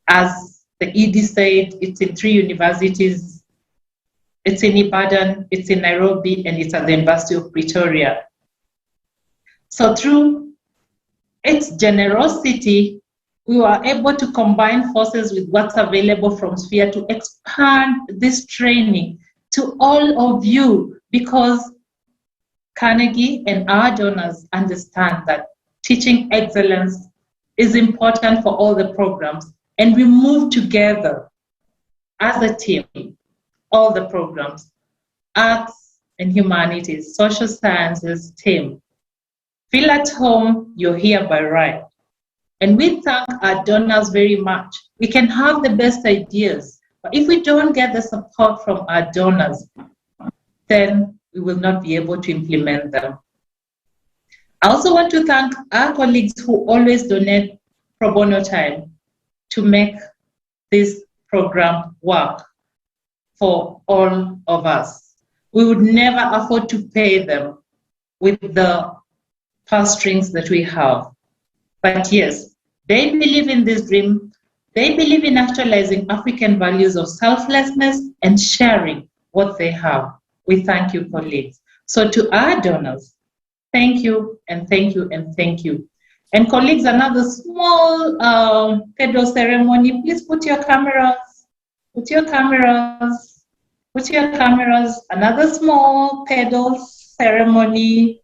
As the ED said, it's in 3 universities. It's in Ibadan, it's in Nairobi, and it's at the University of Pretoria. So through its generosity, we were able to combine forces with what's available from SPHERE to expand this training to all of you, because Carnegie and our donors understand that teaching excellence is important for all the programs, and we move together as a team, all the programs, arts and humanities, social sciences team. Feel at home, you're here by right. And we thank our donors very much. We can have the best ideas, but if we don't get the support from our donors, then we will not be able to implement them. I also want to thank our colleagues who always donate pro bono time to make this program work for all of us. We would never afford to pay them with the purse strings that we have. But yes, they believe in this dream. They believe in actualizing African values of selflessness and sharing what they have. We thank you, colleagues. So to our donors, thank you and thank you and thank you. And colleagues, another small PedaL ceremony. Please put your cameras, put your cameras, put your cameras. Another small PedaL ceremony.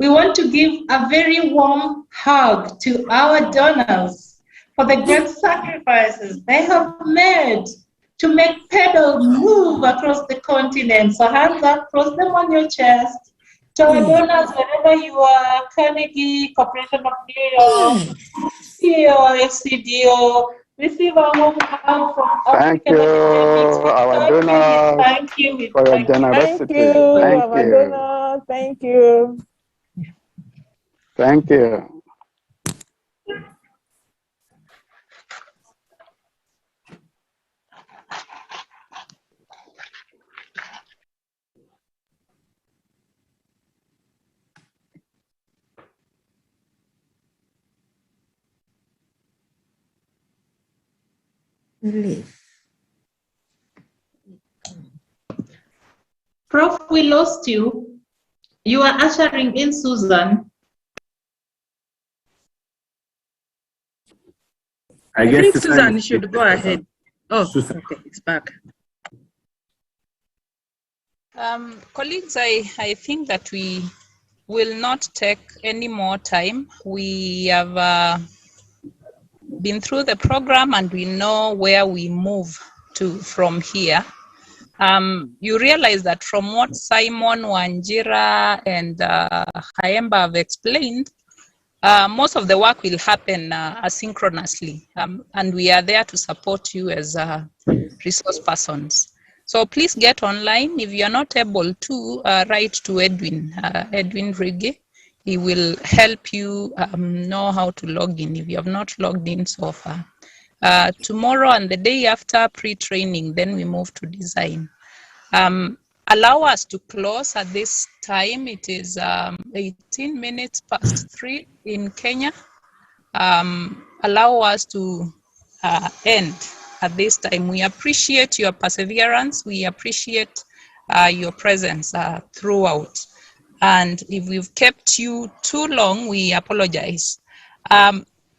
We want to give a very warm hug to our donors for the great sacrifices they have made to make PedaL move across the continent. So hands up, cross them on your chest. To our donors, wherever you are, Carnegie, Corporation of New York, CEO, FCDO, receive a warm hug from Thank you, our donors, Thank you. for your generosity. Thank you. Thank you. Thank you. Prof, we lost you. You are ushering in Susan. I think Susan should go ahead. Oh, okay, it's back. Colleagues, I think that we will not take any more time. We have been through the program and we know where we move to from here. You realize that from what Simon, Wanjira, and Haemba have explained, most of the work will happen asynchronously, and we are there to support you as resource persons. So please get online. If you are not able to, write to Edwin Rigi. He will help you know how to log in if you have not logged in so far. Tomorrow and the day after pre-training, then we move to design. Allow us to close at this time. It is 18 minutes past 3 in Kenya. Allow us to end at this time. We appreciate your perseverance. We appreciate your presence throughout. And if we've kept you too long, we apologize.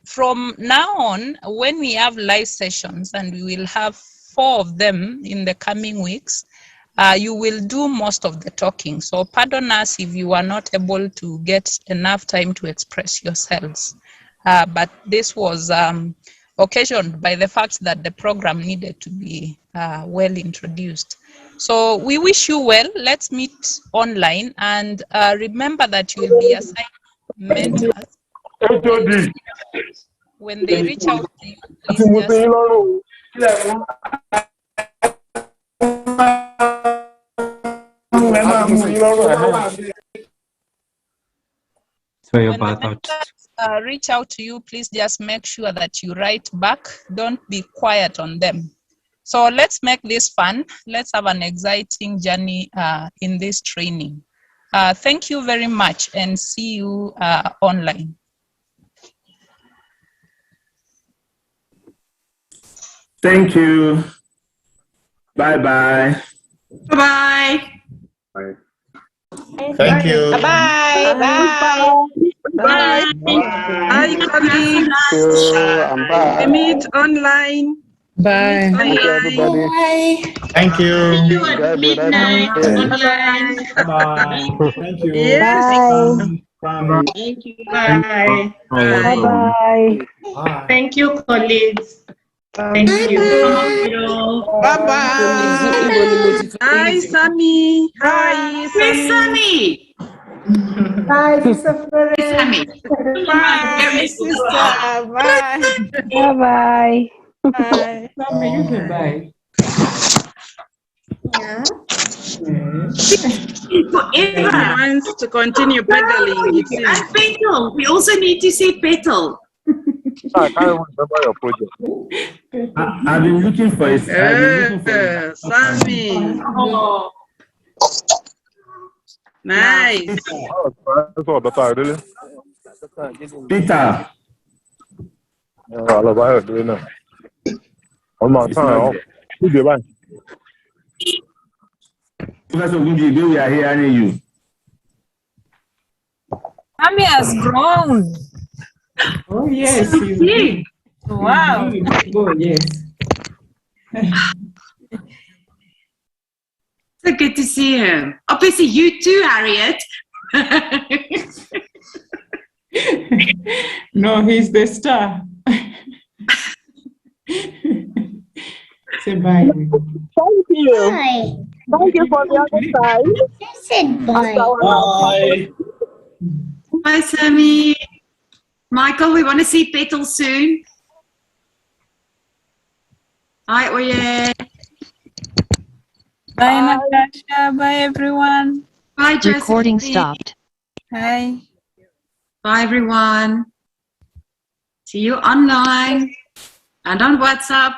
From now on, when we have live sessions, and we will have 4 of them in the coming weeks, you will do most of the talking. So pardon us if you are not able to get enough time to express yourselves. But this was occasioned by the fact that the program needed to be well introduced. So we wish you well. Let's meet online, and remember that you will be assigned mentors. When they reach out to you, please just... Sorry When about the mentors reach out to you, please just make sure that you write back. Don't be quiet on them. So let's make this fun. Let's have an exciting journey in this training. Thank you very much, and see you online. Thank you. Bye-bye. Bye-bye. Bye. Thank you. Bye. Bye. Bye. Bye, colleagues. Bye. We meet online. Bye. Thank you, everybody. Thank you. At midnight online. Bye. Thank you. Yes. Bye. Thank you. Bye. Bye. Thank you, colleagues. Thank you. Bye-bye. Hi, Sammy. Hi, Where's Sammy? Bye, Sister Florence. Sammy. Bye, sister. Bye. Bye-bye. Bye. Sammy, you can bye. Yeah. He wants to continue pedaling, it seems. And PedaL. We also need to say PedaL. I can't remember your project. I've been looking for it. Sammy. Oh. Nice. Really? Peter. Professor Gunji, we are hearing you. Sammy has grown. Oh, yes. Wow. Oh, yes. So good to see him. Obviously, you too, Harriet. No, he's the star. Say bye. Thank you. Bye. Thank you for the other side. I said bye. Bye. Bye, Sammy. Michael, we want to see PedaL soon. Hi, Oye. Bye, Natasha. Bye, everyone. Bye, Josephine. Recording stopped. Hi. Bye, everyone. See you online and on WhatsApp.